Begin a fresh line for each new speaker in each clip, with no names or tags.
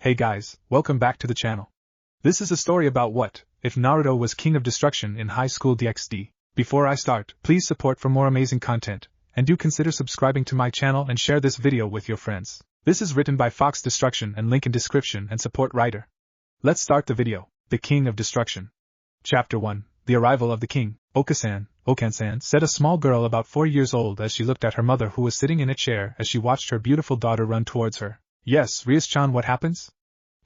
Hey guys, welcome back to the channel. This is a story about what if Naruto was king of destruction in high school DxD. Before I start, please support for more amazing content, and do consider subscribing to my channel and share this video with your friends. This is written by Fox Destruction and link in description and support writer. Let's start the video. The King of Destruction. Chapter 1. The Arrival of the King. Okan-san, said a small girl about 4 years old as she looked at her mother who was sitting in a chair as she watched her beautiful daughter run towards her. Yes, Rias-chan, what happens?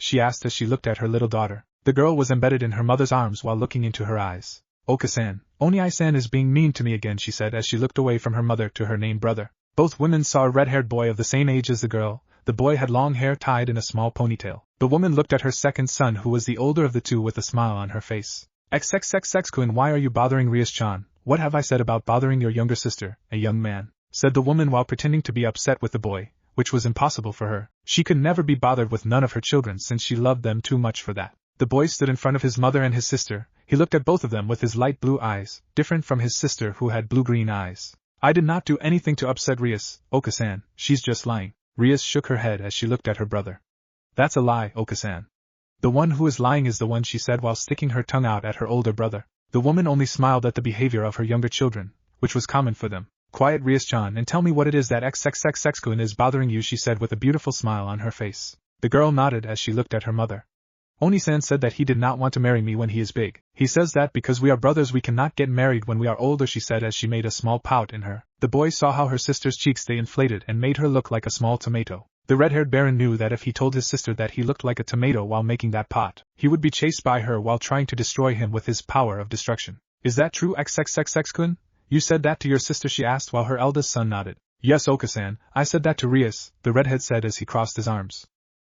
She asked as she looked at her little daughter. The girl was embedded in her mother's arms while looking into her eyes. Oka-san, Oni-san is being mean to me again, she said as she looked away from her mother to her named brother. Both women saw a red-haired boy of the same age as the girl. The boy had long hair tied in a small ponytail. The woman looked at her second son who was the older of the two with a smile on her face. XXXX-kun, why are you bothering Rias-chan? What have I said about bothering your younger sister, a young man? Said the woman while pretending to be upset with the boy, which was impossible for her. She could never be bothered with none of her children since she loved them too much for that. The boy stood in front of his mother and his sister. He looked at both of them with his light blue eyes, different from his sister who had blue-green eyes. I did not do anything to upset Rias, Oka-san, she's just lying. Rias shook her head as she looked at her brother. That's a lie, Oka-san. The one who is lying is the one, she said while sticking her tongue out at her older brother. The woman only smiled at the behavior of her younger children, which was common for them. Quiet, Rias-chan, and tell me what it is that XXXX-kun is bothering you, she said with a beautiful smile on her face. The girl nodded as she looked at her mother. Oni-san said that he did not want to marry me when he is big. He says that because we are brothers we cannot get married when we are older, she said as she made a small pout in her. The boy saw how her sister's cheeks they inflated and made her look like a small tomato. The red-haired baron knew that if he told his sister that he looked like a tomato while making that pot, he would be chased by her while trying to destroy him with his power of destruction. Is that true, XXXX-kun? You said that to your sister, she asked while her eldest son nodded. Yes, Oka-san, I said that to Rias, the redhead said as he crossed his arms.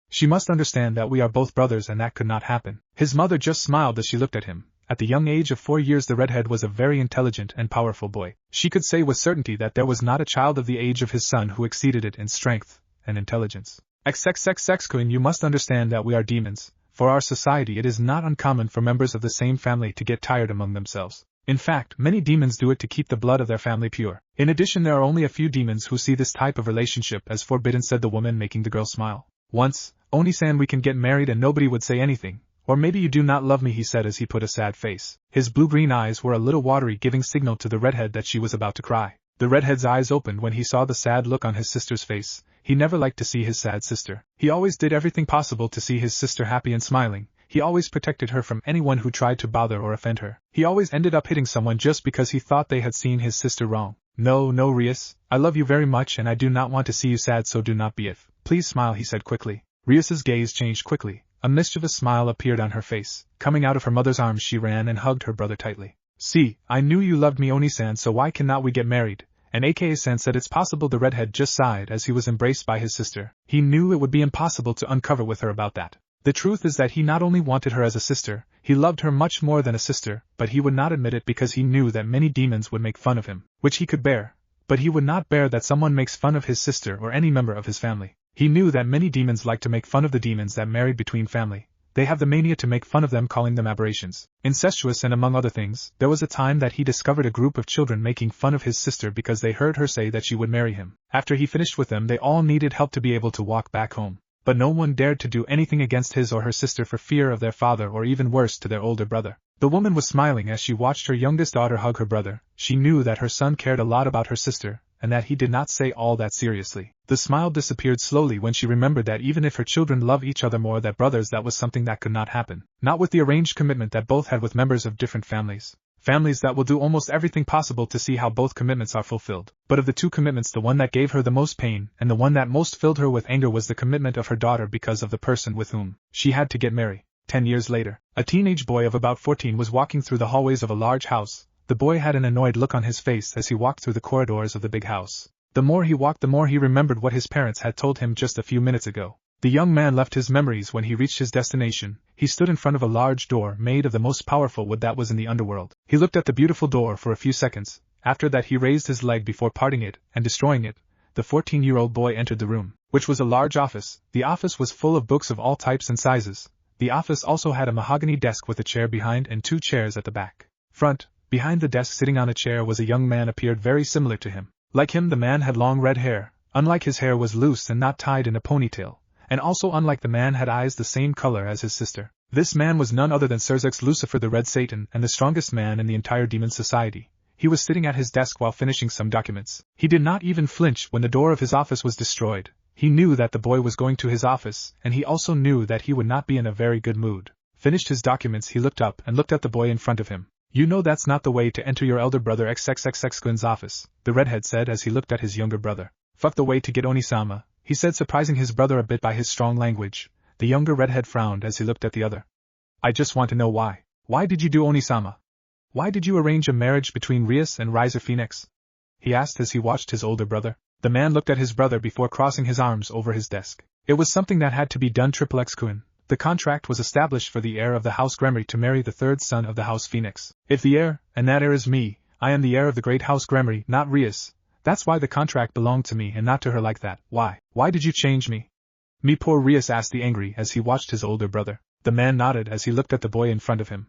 She must understand that we are both brothers and that could not happen. His mother just smiled as she looked at him. At the young age of 4 years the redhead was a very intelligent and powerful boy. She could say with certainty that there was not a child of the age of his son who exceeded it in strength and intelligence. XXXX-kun, you must understand that we are demons. For our society it is not uncommon for members of the same family to get tired among themselves. In fact, many demons do it to keep the blood of their family pure. In addition, there are only a few demons who see this type of relationship as forbidden, said the woman, making the girl smile. Once, Oni-san, we can get married and nobody would say anything. Or maybe you do not love me, he said as he put a sad face. His blue-green eyes were a little watery, giving signal to the redhead that she was about to cry. The redhead's eyes opened when he saw the sad look on his sister's face. He never liked to see his sad sister. He always did everything possible to see his sister happy and smiling. He always protected her from anyone who tried to bother or offend her. He always ended up hitting someone just because he thought they had seen his sister wrong. No, Rias, I love you very much and I do not want to see you sad, so do not be it. Please smile, he said quickly. Rias's gaze changed quickly. A mischievous smile appeared on her face. Coming out of her mother's arms she ran and hugged her brother tightly. See, I knew you loved me, Oni-san, so why cannot we get married? And Aka-san said it's possible. The redhead just sighed as he was embraced by his sister. He knew it would be impossible to uncover with her about that. The truth is that he not only wanted her as a sister, he loved her much more than a sister, but he would not admit it because he knew that many demons would make fun of him, which he could bear. But he would not bear that someone makes fun of his sister or any member of his family. He knew that many demons like to make fun of the demons that married between family. They have the mania to make fun of them, calling them aberrations, incestuous, and among other things. There was a time that he discovered a group of children making fun of his sister because they heard her say that she would marry him. After he finished with them, they all needed help to be able to walk back home. But no one dared to do anything against his or her sister for fear of their father, or even worse, to their older brother. The woman was smiling as she watched her youngest daughter hug her brother. She knew that her son cared a lot about her sister, and that he did not say all that seriously. The smile disappeared slowly when she remembered that even if her children love each other more than brothers, that was something that could not happen. Not with the arranged commitment that both had with members of different families. Families that will do almost everything possible to see how both commitments are fulfilled. But of the two commitments, the one that gave her the most pain and the one that most filled her with anger was the commitment of her daughter because of the person with whom she had to get married. 10 years later, a teenage boy of about 14 was walking through the hallways of a large house. The boy had an annoyed look on his face as he walked through the corridors of the big house. The more he walked, the more he remembered what his parents had told him just a few minutes ago. The young man left his memories when he reached his destination. He stood in front of a large door made of the most powerful wood that was in the underworld. He looked at the beautiful door for a few seconds. After that he raised his leg before parting it and destroying it. The 14-year-old boy entered the room, which was a large office. The office was full of books of all types and sizes. The office also had a mahogany desk with a chair behind and 2 chairs at the back. Front, behind the desk, sitting on a chair, was a young man appeared very similar to him. Like him, the man had long red hair. Unlike his hair was loose and not tied in a ponytail, And also, unlike the man, had eyes the same color as his sister. This man was none other than Sirzechs, Lucifer the Red Satan, and the strongest man in the entire demon society. He was sitting at his desk while finishing some documents. He did not even flinch when the door of his office was destroyed. He knew that the boy was going to his office, and he also knew that he would not be in a very good mood. Finished his documents, he looked up and looked at the boy in front of him. You know that's not the way to enter your elder brother XXXX's office, the redhead said as he looked at his younger brother. Fuck the way to get Onisama, he said, surprising his brother a bit by his strong language. The younger redhead frowned as he looked at the other. I just want to know why. Why did you do Onisama? Why did you arrange a marriage between Rias and Riser Phoenix? He asked as he watched his older brother. The man looked at his brother before crossing his arms over his desk. It was something that had to be done. XXX. The contract was established for the heir of the House Gremory to marry the third son of the House Phoenix. If the heir, and that heir is me, I am the heir of the great House Gremory, not Rias. That's why the contract belonged to me and not to her like that. Why? Why did you change me? Me poor Rias, asked the angry as he watched his older brother. The man nodded as he looked at the boy in front of him.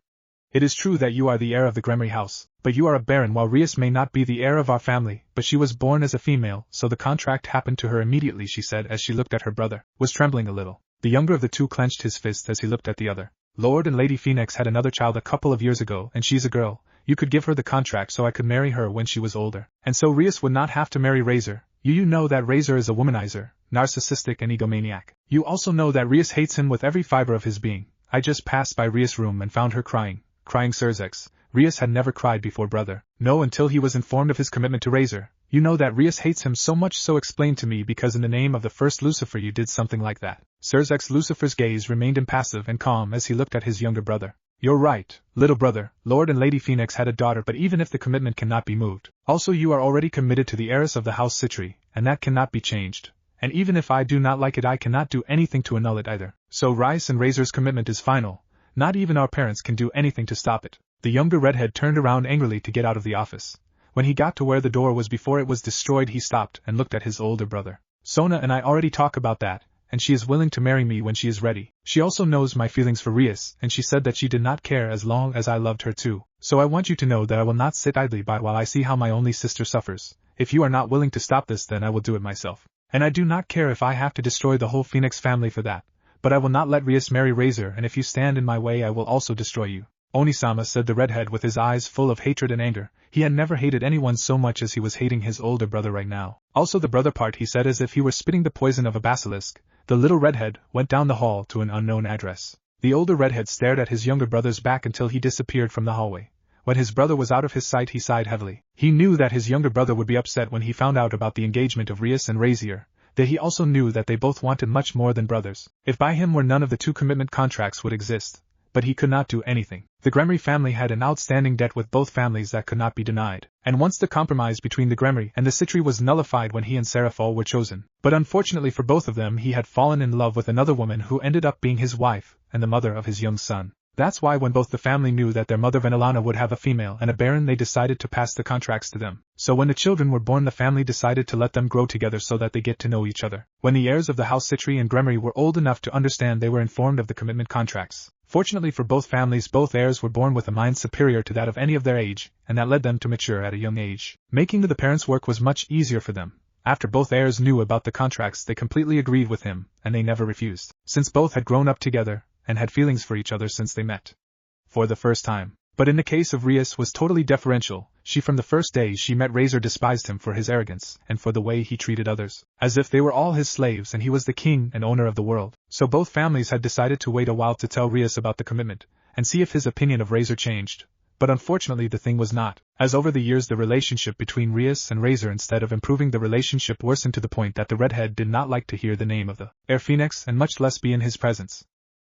It is true that you are the heir of the Gremory house, but you are a baron, while Rias may not be the heir of our family, but she was born as a female, so the contract happened to her immediately, she said as she looked at her brother, was trembling a little. The younger of the two clenched his fist as he looked at the other. Lord and Lady Phoenix had another child a couple of years ago, and she's a girl. You could give her the contract so I could marry her when she was older. And so Rias would not have to marry Razor. You know that Razor is a womanizer, narcissistic and egomaniac. You also know that Rias hates him with every fiber of his being. I just passed by Rias' room and found her crying. Crying. Sirzechs. Rias had never cried before, brother. No, until he was informed of his commitment to Razor. You know that Rias hates him so much, so explain to me, because in the name of the first Lucifer you did something like that. Sirzechs. Lucifer's gaze remained impassive and calm as he looked at his younger brother. You're right, little brother. Lord and Lady Phoenix had a daughter, but even if the commitment cannot be moved, also you are already committed to the heiress of the House Citri, and that cannot be changed. And even if I do not like it, I cannot do anything to annul it either. So Rias and Razor's commitment is final. Not even our parents can do anything to stop it. The younger redhead turned around angrily to get out of the office. When he got to where the door was before it was destroyed, he stopped and looked at his older brother. Sona and I already talk about that, and she is willing to marry me when she is ready. She also knows my feelings for Rias, and she said that she did not care as long as I loved her too. So I want you to know that I will not sit idly by while I see how my only sister suffers. If you are not willing to stop this, then I will do it myself. And I do not care if I have to destroy the whole Phoenix family for that. But I will not let Rias marry Razor, and if you stand in my way I will also destroy you. Onisama, said the redhead with his eyes full of hatred and anger. He had never hated anyone so much as he was hating his older brother right now. Also the brother part, he said as if he were spitting the poison of a basilisk. The little redhead went down the hall to an unknown address. The older redhead stared at his younger brother's back until he disappeared from the hallway. When his brother was out of his sight, he sighed heavily. He knew that his younger brother would be upset when he found out about the engagement of Rias and Razor. That he also knew that they both wanted much more than brothers. If by him were, none of the two commitment contracts would exist. But he could not do anything. The Gremory family had an outstanding debt with both families that could not be denied. And once the compromise between the Gremory and the Citri was nullified when he and Seraphol were chosen. But unfortunately for both of them, he had fallen in love with another woman who ended up being his wife and the mother of his young son. That's why when both the family knew that their mother Venelana would have a female and a baron, they decided to pass the contracts to them. So when the children were born, the family decided to let them grow together so that they get to know each other. When the heirs of the House Citri and Gremory were old enough to understand, they were informed of the commitment contracts. Fortunately for both families, both heirs were born with a mind superior to that of any of their age, and that led them to mature at a young age. Making the parents' work was much easier for them. After both heirs knew about the contracts, they completely agreed with him, and they never refused, since both had grown up together and had feelings for each other since they met for the first time. But in the case of Rias was totally deferential. She from the first day she met Razor despised him for his arrogance and for the way he treated others, as if they were all his slaves and he was the king and owner of the world. So both families had decided to wait a while to tell Rias about the commitment, and see if his opinion of Razor changed. But unfortunately the thing was not, as over the years the relationship between Rias and Razor, instead of improving, the relationship worsened to the point that the redhead did not like to hear the name of the heir Phoenix and much less be in his presence.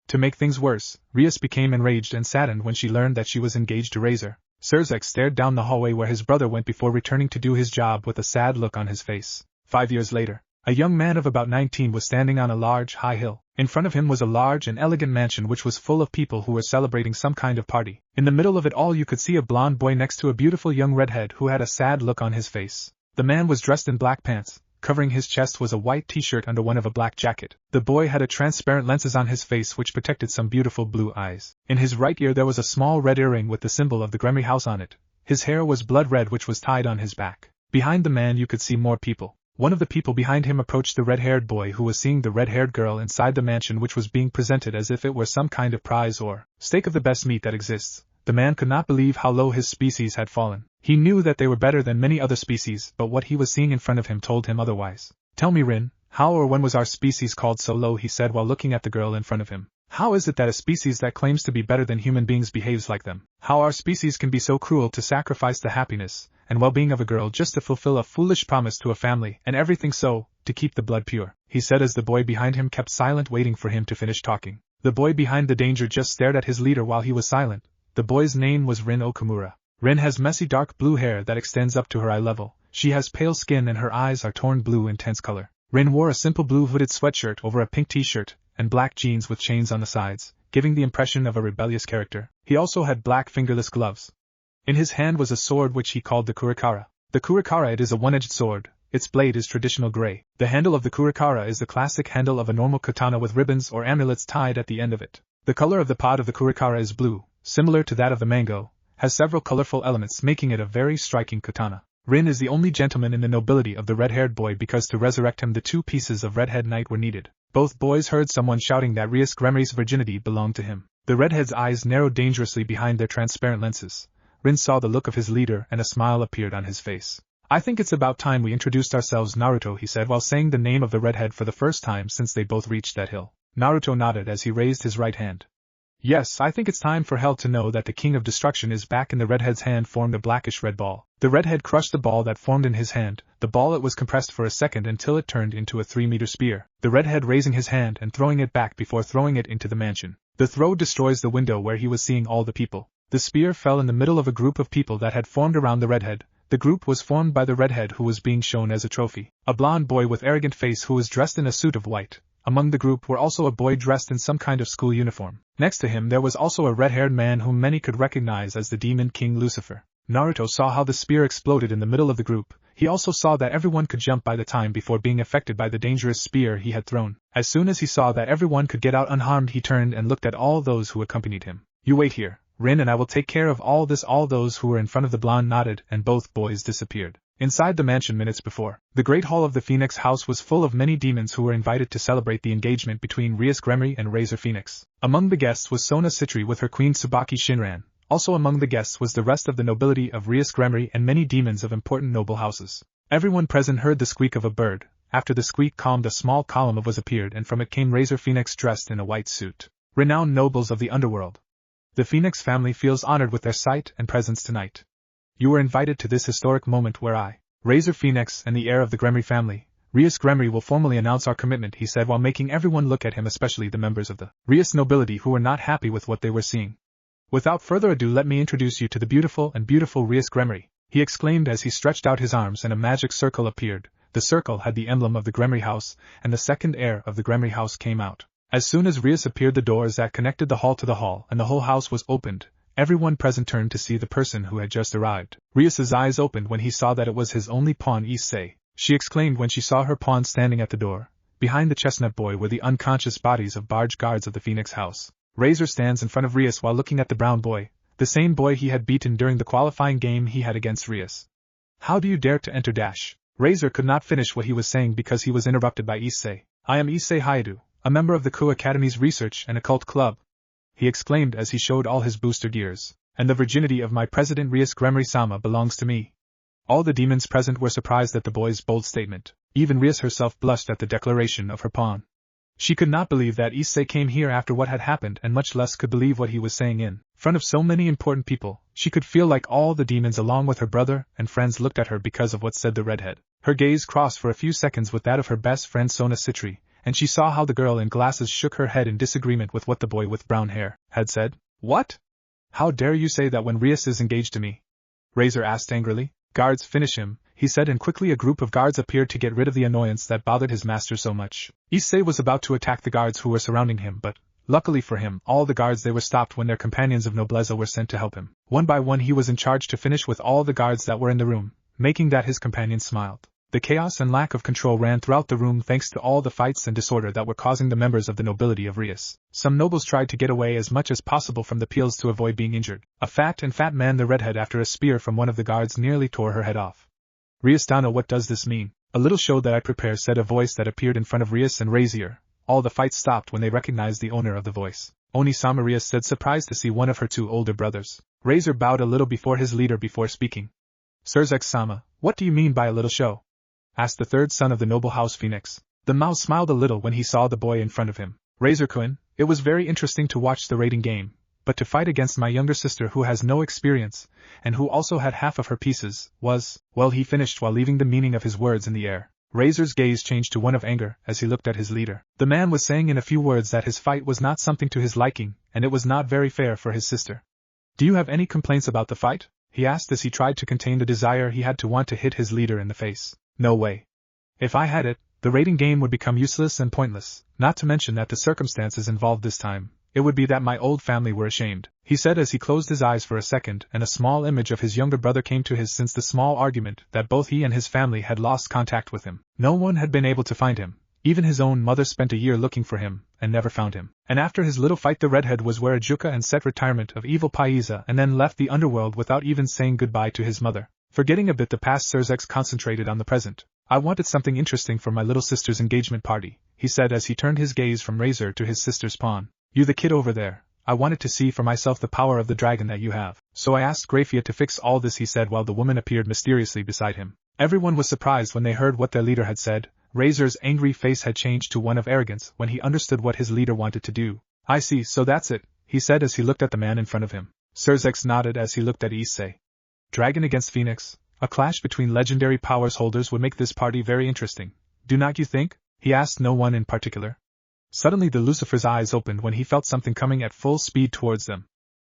To make things worse, Rias became enraged and saddened when she learned that she was engaged to Razor. Sirzechs stared down the hallway where his brother went before returning to do his job with a sad look on his face. 5 years later, a young man of about 19 was standing on a large, high hill. In front of him was a large and elegant mansion which was full of people who were celebrating some kind of party. In the middle of it all you could see a blonde boy next to a beautiful young redhead who had a sad look on his face. The man was dressed in black pants. Covering his chest was a white t-shirt under one of a black jacket. The boy had a transparent lenses on his face which protected some beautiful blue eyes. In his right ear there was a small red earring with the symbol of the Gremory house on it. His hair was blood red which was tied on his back. Behind the man you could see more people. One of the people behind him approached the red-haired boy who was seeing the red-haired girl inside the mansion, which was being presented as if it were some kind of prize or steak of the best meat that exists. The man could not believe how low his species had fallen. He knew that they were better than many other species, but what he was seeing in front of him told him otherwise. Tell me, Rin, how or when was our species called so low? He said while looking at the girl in front of him. How is it that a species that claims to be better than human beings behaves like them? How our species can be so cruel to sacrifice the happiness and well-being of a girl just to fulfill a foolish promise to a family and everything so, to keep the blood pure, he said as the boy behind him kept silent, waiting for him to finish talking. The boy behind the danger just stared at his leader while he was silent. The boy's name was Rin Okamura. Rin has messy dark blue hair that extends up to her eye level. She has pale skin and her eyes are torn blue intense color. Rin wore a simple blue hooded sweatshirt over a pink t-shirt and black jeans with chains on the sides, giving the impression of a rebellious character. He also had black fingerless gloves. In his hand was a sword which he called the kurikara. The kurikara, it is a one-edged sword. Its blade is traditional gray. The handle of the kurikara is the classic handle of a normal katana with ribbons or amulets tied at the end of it. The color of the pod of the kurikara is blue, similar to that of the mango, has several colorful elements making it a very striking katana. Rin is the only gentleman in the nobility of the red-haired boy because to resurrect him the 2 pieces of redhead knight were needed. Both boys heard someone shouting that Rias Gremery's virginity belonged to him. The redhead's eyes narrowed dangerously behind their transparent lenses. Rin saw the look of his leader and a smile appeared on his face. I think it's about time we introduced ourselves, Naruto, he said while saying the name of the redhead for the first time since they both reached that hill. Naruto nodded as he raised his right hand. Yes, I think it's time for hell to know that the King of Destruction is back. In the redhead's hand formed a blackish-red ball. The redhead crushed the ball that formed in his hand. The ball, it was compressed for a second until it turned into a 3-meter spear. The redhead raising his hand and throwing it back before throwing it into the mansion. The throw destroys the window where he was seeing all the people. The spear fell in the middle of a group of people that had formed around the redhead. The group was formed by the redhead who was being shown as a trophy. A blonde boy with arrogant face who was dressed in a suit of white. Among the group were also a boy dressed in some kind of school uniform. Next to him there was also a red-haired man whom many could recognize as the Demon King Lucifer. Naruto saw how the spear exploded in the middle of the group. He also saw that everyone could jump by the time before being affected by the dangerous spear he had thrown. As soon as he saw that everyone could get out unharmed, he turned and looked at all those who accompanied him. You wait here, Rin, and I will take care of all this. All those who were in front of the blonde nodded and both boys disappeared. Inside the mansion minutes before, the great hall of the Phoenix House was full of many demons who were invited to celebrate the engagement between Rias Gremery and Razor Phoenix. Among the guests was Sona Citri with her queen Tsubaki Shinran. Also among the guests was the rest of the nobility of Rias Gremery and many demons of important noble houses. Everyone present heard the squeak of a bird. After the squeak calmed, a small column of was appeared, and from it came Razor Phoenix dressed in a white suit. Renowned nobles of the underworld. The Phoenix family feels honored with their sight and presence tonight. You were invited to this historic moment where I, Razor Phoenix, and the heir of the Gremery family, Rias Gremery, will formally announce our commitment, he said while making everyone look at him, especially the members of the Rias nobility who were not happy with what they were seeing. Without further ado, let me introduce you to the beautiful Rias Gremery, he exclaimed as he stretched out his arms and a magic circle appeared. The circle had the emblem of the Gremery house, and the second heir of the Gremery house came out. As soon as Rias appeared, the doors that connected the hall to the hall and the whole house was opened. Everyone present turned to see the person who had just arrived. Rias's eyes opened when he saw that it was his only pawn, Issei. She exclaimed when she saw her pawn standing at the door. Behind the chestnut boy were the unconscious bodies of barge guards of the Phoenix House. Razor stands in front of Rias while looking at the brown boy, the same boy he had beaten during the qualifying game he had against Rias. How do you dare to enter dash? Razor could not finish what he was saying because he was interrupted by Issei. I am Issei Hayato, a member of the Ku Academy's Research and Occult Club, he exclaimed as he showed all his booster gears. And the virginity of my president Rias Gremery-sama belongs to me. All the demons present were surprised at the boy's bold statement. Even Rias herself blushed at the declaration of her pawn. She could not believe that Issei came here after what had happened, and much less could believe what he was saying in front of so many important people. She could feel like all the demons along with her brother and friends looked at her because of what said the redhead. Her gaze crossed for a few seconds with that of her best friend Sona Citri, and she saw how the girl in glasses shook her head in disagreement with what the boy with brown hair had said. What? How dare you say that when Rias is engaged to me? Razor asked angrily. Guards, finish him, he said, and quickly a group of guards appeared to get rid of the annoyance that bothered his master so much. Issei was about to attack the guards who were surrounding him, but, luckily for him, all the guards they were stopped when their companions of nobleza were sent to help him. One by one he was in charge to finish with all the guards that were in the room, making that his companions smiled. The chaos and lack of control ran throughout the room thanks to all the fights and disorder that were causing the members of the nobility of Rias. Some nobles tried to get away as much as possible from the peels to avoid being injured. A fat man, the redhead, after a spear from one of the guards, nearly tore her head off. Rias Dano, what does this mean? A little show that I prepare, said a voice that appeared in front of Rias and Razier. All the fight stopped when they recognized the owner of the voice. Oni-sama, Rias said, surprised to see one of her two older brothers. Razor bowed a little before his leader before speaking. Sirzechs-sama, what do you mean by a little show? Asked the third son of the noble house Phoenix. The mouse smiled a little when he saw the boy in front of him. Razor-kun, it was very interesting to watch the raiding game, but to fight against my younger sister who has no experience, and who also had half of her pieces, was, well, he finished while leaving the meaning of his words in the air. Razor's gaze changed to one of anger as he looked at his leader. The man was saying in a few words that his fight was not something to his liking, and it was not very fair for his sister. Do you have any complaints about the fight? He asked as he tried to contain the desire he had to want to hit his leader in the face. No way. If I had it, the raiding game would become useless and pointless, not to mention that the circumstances involved this time. It would be that my old family were ashamed, he said as he closed his eyes for a second and a small image of his younger brother came to his since the small argument that both he and his family had lost contact with him. No one had been able to find him. Even his own mother spent a year looking for him, and never found him. And after his little fight the redhead was where a juka and set retirement of evil Paisa and then left the underworld without even saying goodbye to his mother. Forgetting a bit the past, Sirzechs concentrated on the present. I wanted something interesting for my little sister's engagement party, he said as he turned his gaze from Razor to his sister's pawn. You the kid over there, I wanted to see for myself the power of the dragon that you have. So I asked Grafia to fix all this, he said while the woman appeared mysteriously beside him. Everyone was surprised when they heard what their leader had said. Razor's angry face had changed to one of arrogance when he understood what his leader wanted to do. I see, so that's it, he said as he looked at the man in front of him. Sirzechs nodded as he looked at Issei. Dragon against Phoenix, a clash between legendary powers holders would make this party very interesting, do not you think? He asked no one in particular. Suddenly the Lucifer's eyes opened when he felt something coming at full speed towards them.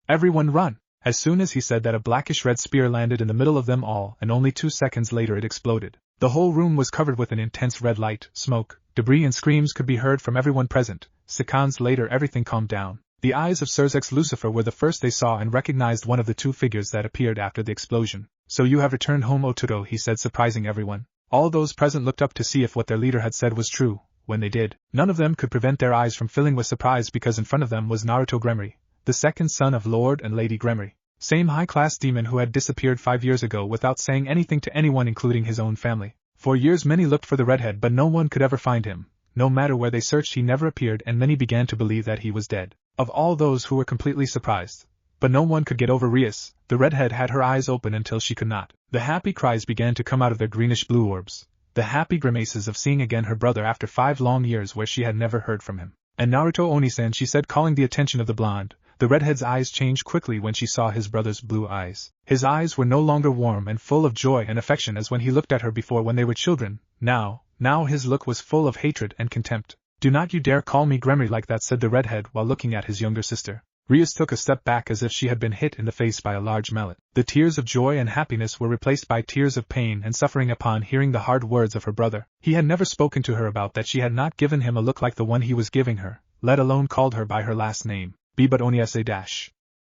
Everyone run! As soon as he said that, a blackish-red spear landed in the middle of them all, and only 2 seconds later it exploded. The whole room was covered with an intense red light, smoke, debris and screams could be heard from everyone present. Seconds later everything calmed down. The eyes of Sirzechs Lucifer were the first they saw and recognized one of the 2 figures that appeared after the explosion. So you have returned home, Oturo, he said, surprising everyone. All those present looked up to see if what their leader had said was true. When they did, none of them could prevent their eyes from filling with surprise because in front of them was Naruto Gremory, the second son of Lord and Lady Gremory. Same high-class demon who had disappeared 5 years ago without saying anything to anyone including his own family. For years many looked for the redhead but no one could ever find him. No matter where they searched he never appeared and many began to believe that he was dead. Of all those who were completely surprised, but no one could get over Rias, the redhead had her eyes open until she could not. The happy cries began to come out of their greenish-blue orbs. The happy grimaces of seeing again her brother after 5 long years where she had never heard from him. And Naruto Onisan, she said, calling the attention of the blonde. The redhead's eyes changed quickly when she saw his brother's blue eyes. His eyes were no longer warm and full of joy and affection as when he looked at her before when they were children. Now his look was full of hatred and contempt. Do not you dare call me Gremory like that, said the redhead while looking at his younger sister. Rias took a step back as if she had been hit in the face by a large mallet. The tears of joy and happiness were replaced by tears of pain and suffering upon hearing the hard words of her brother. He had never spoken to her about that she had not given him a look like the one he was giving her, let alone called her by her last name. But Oniase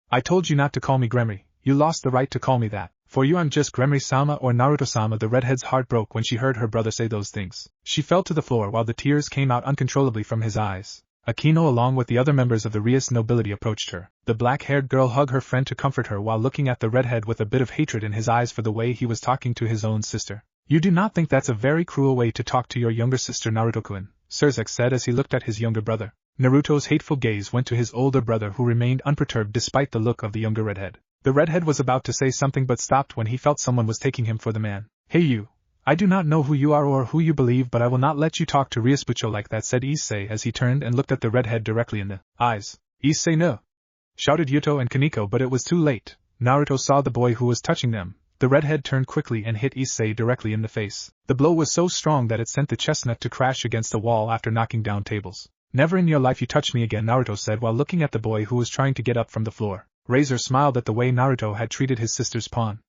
I told you not to call me Gremory, you lost the right to call me that. For you I'm just Gremory-sama or Naruto-sama. The redhead's heart broke when she heard her brother say those things. She fell to the floor while the tears came out uncontrollably from his eyes. Akino along with the other members of the Rias nobility approached her. The black-haired girl hugged her friend to comfort her while looking at the redhead with a bit of hatred in his eyes for the way he was talking to his own sister. You do not think that's a very cruel way to talk to your younger sister, Naruto-kun, Sirzechs said as he looked at his younger brother. Naruto's hateful gaze went to his older brother who remained unperturbed despite the look of the younger redhead. The redhead was about to say something but stopped when he felt someone was taking him for the man. Hey you! I do not know who you are or who you believe, but I will not let you talk to Rias Bucho like that, said Issei as he turned and looked at the redhead directly in the eyes. Issei no! Shouted Yuto and Kaneko, but it was too late. Naruto saw the boy who was touching them. The redhead turned quickly and hit Issei directly in the face. The blow was so strong that it sent the chestnut to crash against the wall after knocking down tables. Never in your life you touch me again, Naruto said while looking at the boy who was trying to get up from the floor. Razor smiled at the way Naruto had treated his sister's pawn.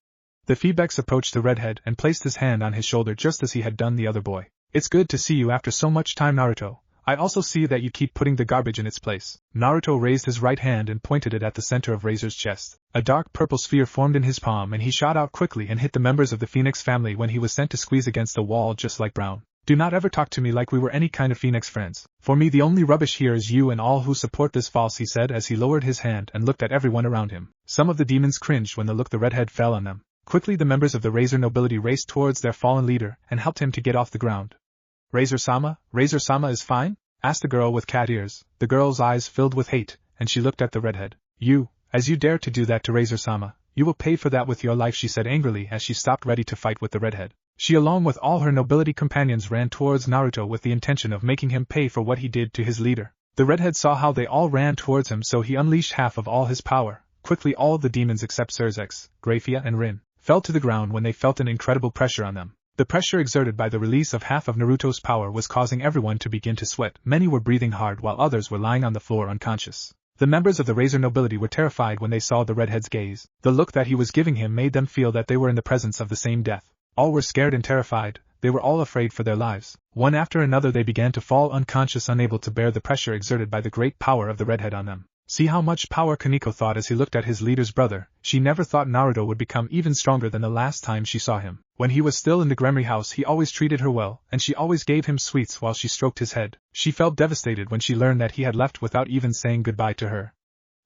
The Phoenix approached the redhead and placed his hand on his shoulder just as he had done the other boy. It's good to see you after so much time, Naruto. I also see that you keep putting the garbage in its place. Naruto raised his right hand and pointed it at the center of Razor's chest. A dark purple sphere formed in his palm and he shot out quickly and hit the members of the Phoenix family when he was sent to squeeze against the wall just like Brown. Do not ever talk to me like we were any kind of Phoenix friends. For me the only rubbish here is you and all who support this false, he said as he lowered his hand and looked at everyone around him. Some of the demons cringed when the look the redhead fell on them. Quickly the members of the Razor nobility raced towards their fallen leader and helped him to get off the ground. Razor-sama is fine? Asked the girl with cat ears. The girl's eyes filled with hate, and she looked at the redhead. You dare to do that to Razor-sama, you will pay for that with your life, she said angrily as she stopped ready to fight with the redhead. She along with all her nobility companions ran towards Naruto with the intention of making him pay for what he did to his leader. The redhead saw how they all ran towards him, so he unleashed half of all his power. Quickly all the demons except Sirzechs, Grafia and Rin fell to the ground when they felt an incredible pressure on them. The pressure exerted by the release of half of Naruto's power was causing everyone to begin to sweat. Many were breathing hard while others were lying on the floor unconscious. The members of the Razor nobility were terrified when they saw the redhead's gaze. The look that he was giving him made them feel that they were in the presence of the same death. All were scared and terrified, they were all afraid for their lives. One after another they began to fall unconscious, unable to bear the pressure exerted by the great power of the redhead on them. See how much power Kaneko thought as he looked at his leader's brother. She never thought Naruto would become even stronger than the last time she saw him. When he was still in the Gremory house he always treated her well, and she always gave him sweets while she stroked his head. She felt devastated when she learned that he had left without even saying goodbye to her.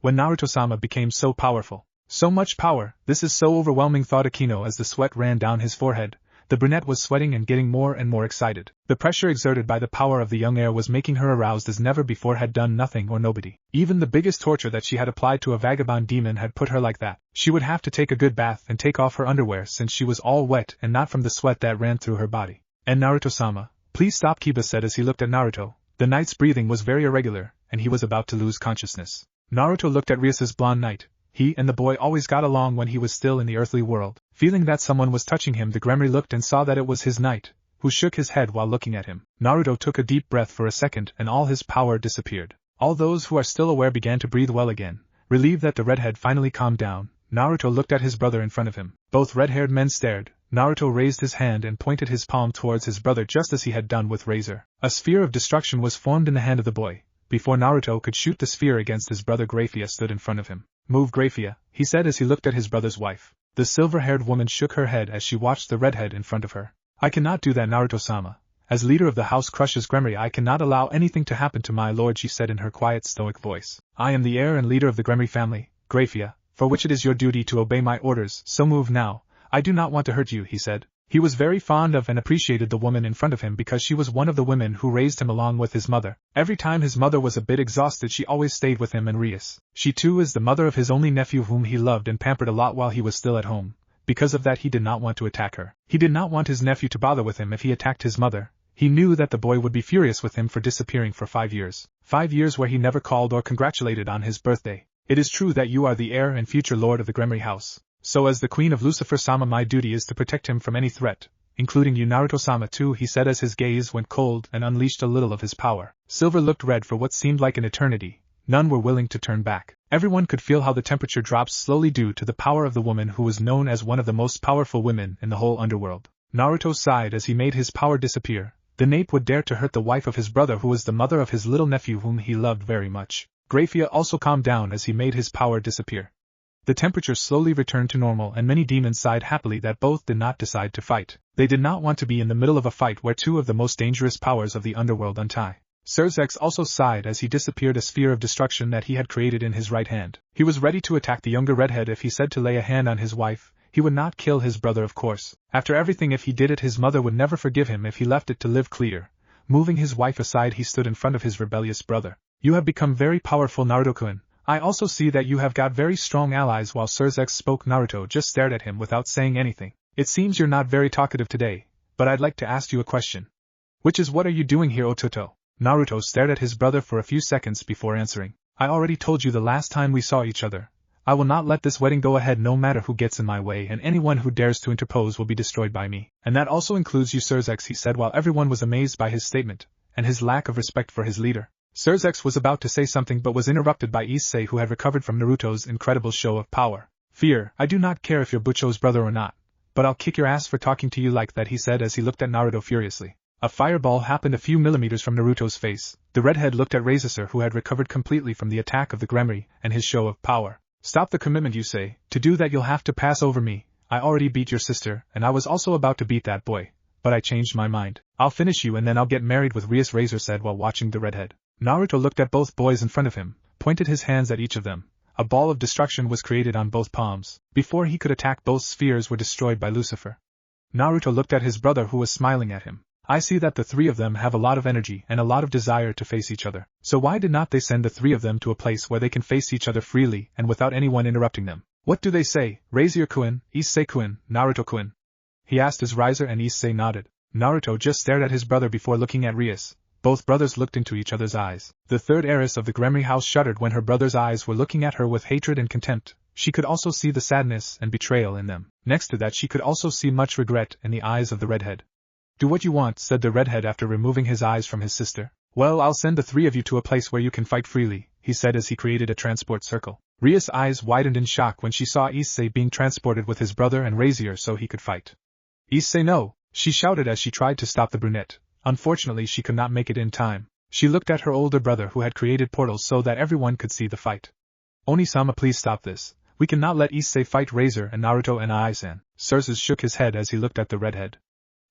When Naruto-sama became so powerful. So much power, this is so overwhelming, thought Akino as the sweat ran down his forehead. The brunette was sweating and getting more and more excited. The pressure exerted by the power of the young heir was making her aroused as never before, had done nothing or nobody. Even the biggest torture that she had applied to a vagabond demon had put her like that. She would have to take a good bath and take off her underwear since she was all wet and not from the sweat that ran through her body. And Naruto-sama, please stop, Kiba said as he looked at Naruto. The knight's breathing was very irregular, and he was about to lose consciousness. Naruto looked at Rias's blonde knight. He and the boy always got along when he was still in the earthly world. Feeling that someone was touching him, the Gremory looked and saw that it was his knight, who shook his head while looking at him. Naruto took a deep breath for a second and all his power disappeared. All those who are still aware began to breathe well again, relieved that the redhead finally calmed down. Naruto looked at his brother in front of him. Both red-haired men stared. Naruto raised his hand and pointed his palm towards his brother just as he had done with Razor. A sphere of destruction was formed in the hand of the boy. Before Naruto could shoot the sphere against his brother, Grafia stood in front of him. Move, Grafia, he said as he looked at his brother's wife. The silver-haired woman shook her head as she watched the redhead in front of her. I cannot do that, Naruto-sama. As leader of the House Crush's Gremory, I cannot allow anything to happen to my lord, she said in her quiet, stoic voice. I am the heir and leader of the Gremory family, Grafia, for which it is your duty to obey my orders, so move now. I do not want to hurt you, he said. He was very fond of and appreciated the woman in front of him because she was one of the women who raised him along with his mother. Every time his mother was a bit exhausted she always stayed with him and Rias. She too is the mother of his only nephew whom he loved and pampered a lot while he was still at home. Because of that he did not want to attack her. He did not want his nephew to bother with him if he attacked his mother. He knew that the boy would be furious with him for disappearing for 5 years. 5 years where he never called or congratulated on his birthday. It is true that you are the heir and future lord of the Gremory house. So as the queen of Lucifer-sama, my duty is to protect him from any threat. Including you, Naruto-sama too, he said as his gaze went cold and unleashed a little of his power. Silver looked red for what seemed like an eternity. None were willing to turn back. Everyone could feel how the temperature dropped slowly due to the power of the woman who was known as one of the most powerful women in the whole underworld. Naruto sighed as he made his power disappear. The nape would dare to hurt the wife of his brother who was the mother of his little nephew whom he loved very much. Grafia also calmed down as he made his power disappear. The temperature slowly returned to normal and many demons sighed happily that both did not decide to fight. They did not want to be in the middle of a fight where two of the most dangerous powers of the underworld untie. Sirzechs also sighed as he disappeared a sphere of destruction that he had created in his right hand. He was ready to attack the younger redhead if he said to lay a hand on his wife. He would not kill his brother, of course. After everything, if he did it, his mother would never forgive him if he left it to live clear. Moving his wife aside, he stood in front of his rebellious brother. You have become very powerful, Naruto-kun. I also see that you have got very strong allies. While Sirzechs spoke, Naruto just stared at him without saying anything. It seems you're not very talkative today, but I'd like to ask you a question. Which is, what are you doing here, Ototo? Naruto stared at his brother for a few seconds before answering. I already told you the last time we saw each other. I will not let this wedding go ahead no matter who gets in my way, and anyone who dares to interpose will be destroyed by me. And that also includes you, Sirzechs, he said while everyone was amazed by his statement, and his lack of respect for his leader. Sirzechs was about to say something but was interrupted by Issei, who had recovered from Naruto's incredible show of power. Fear, I do not care if you're Butcho's brother or not, but I'll kick your ass for talking to you like that, he said as he looked at Naruto furiously. A fireball happened a few millimeters from Naruto's face. The redhead looked at Razor, who had recovered completely from the attack of the Gremory and his show of power. Stop the commitment, you say. To do that you'll have to pass over me. I already beat your sister, and I was also about to beat that boy. But I changed my mind. I'll finish you and then I'll get married with Rias, Razor said while watching the redhead. Naruto looked at both boys in front of him, pointed his hands at each of them. A ball of destruction was created on both palms. Before he could attack, both spheres were destroyed by Lucifer. Naruto looked at his brother who was smiling at him. I see that the three of them have a lot of energy and a lot of desire to face each other. So why did not they send the three of them to a place where they can face each other freely and without anyone interrupting them? What do they say, Razor-kun, Issei-kun, Naruto-kun? He asked as Riser and Issei nodded. Naruto just stared at his brother before looking at Rias. Both brothers looked into each other's eyes. The third heiress of the Gremory house shuddered when her brother's eyes were looking at her with hatred and contempt. She could also see the sadness and betrayal in them. Next to that, she could also see much regret in the eyes of the redhead. Do what you want, said the redhead after removing his eyes from his sister. Well, I'll send the three of you to a place where you can fight freely, he said as he created a transport circle. Rias' eyes widened in shock when she saw Issei being transported with his brother and Razor so he could fight. Issei, no, she shouted as she tried to stop the brunette. Unfortunately, she could not make it in time. She looked at her older brother who had created portals so that everyone could see the fight. Oni-sama, please stop this. We cannot let Issei fight Razor and Naruto and Ai-san. Sirzechs shook his head as he looked at the redhead.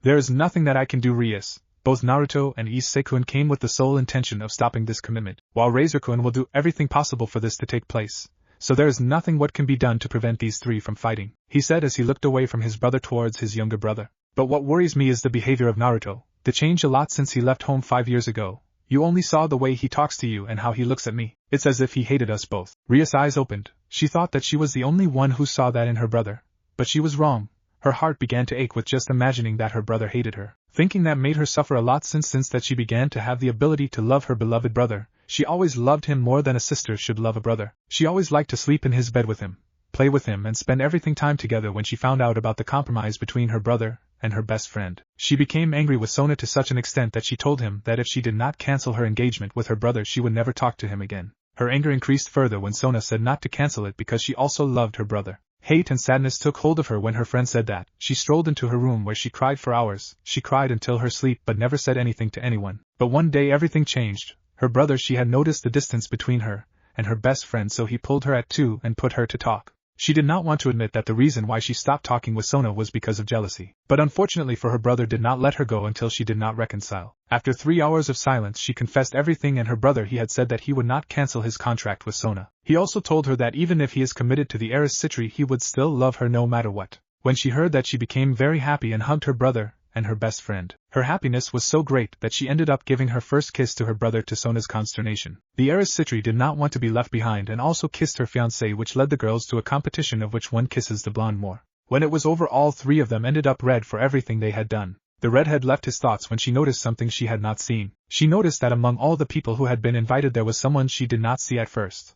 There is nothing that I can do, Rias. Both Naruto and Issei-kun came with the sole intention of stopping this commitment, while Razor-kun will do everything possible for this to take place. So there is nothing what can be done to prevent these three from fighting, he said as he looked away from his brother towards his younger brother. But what worries me is the behavior of Naruto. They changed a lot since he left home 5 years ago. You only saw the way he talks to you and how he looks at me. It's as if he hated us both. Rias' eyes opened. She thought that she was the only one who saw that in her brother. But she was wrong. Her heart began to ache with just imagining that her brother hated her. Thinking that made her suffer a lot since that she began to have the ability to love her beloved brother. She always loved him more than a sister should love a brother. She always liked to sleep in his bed with him, play with him and spend everything time together. When she found out about the compromise between her brother and her best friend, she became angry with Sona to such an extent that she told him that if she did not cancel her engagement with her brother she would never talk to him again. Her anger increased further when Sona said not to cancel it because she also loved her brother. Hate and sadness took hold of her when her friend said that. She strolled into her room where she cried for hours. She cried until her sleep but never said anything to anyone. But one day everything changed. Her brother, she had noticed the distance between her and her best friend, so he pulled her at two and put her to talk. She did not want to admit that the reason why she stopped talking with Sona was because of jealousy. But unfortunately for her brother did not let her go until she did not reconcile. After 3 hours of silence she confessed everything, and her brother, he had said that he would not cancel his contract with Sona. He also told her that even if he is committed to the heiress Citri he would still love her no matter what. When she heard that she became very happy and hugged her brother and her best friend. Her happiness was so great that she ended up giving her first kiss to her brother to Sona's consternation. The heiress Citri did not want to be left behind and also kissed her fiancé, which led the girls to a competition of which one kisses the blonde more. When it was over, all three of them ended up red for everything they had done. The redhead left his thoughts when she noticed something she had not seen. She noticed that among all the people who had been invited there was someone she did not see at first.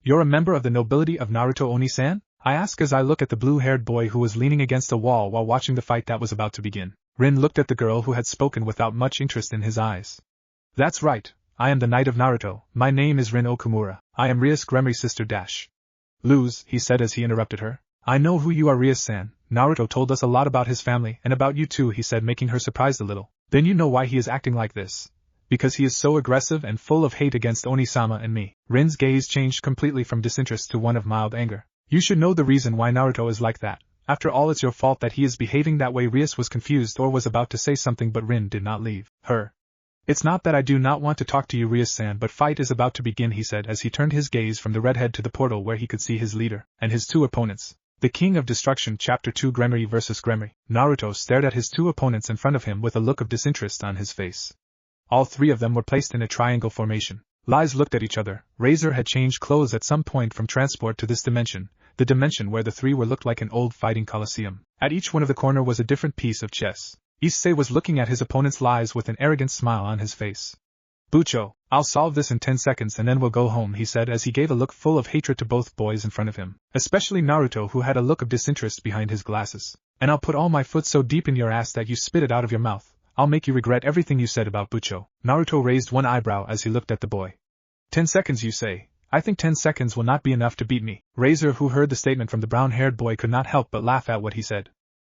You're a member of the nobility of Naruto, Oni-san? I asked as I looked at the blue-haired boy who was leaning against a wall while watching the fight that was about to begin. Rin looked at the girl who had spoken without much interest in his eyes. That's right, I am the knight of Naruto. My name is Rin Okumura. I am Rias' Gremory's sister dash. Lose, he said as he interrupted her. I know who you are, Rias-san. Naruto told us a lot about his family and about you too, he said, making her surprised a little. Then you know why he is acting like this. Because he is so aggressive and full of hate against Oni-sama and me. Rin's gaze changed completely from disinterest to one of mild anger. You should know the reason why Naruto is like that. After all, it's your fault that he is behaving that way. Rias was confused or was about to say something, but Rin did not leave her. It's not that I do not want to talk to you, Rias-san, but fight is about to begin, he said as he turned his gaze from the redhead to the portal where he could see his leader and his two opponents. The King of Destruction, Chapter 2, Gremory vs. Gremory. Naruto stared at his two opponents in front of him with a look of disinterest on his face. All three of them were placed in a triangle formation. Lies looked at each other. Razor had changed clothes at some point from transport to this dimension, the dimension where the three were looked like an old fighting coliseum. At each one of the corner was a different piece of chess. Issei was looking at his opponent's lies with an arrogant smile on his face. Bucho, I'll solve this in 10 seconds and then we'll go home, he said as he gave a look full of hatred to both boys in front of him, especially Naruto, who had a look of disinterest behind his glasses. And I'll put all my foot so deep in your ass that you spit it out of your mouth. I'll make you regret everything you said about Bucho. Naruto raised one eyebrow as he looked at the boy. 10 seconds, you say? I think 10 seconds will not be enough to beat me. Razor, who heard the statement from the brown-haired boy, could not help but laugh at what he said.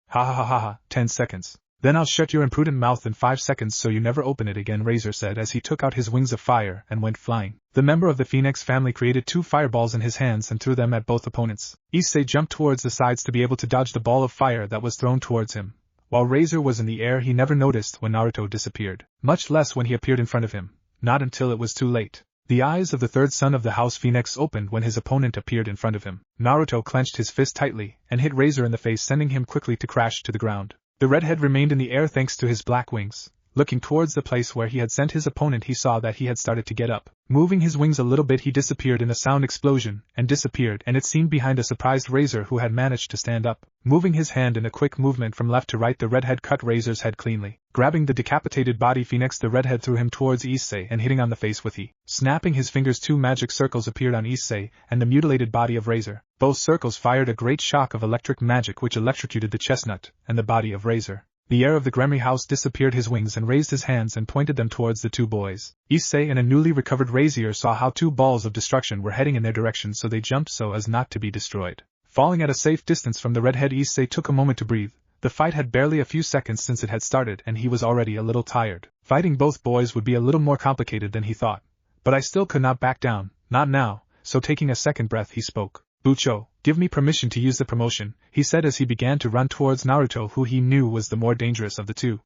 Ha ha ha ha ha, 10 seconds. Then I'll shut your imprudent mouth in 5 seconds so you never open it again, Razor said as he took out his wings of fire and went flying. The member of the Phoenix family created 2 fireballs in his hands and threw them at both opponents. Issei jumped towards the sides to be able to dodge the ball of fire that was thrown towards him. While Razor was in the air, he never noticed when Naruto disappeared, much less when he appeared in front of him. Not until it was too late. The eyes of the third son of the House Phoenix opened when his opponent appeared in front of him. Naruto clenched his fist tightly and hit Razor in the face, sending him quickly to crash to the ground. The redhead remained in the air thanks to his black wings. Looking towards the place where he had sent his opponent, he saw that he had started to get up. Moving his wings a little bit, he disappeared in a sound explosion, and disappeared, and it seemed behind a surprised Razor who had managed to stand up. Moving his hand in a quick movement from left to right, the redhead cut Razor's head cleanly. Grabbing the decapitated body Phoenix, the redhead threw him towards Issei and hitting on the face with he. Snapping his fingers, 2 magic circles appeared on Issei and the mutilated body of Razor. Both circles fired a great shock of electric magic which electrocuted the chestnut and the body of Razor. The heir of the Gremry house disappeared his wings and raised his hands and pointed them towards the 2 boys. Issei and a newly recovered Razor saw how 2 balls of destruction were heading in their direction, so they jumped so as not to be destroyed. Falling at a safe distance from the redhead, Issei took a moment to breathe. The fight had barely a few seconds since it had started and he was already a little tired. Fighting both boys would be a little more complicated than he thought. But I still could not back down, not now, so taking a second breath he spoke. Bucho, give me permission to use the promotion, he said as he began to run towards Naruto, who he knew was the more dangerous of the 2.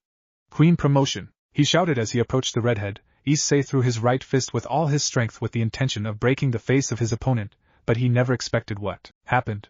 Queen promotion, he shouted as he approached the redhead. Issei threw his right fist with all his strength with the intention of breaking the face of his opponent, but he never expected what happened.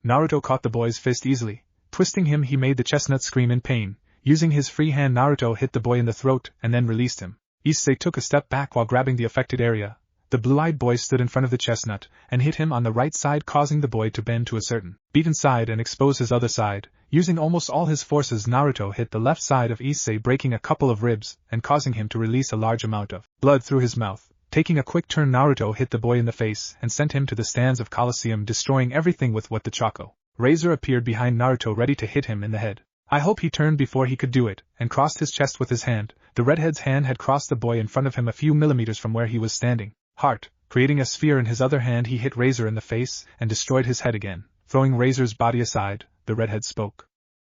Naruto caught the boy's fist easily. Twisting him, he made the chestnut scream in pain. Using his free hand, Naruto hit the boy in the throat and then released him. Issei took a step back while grabbing the affected area. The blue-eyed boy stood in front of the chestnut and hit him on the right side, causing the boy to bend to a certain beaten side and expose his other side. Using almost all his forces, Naruto hit the left side of Issei, breaking a couple of ribs and causing him to release a large amount of blood through his mouth. Taking a quick turn, Naruto hit the boy in the face and sent him to the stands of Colosseum, destroying everything with what the Choco. Razor appeared behind Naruto ready to hit him in the head. I hope he turned before he could do it, and crossed his chest with his hand. The redhead's hand had crossed the boy in front of him a few millimeters from where he was standing. Heart. Creating a sphere in his other hand, he hit Razor in the face and destroyed his head again. Throwing Razor's body aside, the redhead spoke.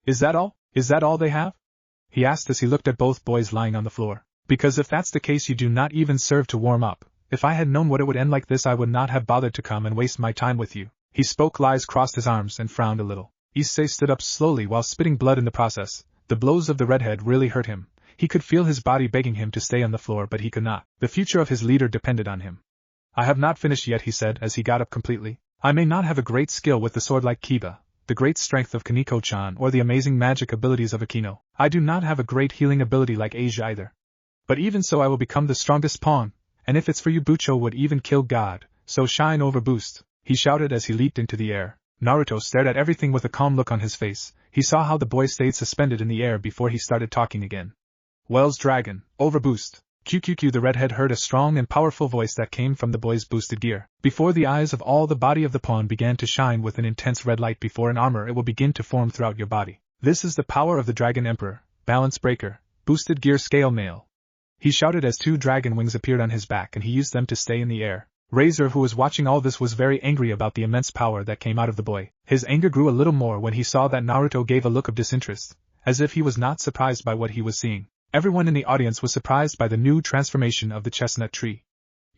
Is that all? Is that all they have? He asked as he looked at both boys lying on the floor. Because if that's the case, you do not even serve to warm up. If I had known what it would end like this, I would not have bothered to come and waste my time with you. He spoke. Lies crossed his arms and frowned a little. Issei stood up slowly while spitting blood in the process. The blows of the redhead really hurt him. He could feel his body begging him to stay on the floor, but he could not. The future of his leader depended on him. I have not finished yet, he said as he got up completely. I may not have a great skill with the sword like Kiba, the great strength of Kaneko-chan, or the amazing magic abilities of Akino. I do not have a great healing ability like Asia either. But even so, I will become the strongest pawn, and if it's for you, Bucho would even kill God, so shine over boost, he shouted as he leaped into the air. Naruto stared at everything with a calm look on his face. He saw how the boy stayed suspended in the air before he started talking again. Wells Dragon, overboost. QQQ. The redhead heard a strong and powerful voice that came from the boy's boosted gear. Before the eyes of all, the body of the pawn began to shine with an intense red light. Before an armor, it will begin to form throughout your body. This is the power of the Dragon Emperor, Balance Breaker, Boosted Gear Scale Male. He shouted as 2 dragon wings appeared on his back and he used them to stay in the air. Razor, who was watching all this, was very angry about the immense power that came out of the boy. His anger grew a little more when he saw that Naruto gave a look of disinterest, as if he was not surprised by what he was seeing. Everyone in the audience was surprised by the new transformation of the chestnut tree.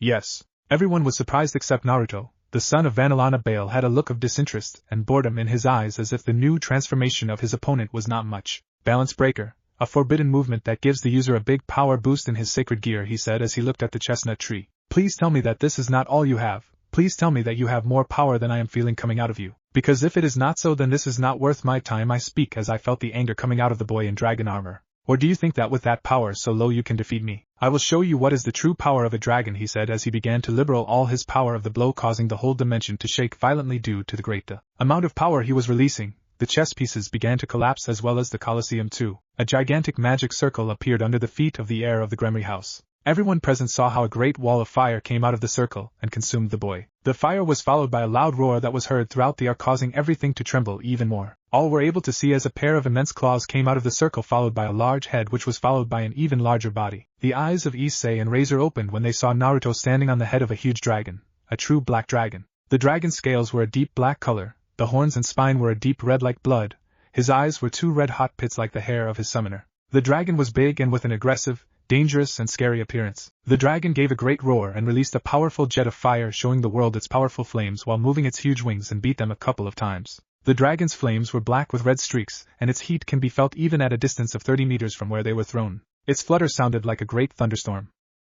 Yes, everyone was surprised except Naruto. The son of Vanillana Bale had a look of disinterest and boredom in his eyes, as if the new transformation of his opponent was not much. Balance Breaker, a forbidden movement that gives the user a big power boost in his sacred gear, he said as he looked at the chestnut tree. Please tell me that this is not all you have. Please tell me that you have more power than I am feeling coming out of you. Because if it is not so, then this is not worth my time. I speak as I felt the anger coming out of the boy in dragon armor. Or do you think that with that power so low you can defeat me? I will show you what is the true power of a dragon, he said as he began to liberate all his power of the blow, causing the whole dimension to shake violently due to the great amount of power he was releasing. The chess pieces began to collapse as well as the Colosseum too. A gigantic magic circle appeared under the feet of the heir of the Gremry house. Everyone present saw how a great wall of fire came out of the circle and consumed the boy. The fire was followed by a loud roar that was heard throughout the air, causing everything to tremble even more. All were able to see as a pair of immense claws came out of the circle, followed by a large head which was followed by an even larger body. The eyes of Issei and Razor opened when they saw Naruto standing on the head of a huge dragon, a true black dragon. The dragon's scales were a deep black color, the horns and spine were a deep red like blood, his eyes were 2 red-hot pits like the hair of his summoner. The dragon was big and with an aggressive, dangerous and scary appearance. The dragon gave a great roar and released a powerful jet of fire, showing the world its powerful flames while moving its huge wings, and beat them a couple of times. The dragon's flames were black with red streaks, and its heat can be felt even at a distance of 30 meters from where they were thrown. Its flutter sounded like a great thunderstorm.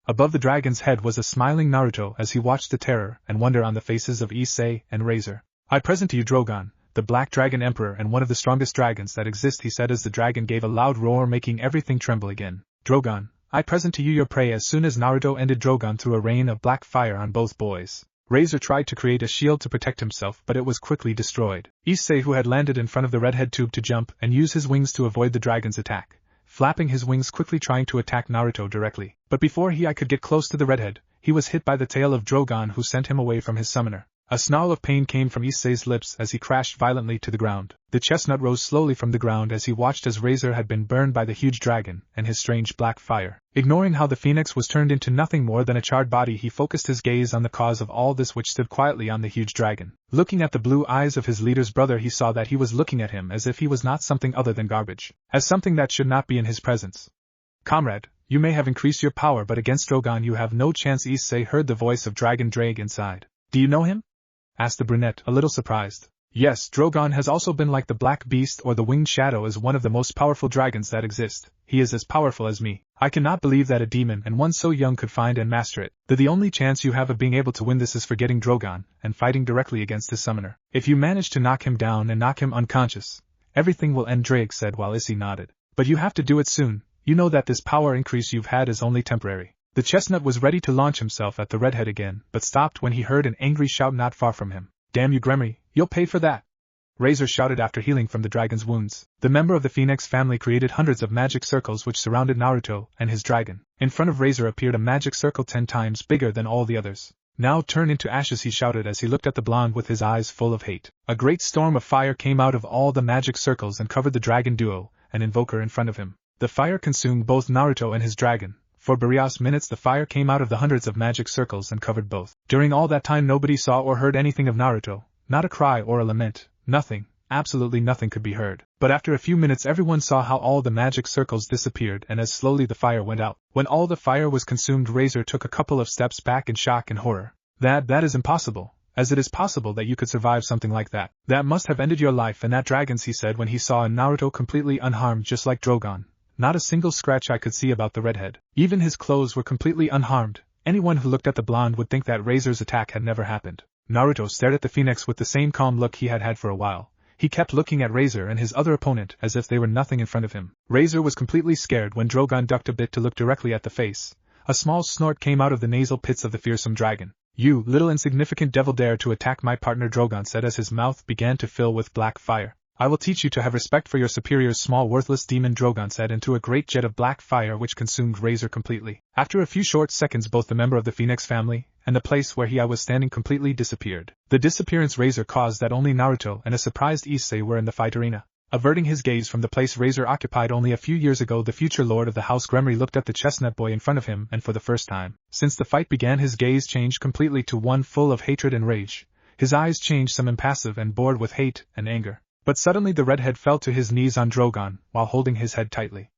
Above the dragon's head was a smiling Naruto as he watched the terror and wonder on the faces of Issei and Razor. "I present to you Drogon, the Black Dragon Emperor and one of the strongest dragons that exist," he said as the dragon gave a loud roar making everything tremble again. "Drogon, I present to you your prey." As soon as Naruto ended, Drogon threw a rain of black fire on both boys. Razor tried to create a shield to protect himself, but it was quickly destroyed. Issei, who had landed in front of the redhead, tubed to jump and use his wings to avoid the dragon's attack, flapping his wings quickly trying to attack Naruto directly. But before he could get close to the redhead, he was hit by the tail of Drogon, who sent him away from his summoner. A snarl of pain came from Issei's lips as he crashed violently to the ground. The chestnut rose slowly from the ground as he watched as Razor had been burned by the huge dragon and his strange black fire. Ignoring how the phoenix was turned into nothing more than a charred body, he focused his gaze on the cause of all this, which stood quietly on the huge dragon. Looking at the blue eyes of his leader's brother, he saw that he was looking at him as if he was not something other than garbage, as something that should not be in his presence. "Comrade, you may have increased your power, but against Drogon you have no chance." Issei heard the voice of Dragon Drake inside. "Do you know him?" asked the brunette, a little surprised. "Yes, Drogon has also been like the Black Beast or the Winged Shadow, is one of the most powerful dragons that exist. He is as powerful as me. I cannot believe that a demon and one so young could find and master it. The only chance you have of being able to win this is for getting Drogon and fighting directly against his summoner. If you manage to knock him down and knock him unconscious, everything will end," Drake said while Issei nodded. "But you have to do it soon. You know that this power increase you've had is only temporary." The chestnut was ready to launch himself at the redhead again, but stopped when he heard an angry shout not far from him. "Damn you, Gremry, you'll pay for that!" Razor shouted after healing from the dragon's wounds. The member of the Phoenix family created hundreds of magic circles which surrounded Naruto and his dragon. In front of Razor appeared a magic circle 10 times bigger than all the others. "Now turn into ashes," he shouted as he looked at the blonde with his eyes full of hate. A great storm of fire came out of all the magic circles and covered the dragon duo and invoker in front of him. The fire consumed both Naruto and his dragon. For various minutes the fire came out of the hundreds of magic circles and covered both. During all that time nobody saw or heard anything of Naruto, not a cry or a lament, nothing, absolutely nothing could be heard. But after a few minutes everyone saw how all the magic circles disappeared and as slowly the fire went out. When all the fire was consumed, Razor took a couple of steps back in shock and horror. That is impossible, as it is possible that you could survive something like that. That must have ended your life and that dragon's, he said when he saw Naruto completely unharmed just like Drogon. Not a single scratch I could see about the redhead. Even his clothes were completely unharmed. Anyone who looked at the blonde would think that Razor's attack had never happened. Naruto stared at the phoenix with the same calm look he had had for a while. He kept looking at Razor and his other opponent as if they were nothing in front of him. Razor was completely scared when Drogon ducked a bit to look directly at the face. A small snort came out of the nasal pits of the fearsome dragon. "You, little insignificant devil, dare to attack my partner," Drogon said as his mouth began to fill with black fire. "I will teach you to have respect for your superiors, small worthless demon," Drogon said into a great jet of black fire which consumed Razor completely. After a few short seconds both the member of the Phoenix family and the place where he was standing completely disappeared. The disappearance Razor caused that only Naruto and a surprised Issei were in the fight arena. Averting his gaze from the place Razor occupied only a few years ago, the future lord of the house Gremry looked at the chestnut boy in front of him, and for the first time since the fight began his gaze changed completely to one full of hatred and rage. His eyes changed some impassive and bored with hate and anger. But suddenly the redhead fell to his knees on Drogon, while holding his head tightly.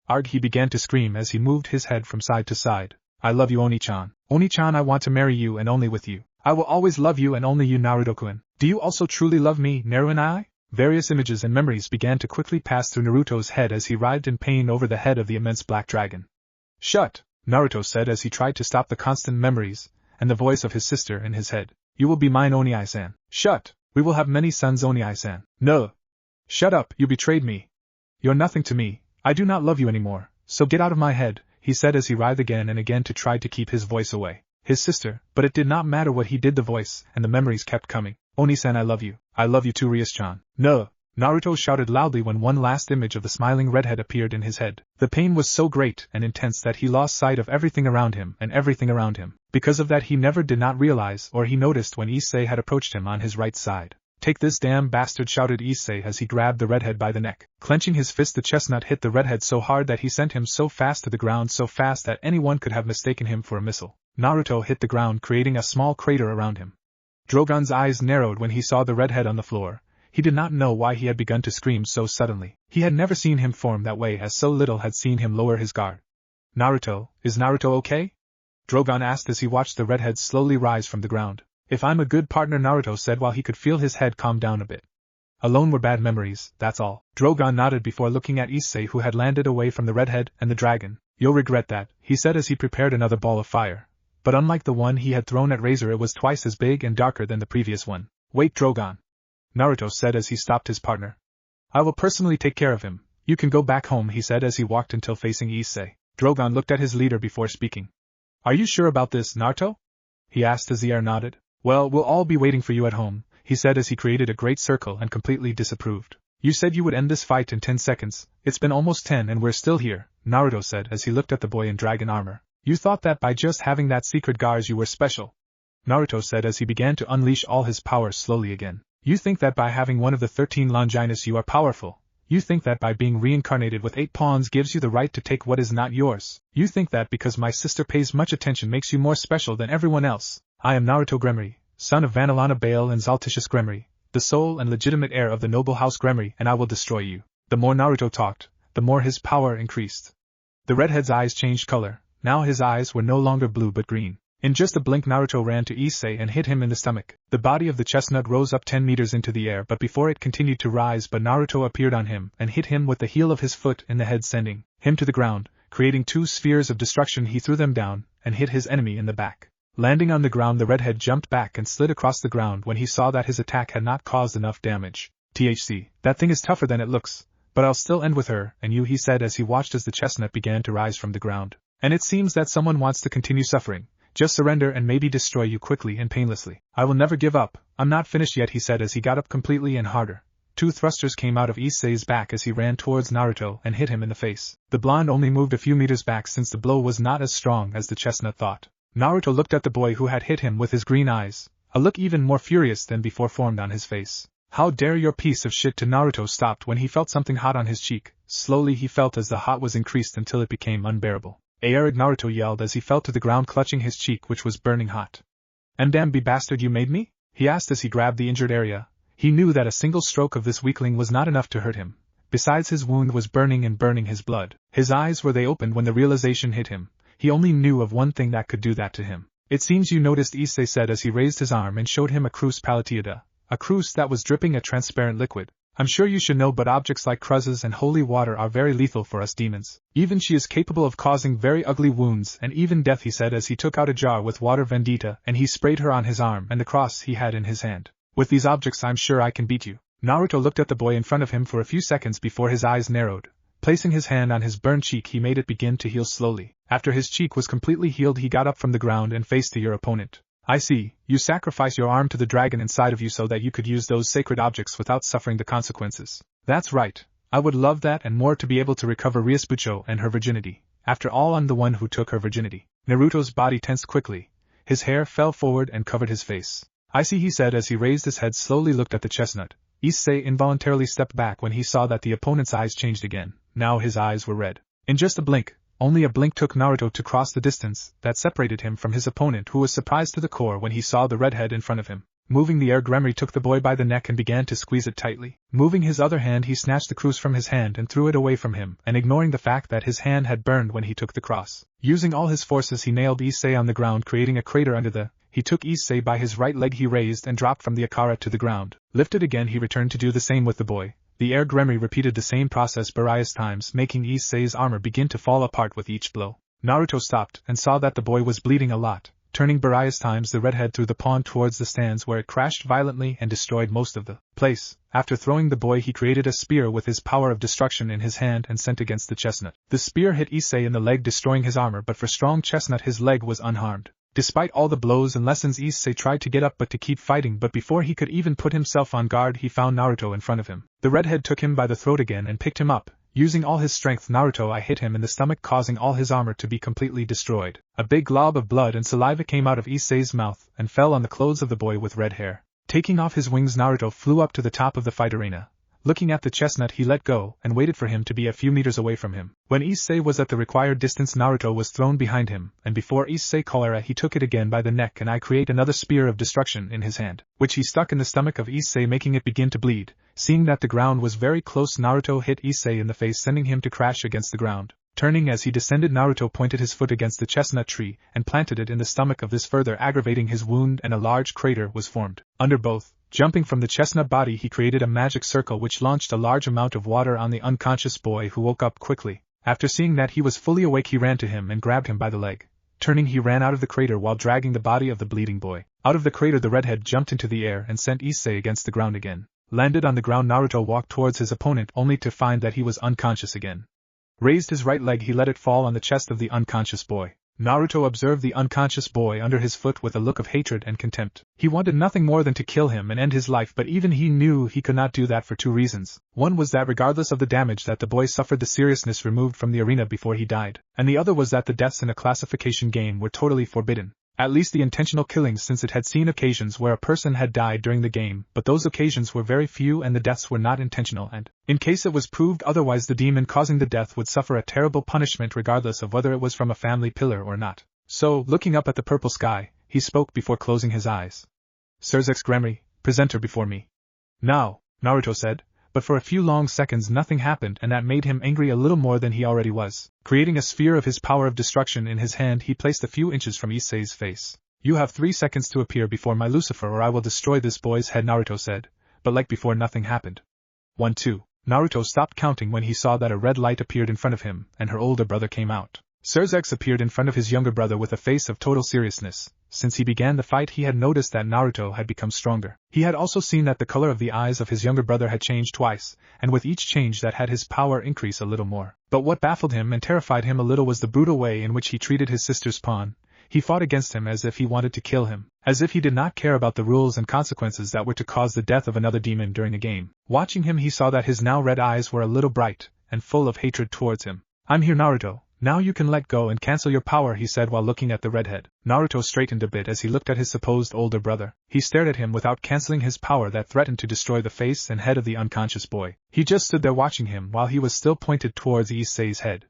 "Arg," he began to scream as he moved his head from side to side. "I love you, Oni-chan. Oni-chan, I want to marry you and only with you. I will always love you and only you, Naruto-kun. Do you also truly love me, Naru and I?" Various images and memories began to quickly pass through Naruto's head as he writhed in pain over the head of the immense black dragon. "Shut!" Naruto said as he tried to stop the constant memories and the voice of his sister in his head. "You will be mine, Oni-san. Shut! We will have many sons, Oni-san." "No! Shut up, you betrayed me. You're nothing to me. I do not love you anymore, so get out of my head," he said as he writhed again and again to try to keep his voice away. His sister, but it did not matter what he did, the voice and the memories kept coming. "Oni-san, I love you. I love you too, Rias-chan." "No!" Naruto shouted loudly when one last image of the smiling redhead appeared in his head. The pain was so great and intense that he lost sight of everything around him and everything around him. Because of that he never did not realize or he noticed when Issei had approached him on his right side. "Take this, damn bastard," shouted Issei as he grabbed the redhead by the neck. Clenching his fist, the chestnut hit the redhead so hard that he sent him so fast to the ground, so fast that anyone could have mistaken him for a missile. Naruto hit the ground, creating a small crater around him. Drogon's eyes narrowed when he saw the redhead on the floor. He did not know why he had begun to scream so suddenly. He had never seen him form that way, as so little had seen him lower his guard. "Naruto, is Naruto okay?" Drogon asked as he watched the redhead slowly rise from the ground. "If I'm a good partner," Naruto said while he could feel his head calm down a bit. "Alone were bad memories, that's all." Drogon nodded before looking at Issei, who had landed away from the redhead and the dragon. You'll regret that, he said as he prepared another ball of fire. But unlike the one he had thrown at Razor, it was twice as big and darker than the previous one. Wait, Drogon, Naruto said as he stopped his partner. I will personally take care of him. You can go back home, he said as he walked until facing Issei. Drogon looked at his leader before speaking. Are you sure about this, Naruto? He asked as the heir nodded. Well, we'll all be waiting for you at home, he said as he created a great circle and completely disapproved. You said you would end this fight in 10 seconds. It's been almost 10 and we're still here, Naruto said as he looked at the boy in dragon armor. You thought that by just having that secret guards you were special, Naruto said as he began to unleash all his power slowly again. You think that by having one of the 13 Longinus you are powerful. You think that by being reincarnated with 8 pawns gives you the right to take what is not yours. You think that because my sister pays much attention makes you more special than everyone else. I am Naruto Gremory, son of Vanillana Bale and Zalticious Gremory, the sole and legitimate heir of the noble house Gremory, and I will destroy you. The more Naruto talked, the more his power increased. The redhead's eyes changed color. Now his eyes were no longer blue but green. In just a blink Naruto ran to Issei and hit him in the stomach. The body of the chestnut rose up 10 meters into the air, but before it continued to rise, Naruto appeared on him and hit him with the heel of his foot in the head, sending him to the ground, creating 2 spheres of destruction. He threw them down and hit his enemy in the back. Landing on the ground, the redhead jumped back and slid across the ground when he saw that his attack had not caused enough damage. THC, that thing is tougher than it looks, but I'll still end with her and you, he said as he watched as the chestnut began to rise from the ground. And it seems that someone wants to continue suffering. Just surrender and maybe destroy you quickly and painlessly. I will never give up. I'm not finished yet, he said as he got up completely and harder. 2 thrusters came out of Issei's back as he ran towards Naruto and hit him in the face. The blonde only moved a few meters back since the blow was not as strong as the chestnut thought. Naruto looked at the boy who had hit him with his green eyes. A look even more furious than before formed on his face. How dare your piece of shit! To Naruto stopped when he felt something hot on his cheek. Slowly he felt as the hot was increased until it became unbearable. Arid, Naruto yelled as he fell to the ground clutching his cheek which was burning hot. Damn bastard, you made me? He asked as he grabbed the injured area. He knew that a single stroke of this weakling was not enough to hurt him. Besides, his wound was burning his blood. His eyes were opened when the realization hit him. He only knew of one thing that could do that to him. It seems you noticed, Issei said as he raised his arm and showed him a crus palateata, a crus that was dripping a transparent liquid. I'm sure you should know, but objects like cruzzes and holy water are very lethal for us demons. Even she is capable of causing very ugly wounds and even death, he said as he took out a jar with water vendetta and he sprayed her on his arm and the cross he had in his hand. With these objects I'm sure I can beat you. Naruto looked at the boy in front of him for a few seconds before his eyes narrowed. Placing his hand on his burned cheek, he made it begin to heal slowly. After his cheek was completely healed, he got up from the ground and faced your opponent. I see, you sacrifice your arm to the dragon inside of you so that you could use those sacred objects without suffering the consequences. That's right. I would love that and more, to be able to recover Rias and her virginity. After all, I'm the one who took her virginity. Naruto's body tensed quickly. His hair fell forward and covered his face. I see, he said as he raised his head, slowly looked at the chestnut. Issei involuntarily stepped back when he saw that the opponent's eyes changed again. Now his eyes were red. In just a blink, only a blink, took Naruto to cross the distance that separated him from his opponent, who was surprised to the core when he saw the redhead in front of him. Moving the air, Gremory took the boy by the neck and began to squeeze it tightly. Moving his other hand, he snatched the crus from his hand and threw it away from him, and ignoring the fact that his hand had burned when he took the cross. Using all his forces, he nailed Issei on the ground, creating a crater under the. He took Issei by his right leg, he raised and dropped from the Akara to the ground. Lifted again, he returned to do the same with the boy. The air Gremory repeated the same process various times, making Issei's armor begin to fall apart with each blow. Naruto stopped and saw that the boy was bleeding a lot. Turning various times, the redhead threw the pawn towards the stands, where it crashed violently and destroyed most of the place. After throwing the boy, he created a spear with his power of destruction in his hand and sent against the chestnut. The spear hit Issei in the leg, destroying his armor, but for strong chestnut his leg was unharmed. Despite all the blows and lessons, Issei tried to get up but to keep fighting, but before he could even put himself on guard, he found Naruto in front of him. The redhead took him by the throat again and picked him up. Using all his strength, Naruto hit him in the stomach, causing all his armor to be completely destroyed. A big glob of blood and saliva came out of Issei's mouth and fell on the clothes of the boy with red hair. Taking off his wings, Naruto flew up to the top of the fight arena. Looking at the chestnut, he let go and waited for him to be a few meters away from him. When Issei was at the required distance, Naruto was thrown behind him, and before Issei cholera, he took it again by the neck and create another spear of destruction in his hand, which he stuck in the stomach of Issei, making it begin to bleed. Seeing that the ground was very close, Naruto hit Issei in the face, sending him to crash against the ground. Turning as he descended, Naruto pointed his foot against the chestnut tree and planted it in the stomach of this, further aggravating his wound, and a large crater was formed under both. Jumping from the chestnut body, he created a magic circle which launched a large amount of water on the unconscious boy, who woke up quickly. After seeing that he was fully awake, he ran to him and grabbed him by the leg. Turning, he ran out of the crater while dragging the body of the bleeding boy. Out of the crater, the redhead jumped into the air and sent Issei against the ground again. Landed on the ground, Naruto walked towards his opponent only to find that he was unconscious again. Raised his right leg, he let it fall on the chest of the unconscious boy. Naruto observed the unconscious boy under his foot with a look of hatred and contempt. He wanted nothing more than to kill him and end his life, but even he knew he could not do that for two reasons. One was that regardless of the damage that the boy suffered, the seriousness removed from the arena before he died, and the other was that the deaths in a classification game were totally forbidden. At least the intentional killings, since it had seen occasions where a person had died during the game, but those occasions were very few and the deaths were not intentional, and, in case it was proved otherwise, the demon causing the death would suffer a terrible punishment regardless of whether it was from a family pillar or not. So, looking up at the purple sky, he spoke before closing his eyes. Sirzechs Gremory, present her before me. Now, Naruto said, but for a few long seconds nothing happened, and that made him angry a little more than he already was. Creating a sphere of his power of destruction in his hand, he placed a few inches from Issei's face. You have 3 seconds to appear before my Lucifer or I will destroy this boy's head, Naruto said, but like before nothing happened. 1, 2. Naruto stopped counting when he saw that a red light appeared in front of him, and her older brother came out. Sirzechs appeared in front of his younger brother with a face of total seriousness. Since he began the fight, he had noticed that Naruto had become stronger. He had also seen that the color of the eyes of his younger brother had changed twice, and with each change that had his power increase a little more. But what baffled him and terrified him a little was the brutal way in which he treated his sister's pawn. He fought against him as if he wanted to kill him, as if he did not care about the rules and consequences that were to cause the death of another demon during a game. Watching him, he saw that his now red eyes were a little bright, and full of hatred towards him. I'm here, Naruto. Now you can let go and cancel your power, he said while looking at the redhead. Naruto straightened a bit as he looked at his supposed older brother. He stared at him without canceling his power that threatened to destroy the face and head of the unconscious boy. He just stood there watching him while he was still pointed towards Issei's head.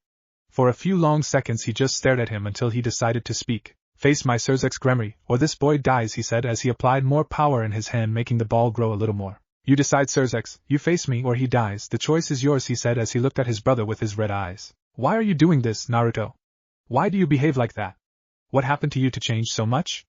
For a few long seconds he just stared at him until he decided to speak. Face my Sirzechs Gremory, or this boy dies, he said as he applied more power in his hand, making the ball grow a little more. You decide, Sirzechs, you face me or he dies, the choice is yours, he said as he looked at his brother with his red eyes. Why are you doing this, Naruto? Why do you behave like that? What happened to you to change so much?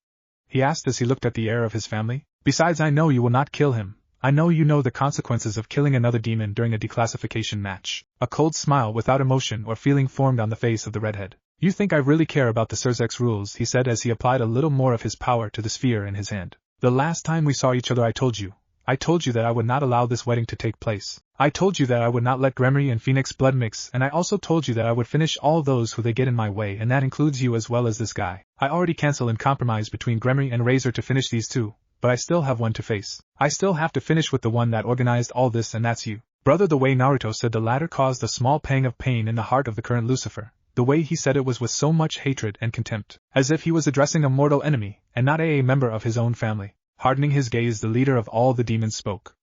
He asked as he looked at the heir of his family. Besides, I know you will not kill him. I know you know the consequences of killing another demon during a declassification match. A cold smile without emotion or feeling formed on the face of the redhead. You think I really care about the Sirzechs rules, he said as he applied a little more of his power to the sphere in his hand. The last time we saw each other I told you that I would not allow this wedding to take place. I told you that I would not let Gremory and Phoenix blood mix, and I also told you that I would finish all those who they get in my way, and that includes you as well as this guy. I already cancel and compromise between Gremory and Razor to finish these two, but I still have one to face. I still have to finish with the one that organized all this, and that's you. Brother, the way Naruto said the latter caused a small pang of pain in the heart of the current Lucifer. The way he said it was with so much hatred and contempt, as if he was addressing a mortal enemy, and not a member of his own family. Hardening his gaze, the leader of all the demons spoke.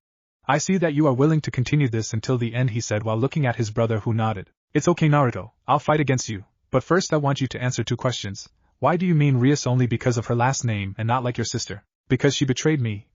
I see that you are willing to continue this until the end, he said while looking at his brother, who nodded. It's okay, Naruto, I'll fight against you, but first I want you to answer 2 questions. Why do you mean Rias only because of her last name and not like your sister? Because she betrayed me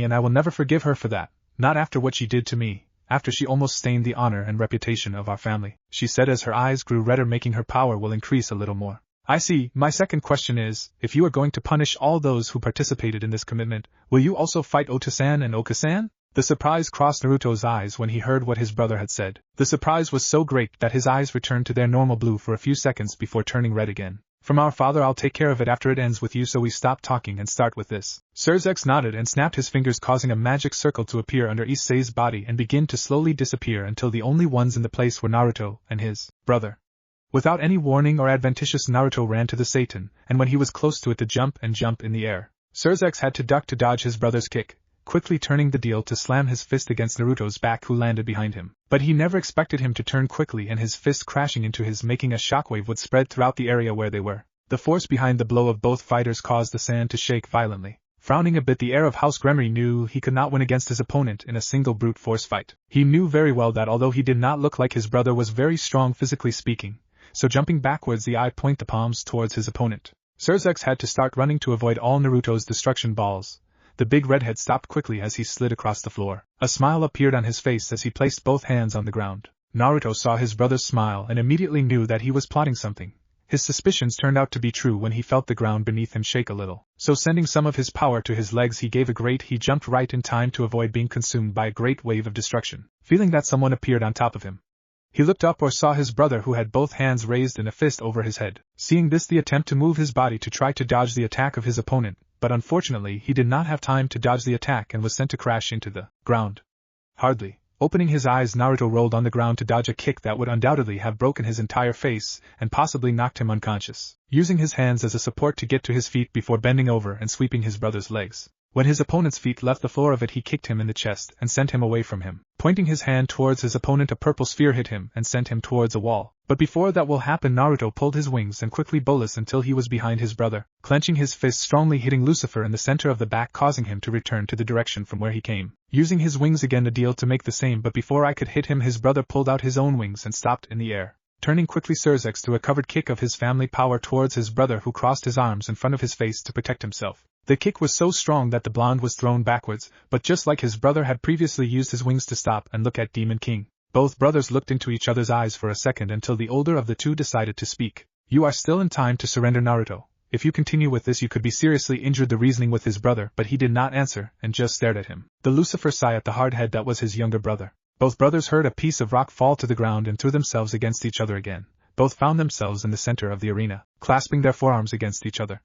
and I will never forgive her for that, not after what she did to me, after she almost stained the honor and reputation of our family, she said as her eyes grew redder, making her power will increase a little more. I see. My second question is, if you are going to punish all those who participated in this commitment, will you also fight Ota-san and Oka-san? The surprise crossed Naruto's eyes when he heard what his brother had said. The surprise was so great that his eyes returned to their normal blue for a few seconds before turning red again. From our father, I'll take care of it after it ends with you, so we stop talking and start with this. Sirzechs nodded and snapped his fingers, causing a magic circle to appear under Issei's body and begin to slowly disappear until the only ones in the place were Naruto and his brother. Without any warning or adventitious, Naruto ran to the Satan, and when he was close to it to jump in the air. Sirzechs had to duck to dodge his brother's kick, quickly turning the deal to slam his fist against Naruto's back, who landed behind him. But he never expected him to turn quickly, and his fist crashing into his, making a shockwave would spread throughout the area where they were. The force behind the blow of both fighters caused the sand to shake violently. Frowning a bit, the heir of House Gremory knew he could not win against his opponent in a single brute force fight. He knew very well that although he did not look like his brother was very strong physically speaking, so jumping backwards the eye point the palms towards his opponent. Sirzechs had to start running to avoid all Naruto's destruction balls. The big redhead stopped quickly as he slid across the floor. A smile appeared on his face as he placed both hands on the ground. Naruto saw his brother's smile and immediately knew that he was plotting something. His suspicions turned out to be true when he felt the ground beneath him shake a little. So sending some of his power to his legs, he jumped right in time to avoid being consumed by a great wave of destruction. Feeling that someone appeared on top of him, He looked up or saw his brother who had both hands raised in a fist over his head. Seeing this, the attempt to move his body to try to dodge the attack of his opponent, but unfortunately he did not have time to dodge the attack and was sent to crash into the ground. Hardly opening his eyes, Naruto rolled on the ground to dodge a kick that would undoubtedly have broken his entire face and possibly knocked him unconscious, using his hands as a support to get to his feet before bending over and sweeping his brother's legs. When his opponent's feet left the floor of it, he kicked him in the chest and sent him away from him. Pointing his hand towards his opponent, a purple sphere hit him and sent him towards a wall. But before that will happen, Naruto pulled his wings and quickly bolused until he was behind his brother, clenching his fist strongly, hitting Lucifer in the center of the back, causing him to return to the direction from where he came. Using his wings again, the deal to make the same, but before I could hit him, his brother pulled out his own wings and stopped in the air. Turning quickly, Sirzechs threw a covered kick of his family power towards his brother, who crossed his arms in front of his face to protect himself. The kick was so strong that the blonde was thrown backwards, but just like his brother had previously used his wings to stop and look at Demon King. Both brothers looked into each other's eyes for a second until the older of the two decided to speak. "You are still in time to surrender, Naruto. If you continue with this, you could be seriously injured." The reasoning with his brother, but he did not answer and just stared at him. The Lucifer sigh at the hard head that was his younger brother. Both brothers heard a piece of rock fall to the ground and threw themselves against each other again. Both found themselves in the center of the arena, clasping their forearms against each other.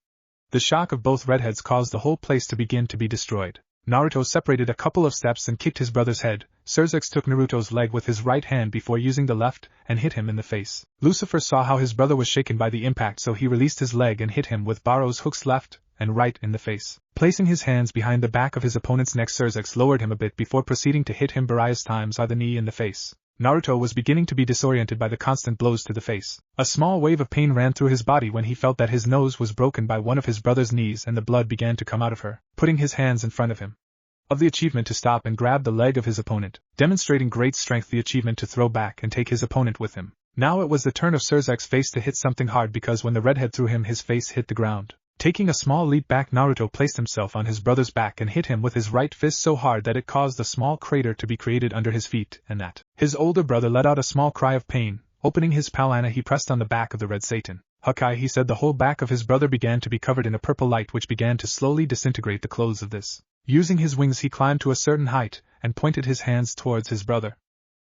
The shock of both redheads caused the whole place to begin to be destroyed. Naruto separated a couple of steps and kicked his brother's head. Sirzechs took Naruto's leg with his right hand before using the left and hit him in the face. Lucifer saw how his brother was shaken by the impact, so he released his leg and hit him with Baro's hooks left and right in the face. Placing his hands behind the back of his opponent's neck, Sirzechs lowered him a bit before proceeding to hit him various times on the knee in the face. Naruto was beginning to be disoriented by the constant blows to the face. A small wave of pain ran through his body when he felt that his nose was broken by one of his brother's knees and the blood began to come out of her. Putting his hands in front of him, of the achievement to stop and grab the leg of his opponent, demonstrating great strength, the achievement to throw back and take his opponent with him. Now it was the turn of Sirzechs' face to hit something hard, because when the redhead threw him, his face hit the ground. Taking a small leap back, Naruto placed himself on his brother's back and hit him with his right fist so hard that it caused a small crater to be created under his feet, and that. His older brother let out a small cry of pain. Opening his palana, he pressed on the back of the red Satan. "Hakai," he said. The whole back of his brother began to be covered in a purple light which began to slowly disintegrate the clothes of this. Using his wings, he climbed to a certain height and pointed his hands towards his brother.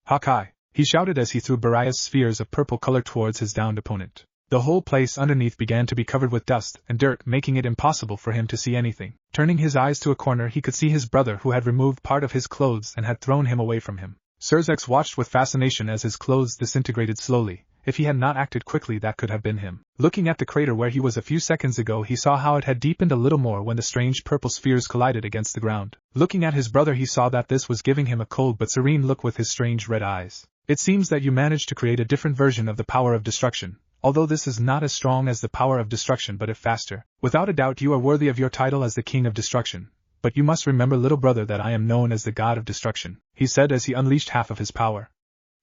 "Hakai," he shouted as he threw various spheres of purple color towards his downed opponent. The whole place underneath began to be covered with dust and dirt, making it impossible for him to see anything. Turning his eyes to a corner, he could see his brother, who had removed part of his clothes and had thrown him away from him. Sirzechs watched with fascination as his clothes disintegrated slowly. If he had not acted quickly, that could have been him. Looking at the crater where he was a few seconds ago, he saw how it had deepened a little more when the strange purple spheres collided against the ground. Looking at his brother, he saw that this was giving him a cold but serene look with his strange red eyes. "It seems that you managed to create a different version of the power of destruction. Although this is not as strong as the power of destruction, but if faster. Without a doubt you are worthy of your title as the King of Destruction. But you must remember, little brother, that I am known as the God of Destruction," he said as he unleashed half of his power.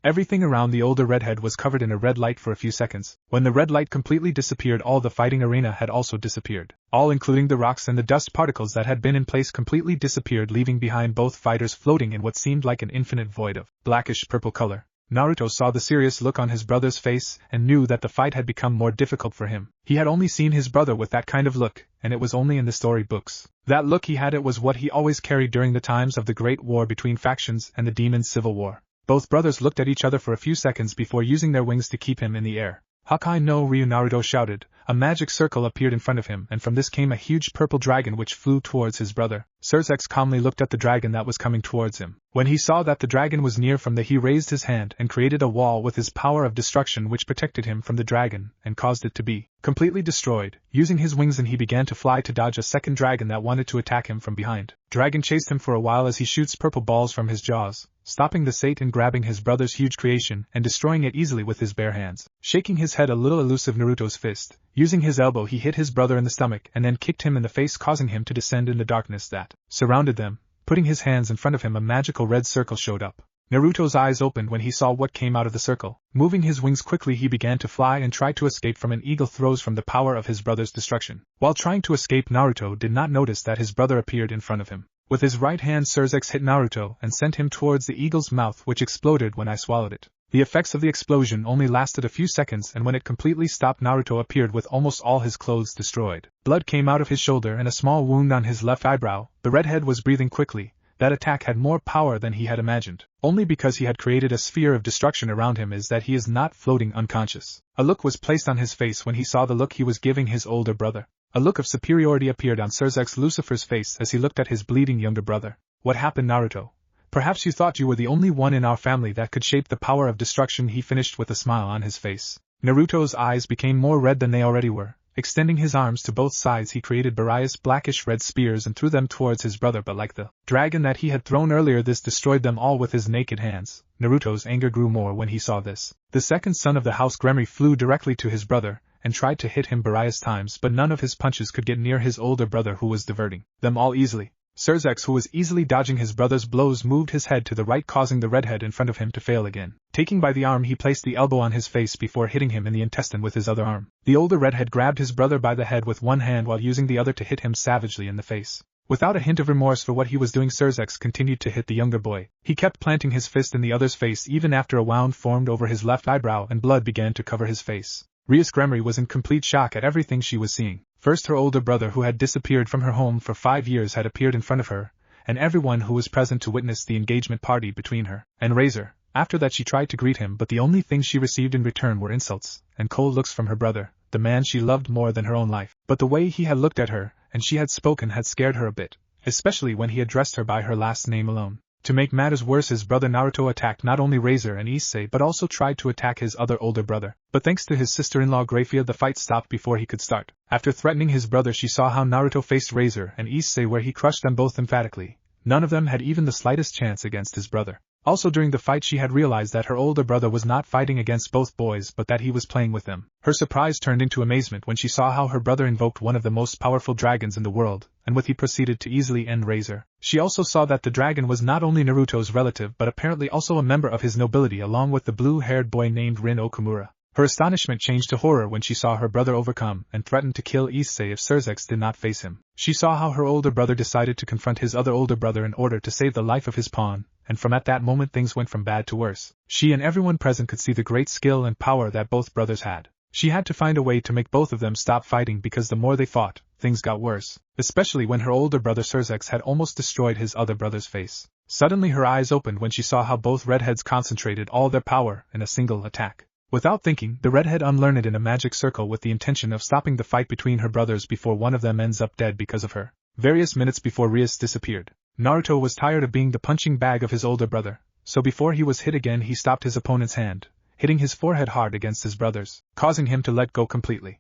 Everything around the older redhead was covered in a red light for a few seconds. When the red light completely disappeared, all the fighting arena had also disappeared. All, including the rocks and the dust particles that had been in place, completely disappeared, leaving behind both fighters floating in what seemed like an infinite void of blackish purple color. Naruto saw the serious look on his brother's face and knew that the fight had become more difficult for him. He had only seen his brother with that kind of look, and it was only in the story books. That look he had, it was what he always carried during the times of the great war between factions and the demons' civil war. Both brothers looked at each other for a few seconds before using their wings to keep him in the air. "Hakai no Ryu!" Naruto shouted. A magic circle appeared in front of him, and from this came a huge purple dragon which flew towards his brother. Sirzechs calmly looked at the dragon that was coming towards him. When he saw that the dragon was near from he raised his hand and created a wall with his power of destruction which protected him from the dragon and caused it to be completely destroyed. Using his wings, and he began to fly to dodge a second dragon that wanted to attack him from behind. Dragon chased him for a while as he shoots purple balls from his jaws, stopping the Satan, grabbing his brother's huge creation and destroying it easily with his bare hands. Shaking his head, a little elusive Naruto's fist. Using his elbow, he hit his brother in the stomach and then kicked him in the face, causing him to descend in the darkness that surrounded them. Putting his hands in front of him, a magical red circle showed up. Naruto's eyes opened when he saw what came out of the circle. Moving his wings quickly, he began to fly and try to escape from an eagle throws from the power of his brother's destruction. While trying to escape, Naruto did not notice that his brother appeared in front of him. With his right hand, Sirzechs hit Naruto and sent him towards the eagle's mouth, which exploded when I swallowed it. The effects of the explosion only lasted a few seconds, and when it completely stopped, Naruto appeared with almost all his clothes destroyed. Blood came out of his shoulder and a small wound on his left eyebrow. The redhead was breathing quickly, That attack had more power than he had imagined. Only because he had created a sphere of destruction around him is that he is not floating unconscious. A look was placed on his face when he saw the look he was giving his older brother. A look of superiority appeared on Sirzechs Lucifer's face as he looked at his bleeding younger brother. What happened, Naruto? Perhaps you thought you were the only one in our family that could shape the power of destruction, he finished with a smile on his face. Naruto's eyes became more red than they already were. Extending his arms to both sides, he created various blackish-red spears and threw them towards his brother, but like the dragon that he had thrown earlier, this destroyed them all with his naked hands. Naruto's anger grew more when he saw this. The second son of the house Gremory flew directly to his brother and tried to hit him various times, but none of his punches could get near his older brother, who was diverting them all easily. Sirzechs, who was easily dodging his brother's blows, moved his head to the right, causing the redhead in front of him to fail again. Taking by the arm, he placed the elbow on his face before hitting him in the intestine with his other arm. The older redhead grabbed his brother by the head with one hand while using the other to hit him savagely in the face. Without a hint of remorse for what he was doing, Sirzechs continued to hit the younger boy. He kept planting his fist in the other's face even after a wound formed over his left eyebrow and blood began to cover his face. Rias Gremory was in complete shock at everything she was seeing. First, her older brother, who had disappeared from her home for 5 years, had appeared in front of her, and everyone who was present to witness the engagement party between her and Razor. After that, she tried to greet him, but the only thing she received in return were insults and cold looks from her brother, the man she loved more than her own life. But the way he had looked at her, and she had spoken, had scared her a bit, especially when he addressed her by her last name alone. To make matters worse, his brother Naruto attacked not only Razor and Issei but also tried to attack his other older brother. But thanks to his sister-in-law Grafia, the fight stopped before he could start. After threatening his brother, she saw how Naruto faced Razor and Issei, where he crushed them both emphatically. None of them had even the slightest chance against his brother. Also during the fight, she had realized that her older brother was not fighting against both boys but that he was playing with them. Her surprise turned into amazement when she saw how her brother invoked one of the most powerful dragons in the world, and with he proceeded to easily end Razor. She also saw that the dragon was not only Naruto's relative but apparently also a member of his nobility, along with the blue-haired boy named Rin Okumura. Her astonishment changed to horror when she saw her brother overcome and threatened to kill Issei if Sirzechs did not face him. She saw how her older brother decided to confront his other older brother in order to save the life of his pawn, and from at that moment things went from bad to worse. She and everyone present could see the great skill and power that both brothers had. She had to find a way to make both of them stop fighting, because the more they fought, things got worse, especially when her older brother Sirzechs had almost destroyed his other brother's face. Suddenly her eyes opened when she saw how both redheads concentrated all their power in a single attack. Without thinking, the redhead unlearned in a magic circle with the intention of stopping the fight between her brothers before one of them ends up dead because of her. Various minutes before Rias disappeared, Naruto was tired of being the punching bag of his older brother, so before he was hit again he stopped his opponent's hand, hitting his forehead hard against his brother's, causing him to let go completely.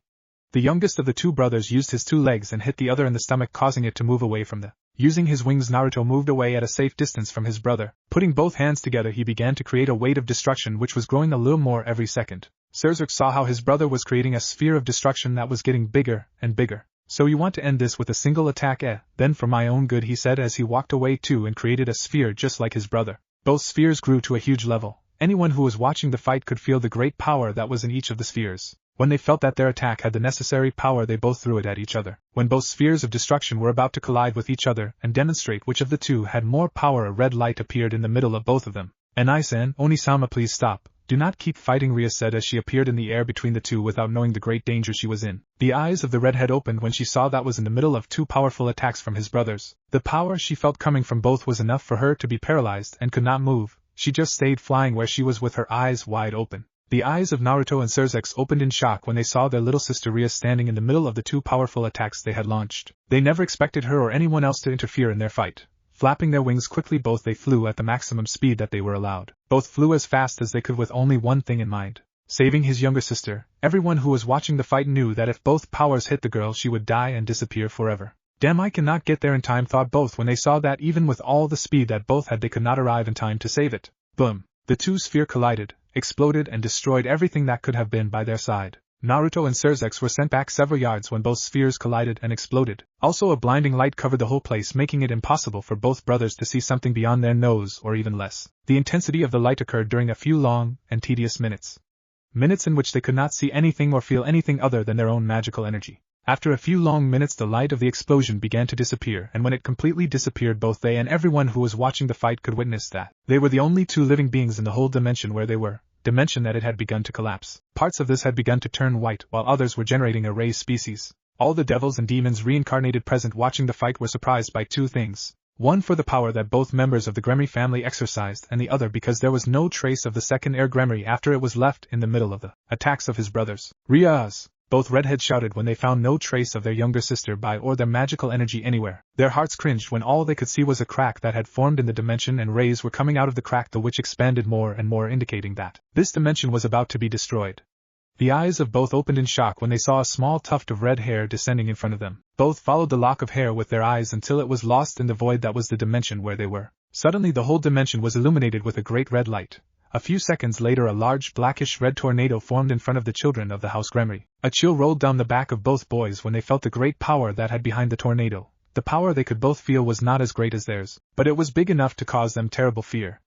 The youngest of the two brothers used his 2 legs and hit the other in the stomach, causing it to move away from the. Using his wings, Naruto moved away at a safe distance from his brother. Putting both hands together, he began to create a wave of destruction which was growing a little more every second. Sirzechs saw how his brother was creating a sphere of destruction that was getting bigger and bigger. So you want to end this with a single attack, eh? Then for my own good, he said as he walked away too and created a sphere just like his brother. Both spheres grew to a huge level. Anyone who was watching the fight could feel the great power that was in each of the spheres. When they felt that their attack had the necessary power, they both threw it at each other. When both spheres of destruction were about to collide with each other and demonstrate which of the two had more power, a red light appeared in the middle of both of them. "Issei-san, Onisama, please stop. Do not keep fighting," Rias said as she appeared in the air between the two without knowing the great danger she was in. The eyes of the redhead opened when she saw that was in the middle of 2 powerful attacks from his brothers. The power she felt coming from both was enough for her to be paralyzed and could not move. She just stayed flying where she was with her eyes wide open. The eyes of Naruto and Sirzechs opened in shock when they saw their little sister Rias standing in the middle of the 2 powerful attacks they had launched. They never expected her or anyone else to interfere in their fight. Flapping their wings quickly, both they flew at the maximum speed that they were allowed. Both flew as fast as they could with only one thing in mind: saving his younger sister. Everyone who was watching the fight knew that if both powers hit the girl, she would die and disappear forever. Damn, I cannot get there in time, thought both when they saw that even with all the speed that both had, they could not arrive in time to save it. Boom! The 2 spheres collided, exploded and destroyed everything that could have been by their side. Naruto and Sirzechs were sent back several yards when both spheres collided and exploded. Also, a blinding light covered the whole place, making it impossible for both brothers to see something beyond their nose or even less. The intensity of the light occurred during a few long and tedious minutes. Minutes in which they could not see anything or feel anything other than their own magical energy. After a few long minutes, the light of the explosion began to disappear, and when it completely disappeared, both they and everyone who was watching the fight could witness that they were the only 2 living beings in the whole dimension where they were. Dimension that it had begun to collapse. Parts of this had begun to turn white, while others were generating a raised species. All the devils and demons reincarnated present watching the fight were surprised by 2 things. One for the power that both members of the Gremry family exercised, and the other because there was no trace of the second heir Gremry after it was left in the middle of the attacks of his brothers. Rias! Both redheads shouted when they found no trace of their younger sister by or their magical energy anywhere. Their hearts cringed when all they could see was a crack that had formed in the dimension and rays were coming out of the crack, the which expanded more and more, indicating that this dimension was about to be destroyed. The eyes of both opened in shock when they saw a small tuft of red hair descending in front of them. Both followed the lock of hair with their eyes until it was lost in the void that was the dimension where they were. Suddenly the whole dimension was illuminated with a great red light. A few seconds later a large blackish-red tornado formed in front of the children of the House Gremry. A chill rolled down the back of both boys when they felt the great power that had behind the tornado. The power they could both feel was not as great as theirs, but it was big enough to cause them terrible fear.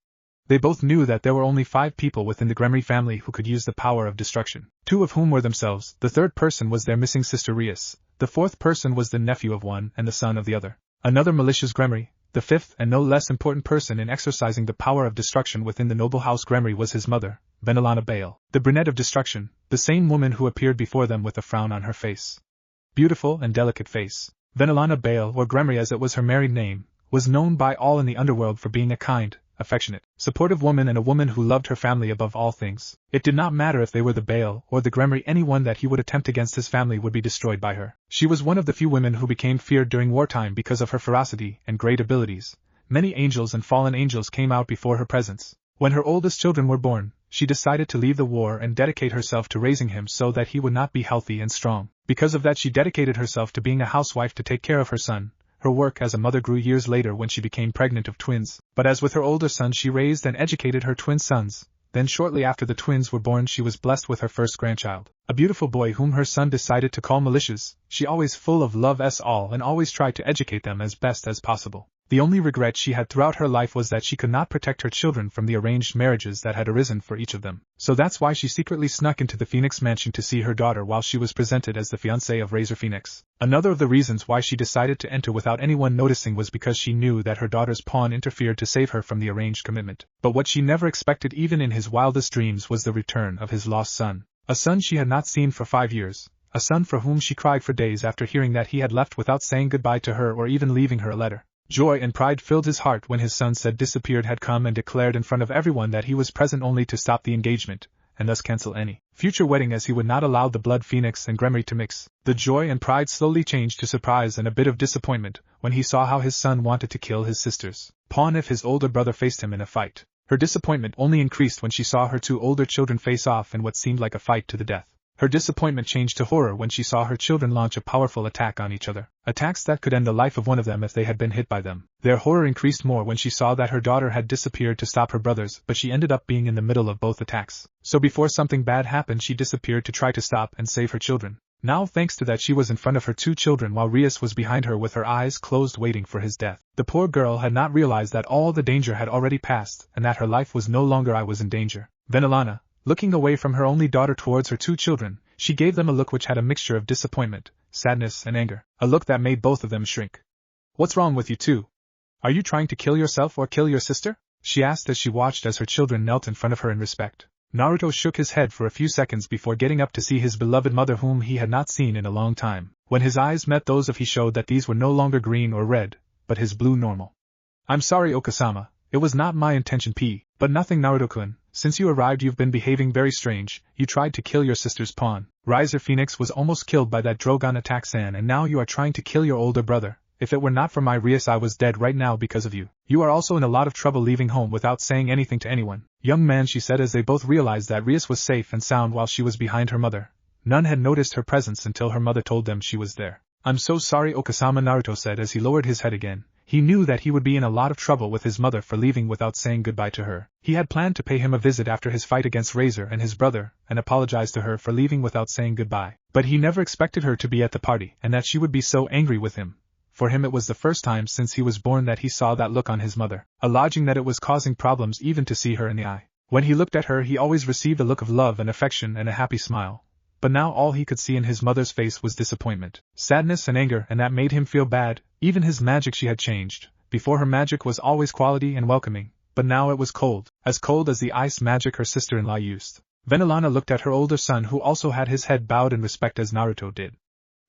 They both knew that there were only 5 people within the Gremry family who could use the power of destruction, 2 of whom were themselves. The third person was their missing sister Rias. The fourth person was the nephew of one and the son of the other. Another malicious Gremry. The fifth and no less important person in exercising the power of destruction within the noble House Gremry was his mother, Venelana Bale, the brunette of destruction, the same woman who appeared before them with a frown on her face. Beautiful and delicate face. Venelana Bale, or Gremry as it was her married name, was known by all in the underworld for being a kind, affectionate, supportive woman and a woman who loved her family above all things. It did not matter if they were the Bale or the Gremry, anyone that he would attempt against his family would be destroyed by her. She was one of the few women who became feared during wartime because of her ferocity and great abilities. Many angels and fallen angels came out before her presence. When her oldest children were born, she decided to leave the war and dedicate herself to raising him so that he would not be healthy and strong. Because of that she dedicated herself to being a housewife to take care of her son. Her work as a mother grew years later when she became pregnant of twins, but as with her older son she raised and educated her twin sons. Then shortly after the twins were born she was blessed with her first grandchild, a beautiful boy whom her son decided to call Malicious. She always full of love us all and always tried to educate them as best as possible. The only regret she had throughout her life was that she could not protect her children from the arranged marriages that had arisen for each of them. So that's why she secretly snuck into the Phoenix Mansion to see her daughter while she was presented as the fiancée of Razor Phoenix. Another of the reasons why she decided to enter without anyone noticing was because she knew that her daughter's pawn interfered to save her from the arranged commitment. But what she never expected even in his wildest dreams was the return of his lost son. A son she had not seen for 5 years. A son for whom she cried for days after hearing that he had left without saying goodbye to her or even leaving her a letter. Joy and pride filled his heart when his son said disappeared had come and declared in front of everyone that he was present only to stop the engagement, and thus cancel any future wedding as he would not allow the blood Phoenix and Gremry to mix. The joy and pride slowly changed to surprise and a bit of disappointment when he saw how his son wanted to kill his sister's pawn if his older brother faced him in a fight. Her disappointment only increased when she saw her 2 older children face off in what seemed like a fight to the death. Her disappointment changed to horror when she saw her children launch a powerful attack on each other, attacks that could end the life of one of them if they had been hit by them. Their horror increased more when she saw that her daughter had disappeared to stop her brothers, but she ended up being in the middle of both attacks. So before something bad happened she disappeared to try to stop and save her children. Now thanks to that she was in front of her 2 children while Rias was behind her with her eyes closed waiting for his death. The poor girl had not realized that all the danger had already passed and that her life was no longer in danger. Venelana, looking away from her only daughter towards her 2 children, she gave them a look which had a mixture of disappointment, sadness and anger, a look that made both of them shrink. "What's wrong with you 2? Are you trying to kill yourself or kill your sister?" she asked as she watched as her children knelt in front of her in respect. Naruto shook his head for a few seconds before getting up to see his beloved mother whom he had not seen in a long time. When his eyes met those of he showed that these were no longer green or red, but his blue normal. "I'm sorry Okasama, it was not my intention but nothing Naruto-kun. Since you arrived you've been behaving very strange. You tried to kill your sister's pawn. Riser Phoenix was almost killed by that Drogon attack San and now you are trying to kill your older brother. If it were not for my Rias I was dead right now because of you. You are also in a lot of trouble leaving home without saying anything to anyone." "Young man," she said as they both realized that Rias was safe and sound while she was behind her mother. None had noticed her presence until her mother told them she was there. "I'm so sorry Okasama," Naruto said as he lowered his head again. He knew that he would be in a lot of trouble with his mother for leaving without saying goodbye to her. He had planned to pay him a visit after his fight against Razor and his brother, and apologize to her for leaving without saying goodbye. But he never expected her to be at the party, and that she would be so angry with him. For him it was the first time since he was born that he saw that look on his mother, alleging that it was causing problems even to see her in the eye. When he looked at her he always received a look of love and affection and a happy smile. But now all he could see in his mother's face was disappointment, sadness and anger, and that made him feel bad. Even his magic she had changed. Before her magic was always quality and welcoming, but now it was cold as the ice magic her sister-in-law used. Venelana looked at her older son who also had his head bowed in respect as Naruto did.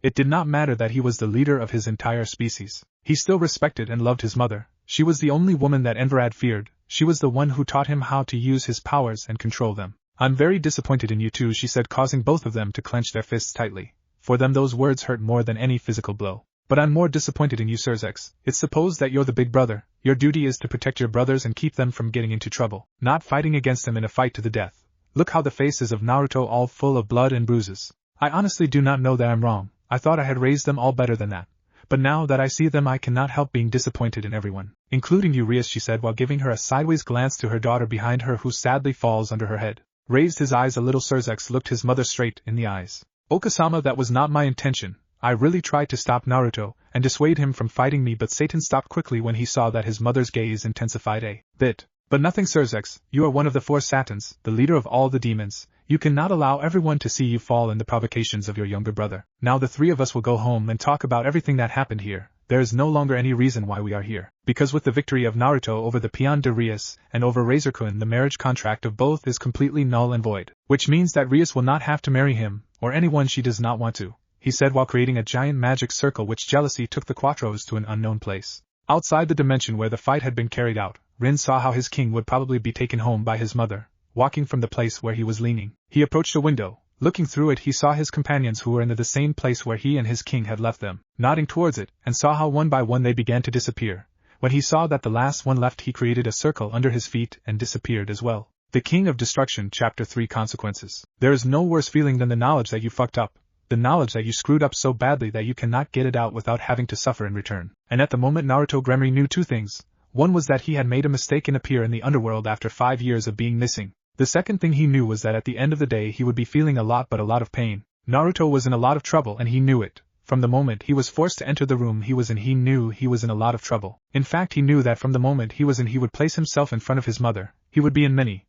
It did not matter that he was the leader of his entire species. He still respected and loved his mother, She was the only woman that Enverad feared. She was the one who taught him how to use his powers and control them. I'm very disappointed in you two, she said, causing both of them to clench their fists tightly. For them those words hurt more than any physical blow. But I'm more disappointed in you, Sirzechs. It's supposed that you're the big brother. Your duty is to protect your brothers and keep them from getting into trouble, not fighting against them in a fight to the death. Look how the face is of Naruto, all full of blood and bruises. I honestly do not know that I'm wrong. I thought I had raised them all better than that. But now that I see them, I cannot help being disappointed in everyone. Including you, Rias, she said while giving her a sideways glance to her daughter behind her, who sadly falls under her head. Raised his eyes a little, Sirzechs looked his mother straight in the eyes. Okasama, that was not my intention. I really tried to stop Naruto and dissuade him from fighting me, but Satan stopped quickly when he saw that his mother's gaze intensified a bit. But nothing, Sirzechs, you are one of the 4 Satans, the leader of all the demons. You cannot allow everyone to see you fall in the provocations of your younger brother. Now the 3 of us will go home and talk about everything that happened here. There is no longer any reason why we are here. Because with the victory of Naruto over the Peon de Rias and over Razor-kun, the marriage contract of both is completely null and void. Which means that Rias will not have to marry him, or anyone she does not want to, he said while creating a giant magic circle, which jealousy took the Quattros to an unknown place. Outside the dimension where the fight had been carried out, Rin saw how his king would probably be taken home by his mother. Walking from the place where he was leaning, he approached a window. Looking through it, he saw his companions who were in the same place where he and his king had left them, nodding towards it, and saw how one by one they began to disappear. When he saw that the last one left, he created a circle under his feet and disappeared as well. The King of Destruction, Chapter 3, Consequences. There is no worse feeling than the knowledge that you fucked up. The knowledge that you screwed up so badly that you cannot get it out without having to suffer in return. And at the moment, Naruto Gremory knew 2 things. One was that he had made a mistake and appear in the underworld after 5 years of being missing. The second thing he knew was that at the end of the day he would be feeling a lot of pain. Naruto was in a lot of trouble and he knew it. From the moment he was forced to enter the room he was in, he knew he was in a lot of trouble. In fact, he knew that from the moment he was in, he would place himself in front of his mother. He would be in many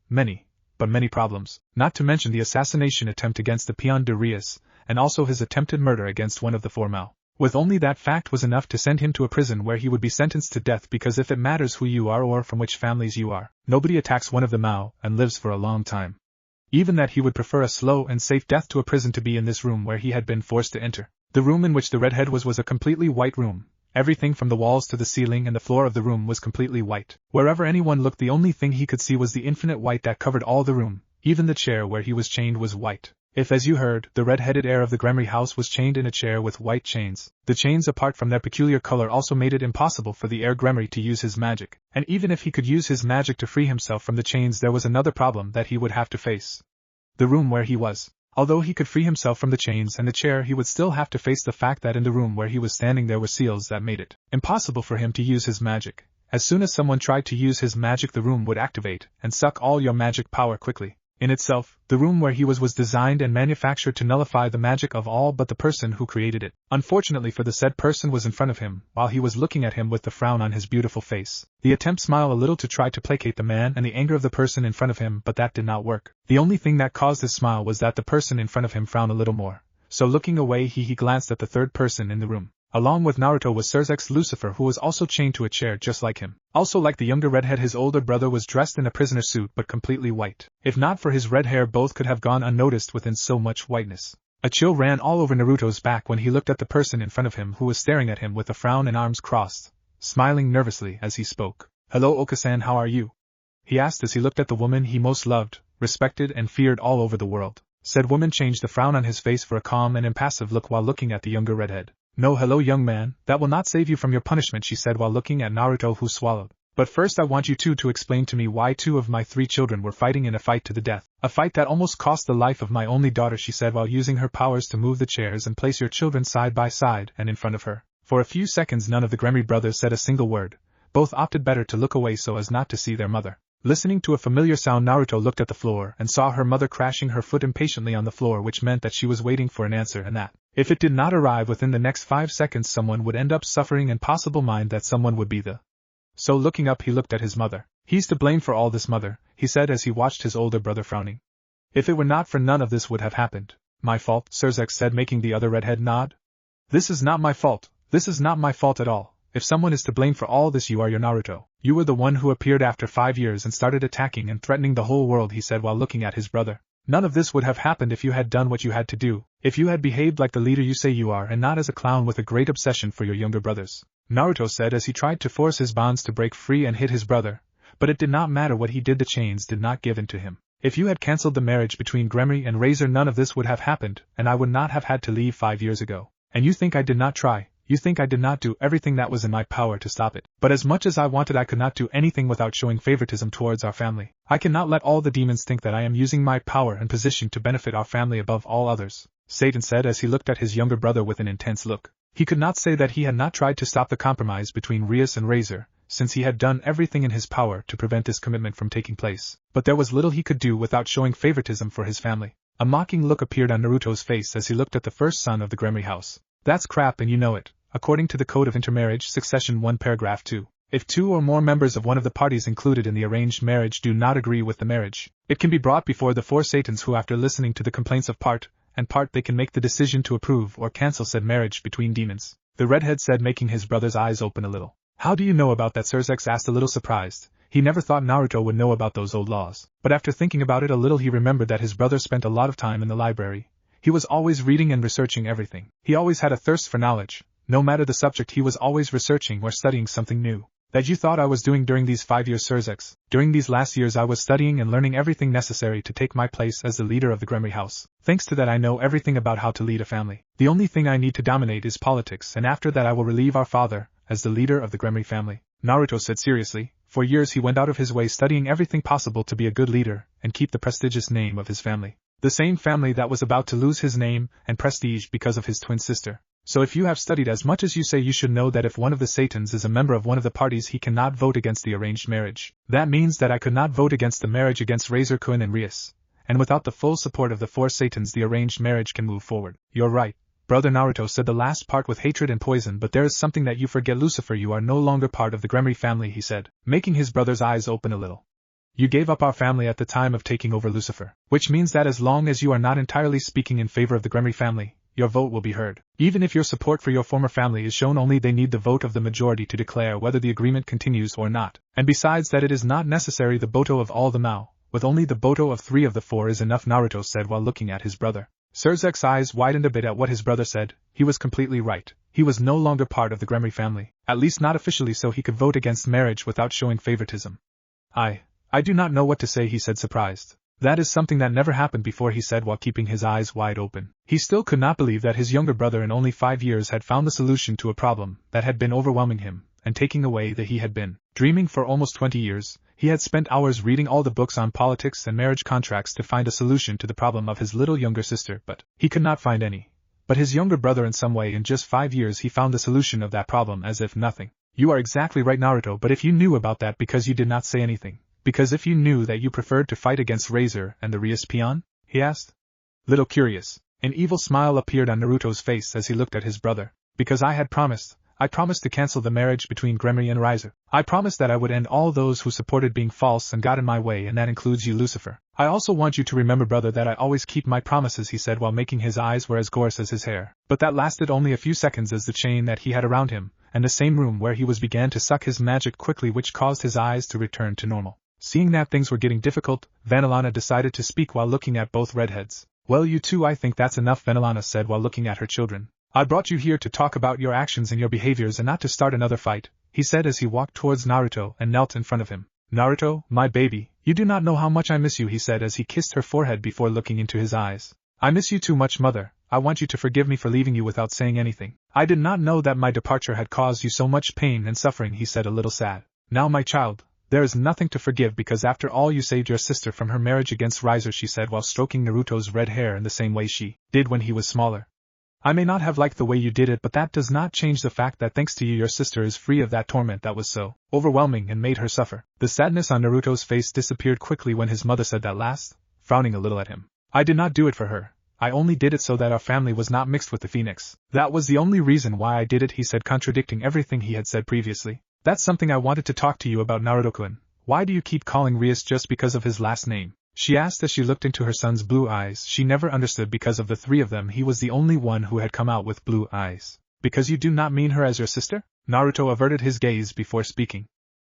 problems. Not to mention the assassination attempt against the Peon de Rias, and also his attempted murder against one of the 4 Mao. With only that fact was enough to send him to a prison where he would be sentenced to death, because if it matters who you are or from which families you are, nobody attacks one of the Mao and lives for a long time. Even that he would prefer a slow and safe death to a prison to be in this room where he had been forced to enter. The room in which the redhead was a completely white room. Everything from the walls to the ceiling and the floor of the room was completely white. Wherever anyone looked, the only thing he could see was the infinite white that covered all the room. Even the chair where he was chained was white. If, as you heard, the red-headed heir of the Gremory house was chained in a chair with white chains, the chains apart from their peculiar color also made it impossible for the heir Gremory to use his magic. And even if he could use his magic to free himself from the chains, there was another problem that he would have to face. The room where he was. Although he could free himself from the chains and the chair, he would still have to face the fact that in the room where he was standing there were seals that made it impossible for him to use his magic. As soon as someone tried to use his magic, the room would activate and suck all your magic power quickly. In itself, the room where he was designed and manufactured to nullify the magic of all but the person who created it. Unfortunately for the said person was in front of him, while he was looking at him with the frown on his beautiful face. The attempt smiled a little to try to placate the man and the anger of the person in front of him, but that did not work. The only thing that caused his smile was that the person in front of him frowned a little more. So looking away, he glanced at the third person in the room. Along with Naruto was Sirzechs Lucifer, who was also chained to a chair just like him. Also like the younger redhead, his older brother was dressed in a prisoner suit but completely white. If not for his red hair, both could have gone unnoticed within so much whiteness. A chill ran all over Naruto's back when he looked at the person in front of him, who was staring at him with a frown and arms crossed, smiling nervously as he spoke. "Hello Okasan, how are you?" he asked as he looked at the woman he most loved, respected and feared all over the world. Said woman changed the frown on his face for a calm and impassive look while looking at the younger redhead. "No, hello young man, that will not save you from your punishment," she said while looking at Naruto, who swallowed. "But first I want you two to explain to me why 2 of my 3 children were fighting in a fight to the death. A fight that almost cost the life of my only daughter," she said while using her powers to move the chairs and place your children side by side and in front of her. For a few seconds none of the Gremory brothers said a single word. Both opted better to look away so as not to see their mother. Listening to a familiar sound, Naruto looked at the floor and saw her mother crashing her foot impatiently on the floor, which meant that she was waiting for an answer and that, if it did not arrive within the next 5 seconds, someone would end up suffering, and possible mind that someone would be the. So looking up, he looked at his mother. "He's to blame for all this, mother," he said as he watched his older brother frowning. "If it were not for, none of this would have happened." "My fault," Sirzechs said, making the other redhead nod. "This is not my fault. This is not my fault at all. If someone is to blame for all this, you are, your Naruto. You were the one who appeared after 5 years and started attacking and threatening the whole world," he said while looking at his brother. "None of this would have happened if you had done what you had to do, if you had behaved like the leader you say you are and not as a clown with a great obsession for your younger brothers. Naruto said as he tried to force his bonds to break free and hit his brother, but it did not matter what he did, the chains did not give in to him. If you had cancelled the marriage between Gremory and Razor, none of this would have happened, and I would not have had to leave 5 years ago. And you think I did not try, you think I did not do everything that was in my power to stop it. But as much as I wanted, I could not do anything without showing favoritism towards our family. I cannot let all the demons think that I am using my power and position to benefit our family above all others, Satan said as he looked at his younger brother with an intense look. He could not say that he had not tried to stop the compromise between Rias and Razor, since he had done everything in his power to prevent this commitment from taking place, but there was little he could do without showing favoritism for his family. A mocking look appeared on Naruto's face as he looked at the first son of the Gremory house. That's crap and you know it. According to the Code of Intermarriage Succession 1 Paragraph 2, if 2 or more members of one of the parties included in the arranged marriage do not agree with the marriage, it can be brought before the 4 Satans who, after listening to the complaints of part and part, they can make the decision to approve or cancel said marriage between demons. The redhead said, making his brother's eyes open a little. How do you know about that? Sirzechs asked, a little surprised. He never thought Naruto would know about those old laws, but after thinking about it a little he remembered that his brother spent a lot of time in the library. He was always reading and researching everything. He always had a thirst for knowledge. No matter the subject, he was always researching or studying something new. That you thought I was doing during these 5 years, Sirzechs. During these last years I was studying and learning everything necessary to take my place as the leader of the Gremory house. Thanks to that I know everything about how to lead a family. The only thing I need to dominate is politics, and after that I will relieve our father as the leader of the Gremory family, Naruto said seriously. For years he went out of his way studying everything possible to be a good leader and keep the prestigious name of his family. The same family that was about to lose his name and prestige because of his twin sister. So if you have studied as much as you say, you should know that if one of the Satans is a member of one of the parties, he cannot vote against the arranged marriage. That means that I could not vote against the marriage against Razor-kun and Rias. And without the full support of the 4 Satans, the arranged marriage can move forward. You're right, brother, Naruto said the last part with hatred and poison, but there is something that you forget, Lucifer. You are no longer part of the Gremory family, he said, making his brother's eyes open a little. You gave up our family at the time of taking over, Lucifer, which means that as long as you are not entirely speaking in favor of the Gremory family, your vote will be heard. Even if your support for your former family is shown, only they need the vote of the majority to declare whether the agreement continues or not. And besides that, it is not necessary the boto of all the Mao, with only the boto of 3 of the 4 is enough, Naruto said while looking at his brother. Sirzechs' eyes widened a bit at what his brother said. He was completely right. He was no longer part of the Gremory family, at least not officially, so he could vote against marriage without showing favoritism. I do not know what to say, he said, surprised. That is something that never happened before, he said while keeping his eyes wide open. He still could not believe that his younger brother in only 5 years had found the solution to a problem that had been overwhelming him and taking away that he had been dreaming for almost 20 years. He had spent hours reading all the books on politics and marriage contracts to find a solution to the problem of his little younger sister, but he could not find any. But his younger brother, in some way, in just 5 years he found the solution of that problem as if nothing. You are exactly right, Naruto, but if you knew about that, because you did not say anything? Because if you knew that you preferred to fight against Razor and the Rias peon? He asked. Little curious. An evil smile appeared on Naruto's face as he looked at his brother. Because I promised to cancel the marriage between Gremory and Razor. I promised that I would end all those who supported being false and got in my way, and that includes you, Lucifer. I also want you to remember, brother, that I always keep my promises, he said while making his eyes were as gorgeous as his hair. But that lasted only a few seconds, as the chain that he had around him, and the same room where he was, began to suck his magic quickly, which caused his eyes to return to normal. Seeing that things were getting difficult, Vanillana decided to speak while looking at both redheads. Well, you two, I think that's enough, Vanillana said while looking at her children. I brought you here to talk about your actions and your behaviors and not to start another fight, he said as he walked towards Naruto and knelt in front of him. Naruto, my baby, you do not know how much I miss you, he said as he kissed her forehead before looking into his eyes. I miss you too much, mother. I want you to forgive me for leaving you without saying anything. I did not know that my departure had caused you so much pain and suffering, he said, a little sad. Now, my child, there is nothing to forgive, because after all you saved your sister from her marriage against Razor, she said while stroking Naruto's red hair in the same way she did when he was smaller. I may not have liked the way you did it, but that does not change the fact that thanks to you your sister is free of that torment that was so overwhelming and made her suffer. The sadness on Naruto's face disappeared quickly when his mother said that last, frowning a little at him. I did not do it for her. I only did it so that our family was not mixed with the Phoenix. That was the only reason why I did it, he said, contradicting everything he had said previously. That's something I wanted to talk to you about, Naruto-kun. Why do you keep calling Rias just because of his last name? She asked as she looked into her son's blue eyes. She never understood, because of the 3 of them he was the only one who had come out with blue eyes. Because you do not mean her as your sister? Naruto averted his gaze before speaking.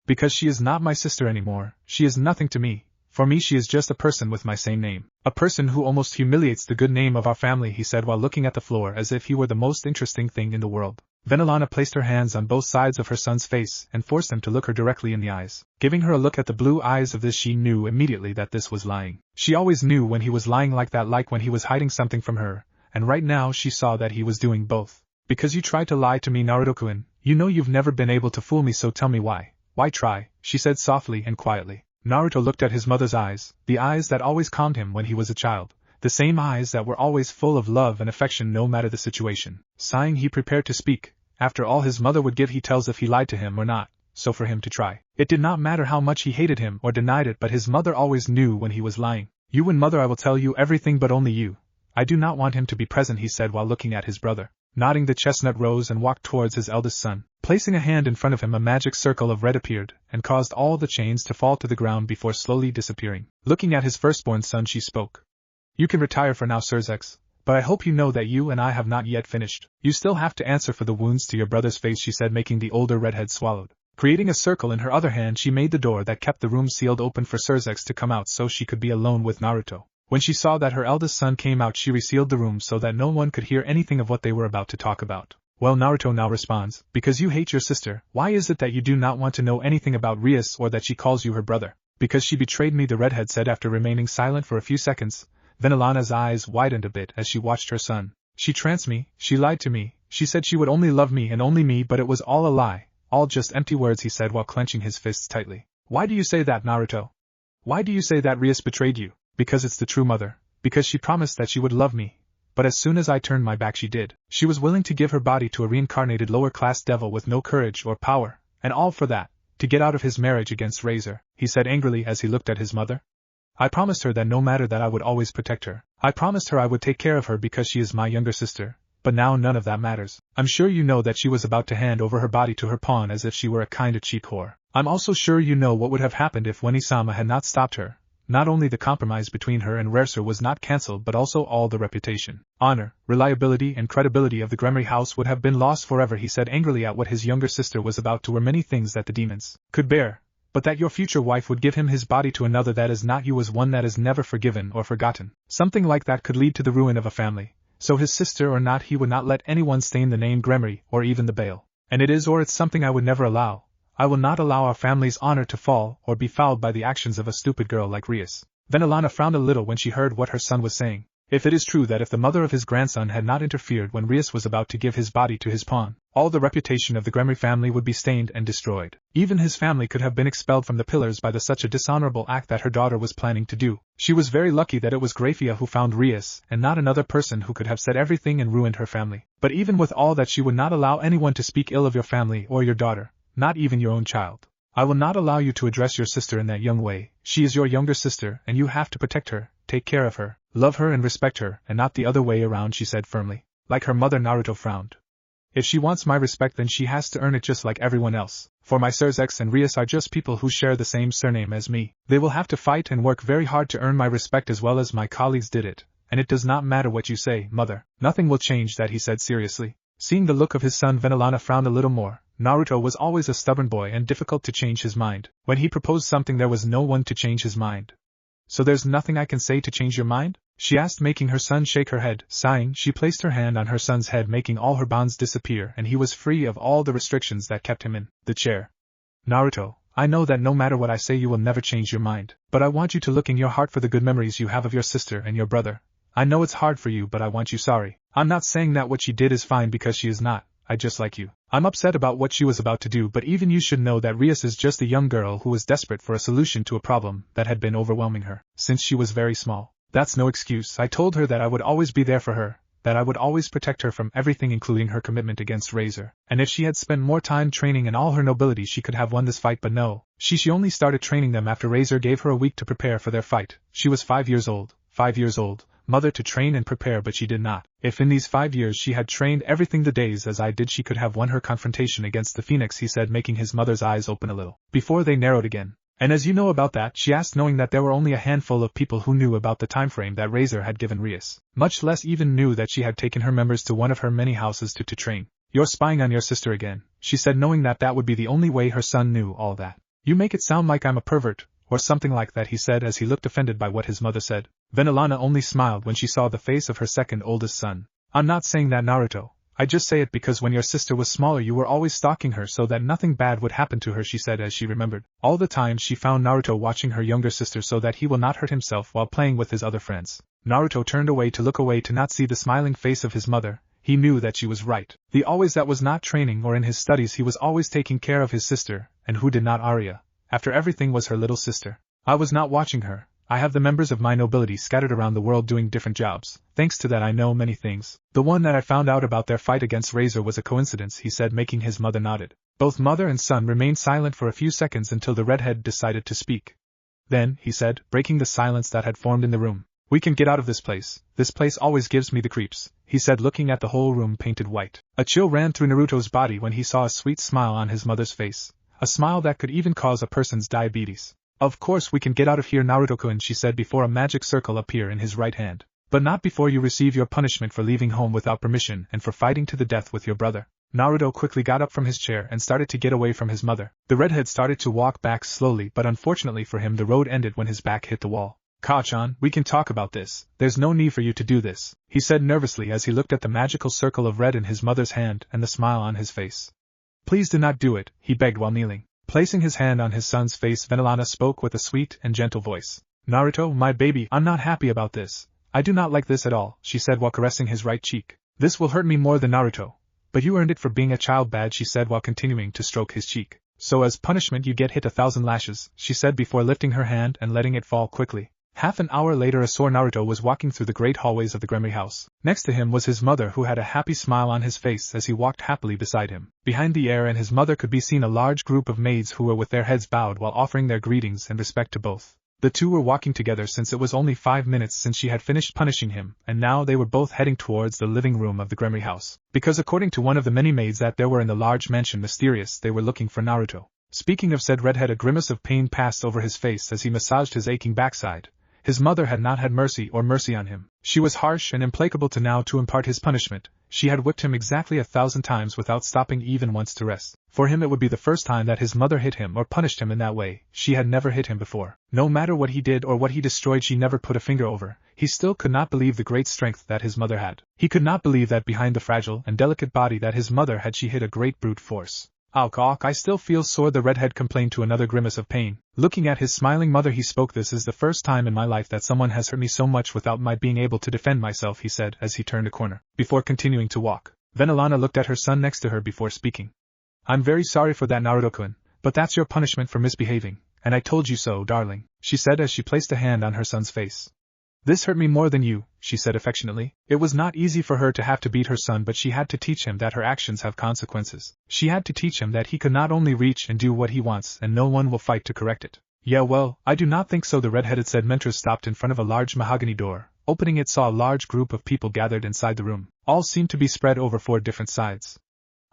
Because she is not my sister anymore. She is nothing to me. For me she is just a person with my same name. A person who almost humiliates the good name of our family, he said while looking at the floor as if he were the most interesting thing in the world. Venelana placed her hands on both sides of her son's face and forced him to look her directly in the eyes. Giving her a look at the blue eyes of this, she knew immediately that this was lying. She always knew when he was lying like that, like when he was hiding something from her, and right now she saw that he was doing both. Because you tried to lie to me, Naruto-kun, you know you've never been able to fool me, so tell me why. Why try? She said softly and quietly. Naruto looked at his mother's eyes, the eyes that always calmed him when he was a child. The same eyes that were always full of love and affection no matter the situation. Sighing, he prepared to speak. After all his mother would give, he tells if he lied to him or not, so for him to try. It did not matter how much he hated him or denied it, but his mother always knew when he was lying. You and mother, I will tell you everything, but only you. I do not want him to be present, he said while looking at his brother. Nodding, the chestnut rose and walked towards his eldest son. Placing a hand in front of him, a magic circle of red appeared, and caused all the chains to fall to the ground before slowly disappearing. Looking at his firstborn son, she spoke. You can retire for now, Sirzechs, but I hope you know that you and I have not yet finished. You still have to answer for the wounds to your brother's face, she said, making the older redhead swallowed. Creating a circle in her other hand, she made the door that kept the room sealed open for Sirzechs to come out so she could be alone with Naruto. When she saw that her eldest son came out, she resealed the room so that no one could hear anything of what they were about to talk about. Well, Naruto now responds, because you hate your sister. Why is it that you do not want to know anything about Rias or that she calls you her brother? Because she betrayed me, the redhead said after remaining silent for a few seconds. Venelana's eyes widened a bit as she watched her son. She tranced me, she lied to me, she said she would only love me and only me, but it was all a lie, all just empty words, he said while clenching his fists tightly. Why do you say that, Naruto? Why do you say that Rias betrayed you? Because it's the true mother, because she promised that she would love me, but as soon as I turned my back she did. She was willing to give her body to a reincarnated lower-class devil with no courage or power, and all for that, to get out of his marriage against Razor, he said angrily as he looked at his mother. I promised her that no matter that I would always protect her. I promised her I would take care of her because she is my younger sister, but now none of that matters. I'm sure you know that she was about to hand over her body to her pawn as if she were a kind of cheap whore. I'm also sure you know what would have happened if Weni-sama had not stopped her. Not only the compromise between her and Razor was not cancelled, but also all the reputation, honor, reliability and credibility of the Gremory house would have been lost forever, he said angrily at what his younger sister was about to. Were many things that the demons could bear, but that your future wife would give him his body to another that is not you, as one that is never forgiven or forgotten. Something like that could lead to the ruin of a family, so his sister or not, he would not let anyone stain the name Gremory or even the Bale. And it is or it's something I would never allow. I will not allow our family's honor to fall or be fouled by the actions of a stupid girl like Rias. Venelana frowned a little when she heard what her son was saying. If it is true that if the mother of his grandson had not interfered when Rias was about to give his body to his pawn, all the reputation of the Gremory family would be stained and destroyed. Even his family could have been expelled from the pillars by such a dishonorable act that her daughter was planning to do. She was very lucky that it was Grafia who found Rias, and not another person who could have said everything and ruined her family. But even with all that, she would not allow anyone to speak ill of your family or your daughter, not even your own child. I will not allow you to address your sister in that young way. She is your younger sister, and you have to protect her, take care of her, love her and respect her, and not the other way around, she said firmly. Like her mother, Naruto frowned. If she wants my respect, then she has to earn it just like everyone else. For my Sirzechs and Rias are just people who share the same surname as me. They will have to fight and work very hard to earn my respect as well as my colleagues did it. And it does not matter what you say, mother. Nothing will change that, he said seriously. Seeing the look of his son, Venelana frowned a little more. Naruto was always a stubborn boy and difficult to change his mind. When he proposed something, there was no one to change his mind. So there's nothing I can say to change your mind? She asked, making her son shake her head. Sighing, she placed her hand on her son's head, making all her bonds disappear, and he was free of all the restrictions that kept him in the chair. Naruto, I know that no matter what I say you will never change your mind, but I want you to look in your heart for the good memories you have of your sister and your brother. I know it's hard for you, but I want you sorry. I'm not saying that what she did is fine, because she is not. I just like you. I'm upset about what she was about to do, but even you should know that Rias is just a young girl who was desperate for a solution to a problem that had been overwhelming her since she was very small. That's no excuse. I told her that I would always be there for her, that I would always protect her from everything, including her commitment against Razor. And if she had spent more time training in all her nobility, she could have won this fight, but no. She only started training them after Razor gave her a week to prepare for their fight. She was 5 years old. 5 years old. Mother, to train and prepare, but she did not. If in these 5 years she had trained everything the days as I did, she could have won her confrontation against the Phoenix, he said, making his mother's eyes open a little, before they narrowed again. And as you know about that, she asked, knowing that there were only a handful of people who knew about the time frame that Razor had given Rias. Much less even knew that she had taken her members to one of her many houses to train. You're spying on your sister again, she said, knowing that that would be the only way her son knew all that. You make it sound like I'm a pervert, or something like that, he said as he looked offended by what his mother said. Venelana only smiled when she saw the face of her second oldest son. I'm not saying that, Naruto. I just say it because when your sister was smaller you were always stalking her so that nothing bad would happen to her, she said as she remembered all the times she found Naruto watching her younger sister so that he will not hurt himself while playing with his other friends. Naruto turned away to look away to not see the smiling face of his mother. He knew that she was right. The always that was not training or in his studies, he was always taking care of his sister, and who did not Arya? After everything was her little sister. I was not watching her. I have the members of my nobility scattered around the world doing different jobs. Thanks to that I know many things. The one that I found out about their fight against Razor was a coincidence, he said, making his mother nodded. Both mother and son remained silent for a few seconds until the redhead decided to speak. Then, he said, breaking the silence that had formed in the room. We can get out of this place. This place always gives me the creeps, he said, looking at the whole room painted white. A chill ran through Naruto's body when he saw a sweet smile on his mother's face. A smile that could even cause a person's diabetes. Of course we can get out of here, Naruto-kun, she said before a magic circle appeared in his right hand. But not before you receive your punishment for leaving home without permission and for fighting to the death with your brother. Naruto quickly got up from his chair and started to get away from his mother. The redhead started to walk back slowly, but unfortunately for him the road ended when his back hit the wall. Ka-chan, we can talk about this. There's no need for you to do this, he said nervously as he looked at the magical circle of red in his mother's hand and the smile on his face. Please do not do it, he begged while kneeling. Placing his hand on his son's face, Venelana spoke with a sweet and gentle voice. Naruto, my baby, I'm not happy about this. I do not like this at all, she said while caressing his right cheek. This will hurt me more than Naruto. But you earned it for being a child bad, she said while continuing to stroke his cheek. So as punishment you get hit 1,000 lashes, she said before lifting her hand and letting it fall quickly. Half an hour later a sore Naruto was walking through the great hallways of the Gremry house. Next to him was his mother, who had a happy smile on his face as he walked happily beside him. Behind the heir and his mother could be seen a large group of maids who were with their heads bowed while offering their greetings and respect to both. The two were walking together since it was only 5 minutes since she had finished punishing him, and now they were both heading towards the living room of the Gremry house. Because according to one of the many maids that there were in the large mansion Mysterious, they were looking for Naruto. Speaking of said redhead, a grimace of pain passed over his face as he massaged his aching backside. His mother had not had mercy on him. She was harsh and implacable to impart his punishment. She had whipped him exactly 1,000 times without stopping even once to rest. For him it would be the first time that his mother hit him or punished him in that way. She had never hit him before. No matter what he did or what he destroyed, she never put a finger over. He still could not believe the great strength that his mother had. He could not believe that behind the fragile and delicate body that his mother had she hid a great brute force. Auk, I still feel sore, the redhead complained to another grimace of pain. Looking at his smiling mother he spoke. This is the first time in my life that someone has hurt me so much without my being able to defend myself, he said as he turned a corner, before continuing to walk. Venelana looked at her son next to her before speaking. I'm very sorry for that, Naruto-kun, but that's your punishment for misbehaving, and I told you so, darling, she said as she placed a hand on her son's face. This hurt me more than you, she said affectionately. It was not easy for her to have to beat her son, but she had to teach him that her actions have consequences. She had to teach him that he could not only reach and do what he wants and no one will fight to correct it. Yeah, well, I do not think so, the red-headed said. Mentor stopped in front of a large mahogany door. Opening it, saw a large group of people gathered inside the room. All seemed to be spread over 4 different sides.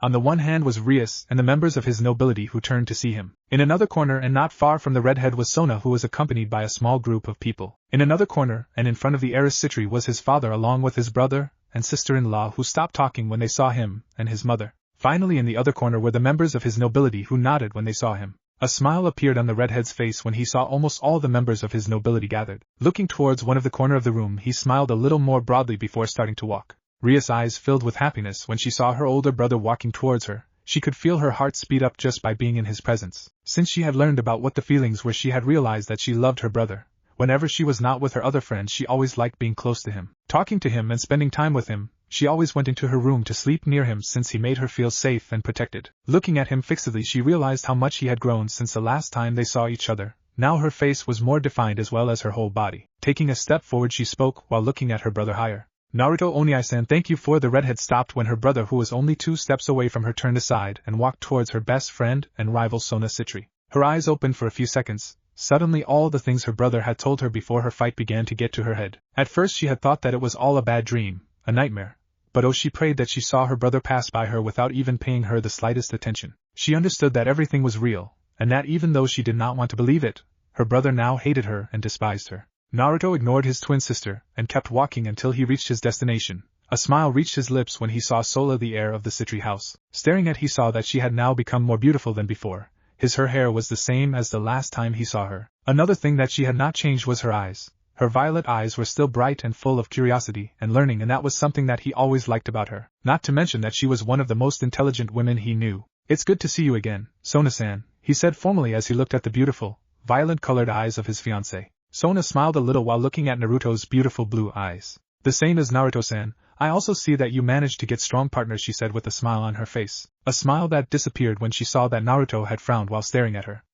On the one hand was Rias and the members of his nobility who turned to see him. In another corner and not far from the redhead was Sona, who was accompanied by a small group of people. In another corner and in front of the heiress Citri was his father along with his brother and sister-in-law, who stopped talking when they saw him, and his mother. Finally in the other corner were the members of his nobility who nodded when they saw him. A smile appeared on the redhead's face when he saw almost all the members of his nobility gathered. Looking towards one of the corner of the room he smiled a little more broadly before starting to walk. Ria's eyes filled with happiness when she saw her older brother walking towards her. She could feel her heart speed up just by being in his presence. Since she had learned about what the feelings were, she had realized that she loved her brother. Whenever she was not with her other friends, she always liked being close to him, talking to him and spending time with him. She always went into her room to sleep near him since he made her feel safe and protected. Looking at him fixedly, she realized how much he had grown since the last time they saw each other. Now her face was more defined as well as her whole body. Taking a step forward, she spoke while looking at her brother higher. Naruto Oniai-san, thank you for. The redhead stopped when her brother, who was only 2 steps away from her, turned aside and walked towards her best friend and rival Sona Citri. Her eyes opened for a few seconds. Suddenly all the things her brother had told her before her fight began to get to her head. At first she had thought that it was all a bad dream, a nightmare. But oh, she prayed that she saw her brother pass by her without even paying her the slightest attention. She understood that everything was real, and that even though she did not want to believe it, her brother now hated her and despised her. Naruto ignored his twin sister and kept walking until he reached his destination. A smile reached his lips when he saw Sola, the heir of the Citri house. Staring at, he saw that she had now become more beautiful than before. Her hair was the same as the last time he saw her. Another thing that she had not changed was her eyes. Her violet eyes were still bright and full of curiosity and learning, and that was something that he always liked about her, not to mention that she was one of the most intelligent women he knew. "It's good to see you again, Sona-san," he said formally as he looked at the beautiful, violet-colored eyes of his fiancée. Sona smiled a little while looking at Naruto's beautiful blue eyes. "The same as Naruto-san, I also see that you managed to get strong partners," she said with a smile on her face, a smile that disappeared when she saw that Naruto had frowned while staring at her.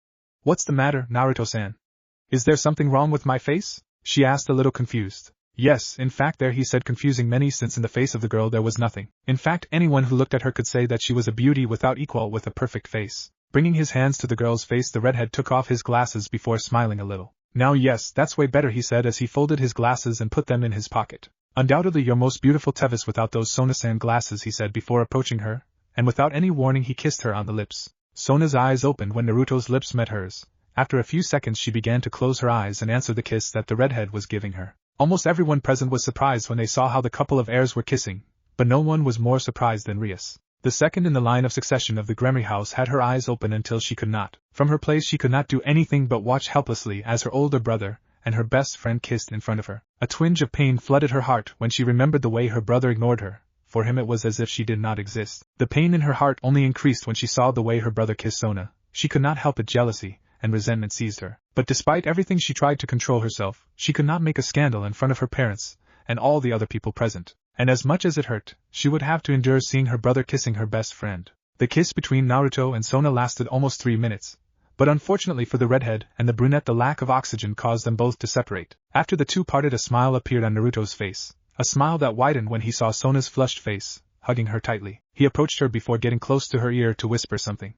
"What's the matter, Naruto-san? Is there something wrong with my face?" she asked a little confused. "Yes, in fact there," he said, confusing many, since in the face of the girl there was nothing. In fact, anyone who looked at her could say that she was a beauty without equal with a perfect face. Bringing his hands to the girl's face, the redhead took off his glasses before smiling a little. "Now yes, that's way better," he said as he folded his glasses and put them in his pocket. "Undoubtedly your most beautiful Tevis without those Sona-san glasses," he said before approaching her, and without any warning he kissed her on the lips. Sona's eyes opened when Naruto's lips met hers. After a few seconds she began to close her eyes and answer the kiss that the redhead was giving her. Almost everyone present was surprised when they saw how the couple of heirs were kissing, but no one was more surprised than Rias. The second in the line of succession of the Gremory house had her eyes open until she could not. From her place she could not do anything but watch helplessly as her older brother and her best friend kissed in front of her. A twinge of pain flooded her heart when she remembered the way her brother ignored her. For him it was as if she did not exist. The pain in her heart only increased when she saw the way her brother kissed Sona. She could not help it. Jealousy and resentment seized her. But despite everything she tried to control herself. She could not make a scandal in front of her parents and all the other people present. And as much as it hurt, she would have to endure seeing her brother kissing her best friend. The kiss between Naruto and Sona lasted almost 3 minutes. But unfortunately for the redhead and the brunette, the lack of oxygen caused them both to separate. After the two parted, a smile appeared on Naruto's face. A smile that widened when he saw Sona's flushed face, hugging her tightly. He approached her before getting close to her ear to whisper something.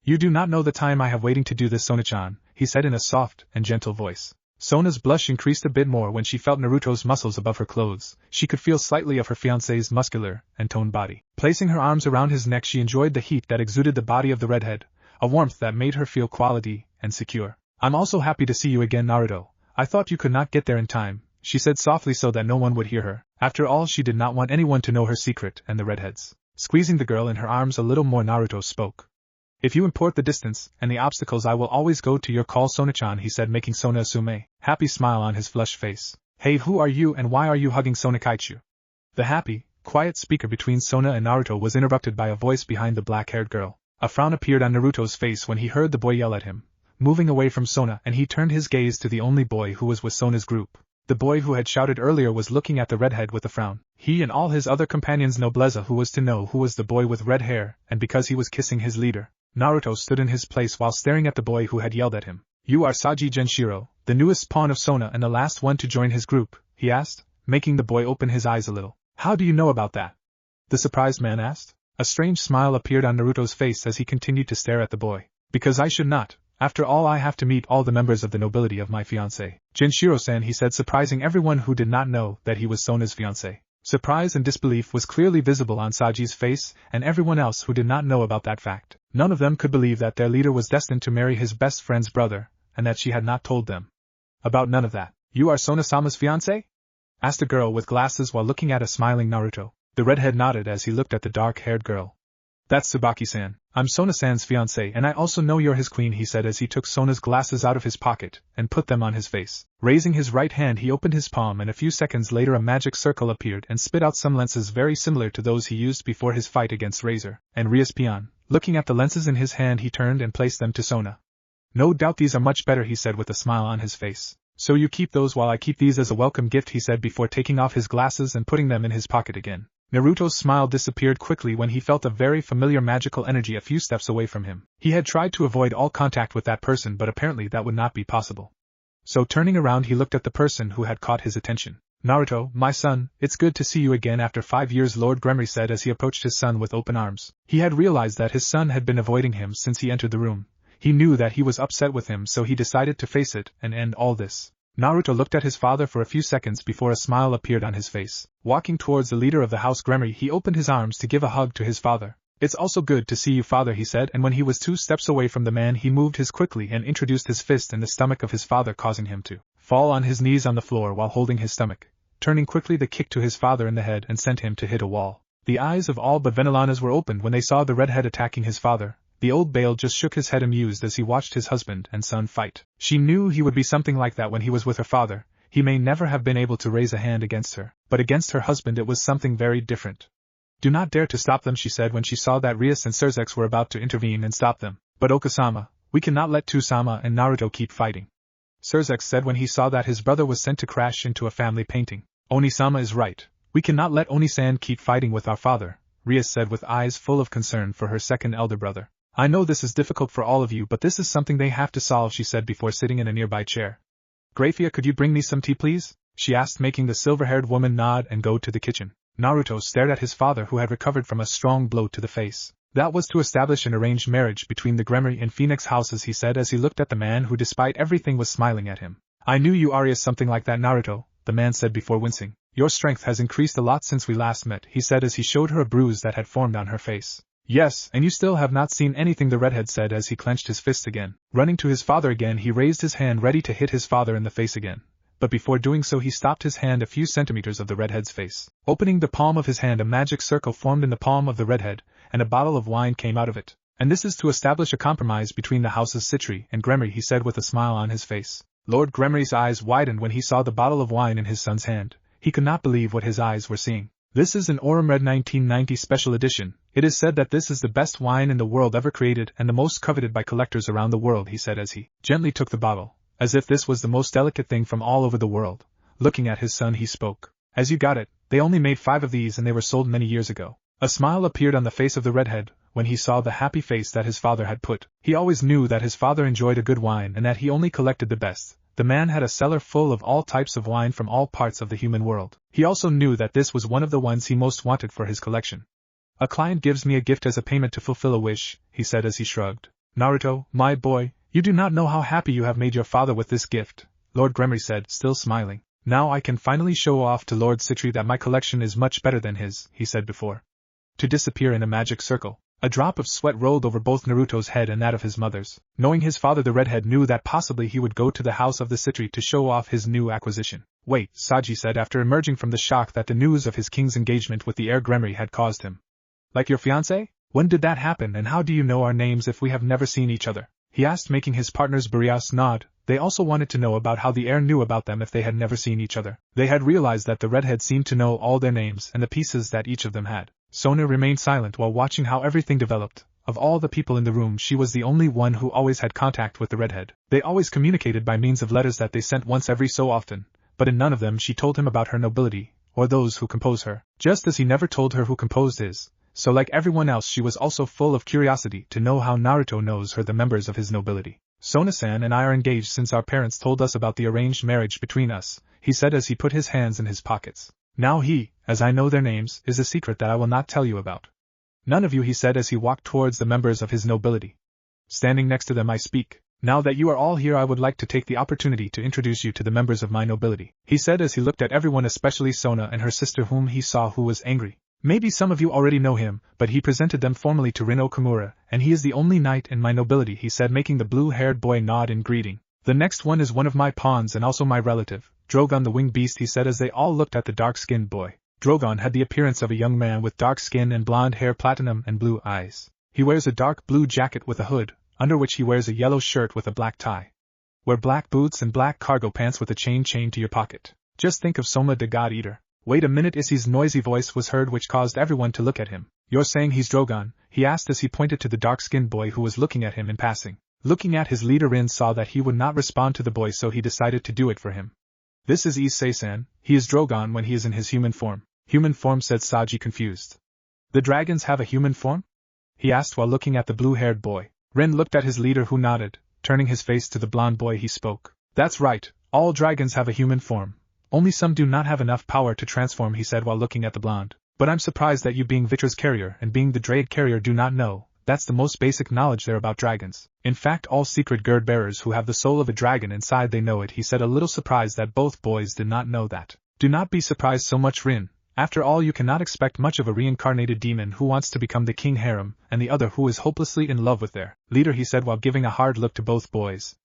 "You do not know the time I have waiting to do this, Sona-chan," he said in a soft and gentle voice. Sona's blush increased a bit more when she felt Naruto's muscles above her clothes. She could feel slightly of her fiancé's muscular and toned body. Placing her arms around his neck, she enjoyed the heat that exuded the body of the redhead, a warmth that made her feel quality and secure. "I'm also happy to see you again, Naruto. I thought you could not get there in time," she said softly so that no one would hear her. After all, she did not want anyone to know her secret and the redhead's. Squeezing the girl in her arms a little more, Naruto spoke. "If you import the distance and the obstacles, I will always go to your call, Sona-chan," he said, making Sona assume a happy smile on his flushed face. "Hey, who are you and why are you hugging Sona Kaichu?" The happy, quiet speaker between Sona and Naruto was interrupted by a voice behind the black-haired girl. A frown appeared on Naruto's face when he heard the boy yell at him, moving away from Sona, and he turned his gaze to the only boy who was with Sona's group. The boy who had shouted earlier was looking at the redhead with a frown. He and all his other companions nobleza who was to know who was the boy with red hair, and because he was kissing his leader. Naruto stood in his place while staring at the boy who had yelled at him. "You are Saji Genshiro, the newest pawn of Sona and the last one to join his group?" he asked, making the boy open his eyes a little. "How do you know about that?" the surprised man asked. A strange smile appeared on Naruto's face as he continued to stare at the boy. "Because I should not. After all, I have to meet all the members of the nobility of my fiancé, Genshiro-san," he said, surprising everyone who did not know that he was Sona's fiancé. Surprise and disbelief was clearly visible on Saji's face and everyone else who did not know about that fact. None of them could believe that their leader was destined to marry his best friend's brother, and that she had not told them about none of that. "You are Sona-sama's fiancé?" asked a girl with glasses while looking at a smiling Naruto. The redhead nodded as he looked at the dark-haired girl. "That's Tsubaki-san. I'm Sona-san's fiancé, and I also know you're his queen," he said as he took Sona's glasses out of his pocket and put them on his face. Raising his right hand, he opened his palm, and a few seconds later a magic circle appeared and spit out some lenses very similar to those he used before his fight against Razor and Rias Pion. Looking at the lenses in his hand, he turned and placed them to Sona. "No doubt these are much better," he said with a smile on his face. "So you keep those while I keep these as a welcome gift," he said before taking off his glasses and putting them in his pocket again. Naruto's smile disappeared quickly when he felt a very familiar magical energy a few steps away from him. He had tried to avoid all contact with that person, but apparently that would not be possible. So turning around, he looked at the person who had caught his attention. "Naruto, my son, it's good to see you again after 5 years," Lord Gremory said as he approached his son with open arms. He had realized that his son had been avoiding him since he entered the room. He knew that he was upset with him, so he decided to face it and end all this. Naruto looked at his father for a few seconds before a smile appeared on his face. Walking towards the leader of the house Gremory, he opened his arms to give a hug to his father. "It's also good to see you, father," he said, and when he was 2 steps away from the man, he moved his quickly and introduced his fist in the stomach of his father, causing him to fall on his knees on the floor while holding his stomach. Turning quickly, the kick to his father in the head and sent him to hit a wall. The eyes of all but Venelanas were opened when they saw the redhead attacking his father. The old Bale just shook his head amused as he watched his husband and son fight. She knew he would be something like that when he was with her father. he may never have been able to raise a hand against her, but against her husband it was something very different. Do not dare to stop them, she said when she saw that Rias and Sirzechs were about to intervene and stop them. But Okasama, we cannot let Tusama and Naruto keep fighting. Sirzechs said when he saw that his brother was sent to crash into a family painting. Onisama is right. We cannot let Onisan keep fighting with our father, Rias said with eyes full of concern for her second elder brother. I know this is difficult for all of you, but this is something they have to solve, she said before sitting in a nearby chair. Grafia, could you bring me some tea please? She asked, making the silver-haired woman nod and go to the kitchen. Naruto stared at his father, who had recovered from a strong blow to the face. That was to establish an arranged marriage between the Gremory and Phoenix houses, he said as he looked at the man who despite everything was smiling at him. I knew you Arias something like that, Naruto, the man said before wincing. Your strength has increased a lot since we last met, he said as he showed her a bruise that had formed on her face. Yes, and you still have not seen anything, the redhead said as he clenched his fists again. Running to his father again, he raised his hand ready to hit his father in the face again. But before doing so he stopped his hand a few centimeters of the redhead's face. Opening the palm of his hand, a magic circle formed in the palm of the redhead, and a bottle of wine came out of it. And this is to establish a compromise between the houses Citri and Gremory, he said with a smile on his face. Lord Gremory's eyes widened when he saw the bottle of wine in his son's hand. He could not believe what his eyes were seeing. This is an Aurum Red 1990 special edition. It is said that this is the best wine in the world ever created and the most coveted by collectors around the world, he said as he gently took the bottle, as if this was the most delicate thing from all over the world. Looking at his son he spoke. As you got it, they only made 5 of these and they were sold many years ago. A smile appeared on the face of the redhead when he saw the happy face that his father had put. He always knew that his father enjoyed a good wine and that he only collected the best. The man had a cellar full of all types of wine from all parts of the human world. He also knew that this was one of the ones he most wanted for his collection. A client gives me a gift as a payment to fulfill a wish, he said as he shrugged. Naruto, my boy, you do not know how happy you have made your father with this gift, Lord Gremory said, still smiling. Now I can finally show off to Lord Citri that my collection is much better than his, he said before to disappear in a magic circle. A drop of sweat rolled over both Naruto's head and that of his mother's. Knowing his father, the redhead knew that possibly he would go to the house of the Citri to show off his new acquisition. Wait, Saji said after emerging from the shock that the news of his king's engagement with the heir Gremory had caused him. Like your fiancé? When did that happen and how do you know our names if we have never seen each other? He asked, making his partners Rias nod. They also wanted to know about how the heir knew about them if they had never seen each other. They had realized that the redhead seemed to know all their names and the pieces that each of them had. Sona remained silent while watching how everything developed. Of all the people in the room, she was the only one who always had contact with the redhead. They always communicated by means of letters that they sent once every so often, but in none of them she told him about her nobility, or those who compose her, just as he never told her who composed his. So like everyone else, she was also full of curiosity to know how Naruto knows her, the members of his nobility. Sona-san and I are engaged since our parents told us about the arranged marriage between us, he said as he put his hands in his pockets. Now he, as I know their names, is a secret that I will not tell you about. None of you, he said as he walked towards the members of his nobility. Standing next to them I speak. Now that you are all here, I would like to take the opportunity to introduce you to the members of my nobility, he said as he looked at everyone, especially Sona and her sister whom he saw who was angry. Maybe some of you already know him, but he presented them formally to Rin Okamura, and he is the only knight in my nobility, he said, making the blue-haired boy nod in greeting. The next one is one of my pawns and also my relative, Drogon the winged beast, he said as they all looked at the dark-skinned boy. Drogon had the appearance of a young man with dark skin and blonde hair, platinum and blue eyes. He wears a dark blue jacket with a hood, under which he wears a yellow shirt with a black tie. Wear black boots and black cargo pants with a chain chained to your pocket. Just think of Soma the God Eater. Wait a minute, Issei's noisy voice was heard which caused everyone to look at him. You're saying he's Drogon? He asked as he pointed to the dark-skinned boy who was looking at him in passing. Looking at his leader, Rin saw that he would not respond to the boy, so he decided to do it for him. This is Issei-san. He is Drogon when he is in his human form. Human form, said Saji, confused. The dragons have a human form? He asked while looking at the blue-haired boy. Rin looked at his leader who nodded. Turning his face to the blonde boy he spoke. That's right, all dragons have a human form. Only some do not have enough power to transform, he said while looking at the blonde. But I'm surprised that you, being Vitra's carrier and being the Drade carrier, do not know. That's the most basic knowledge there about dragons. In fact, all secret gird bearers who have the soul of a dragon inside, they know it, he said, a little surprised that both boys did not know that. Do not be surprised so much, Rin. After all, you cannot expect much of a reincarnated demon who wants to become the king harem, and the other who is hopelessly in love with their leader, he said while giving a hard look to both boys.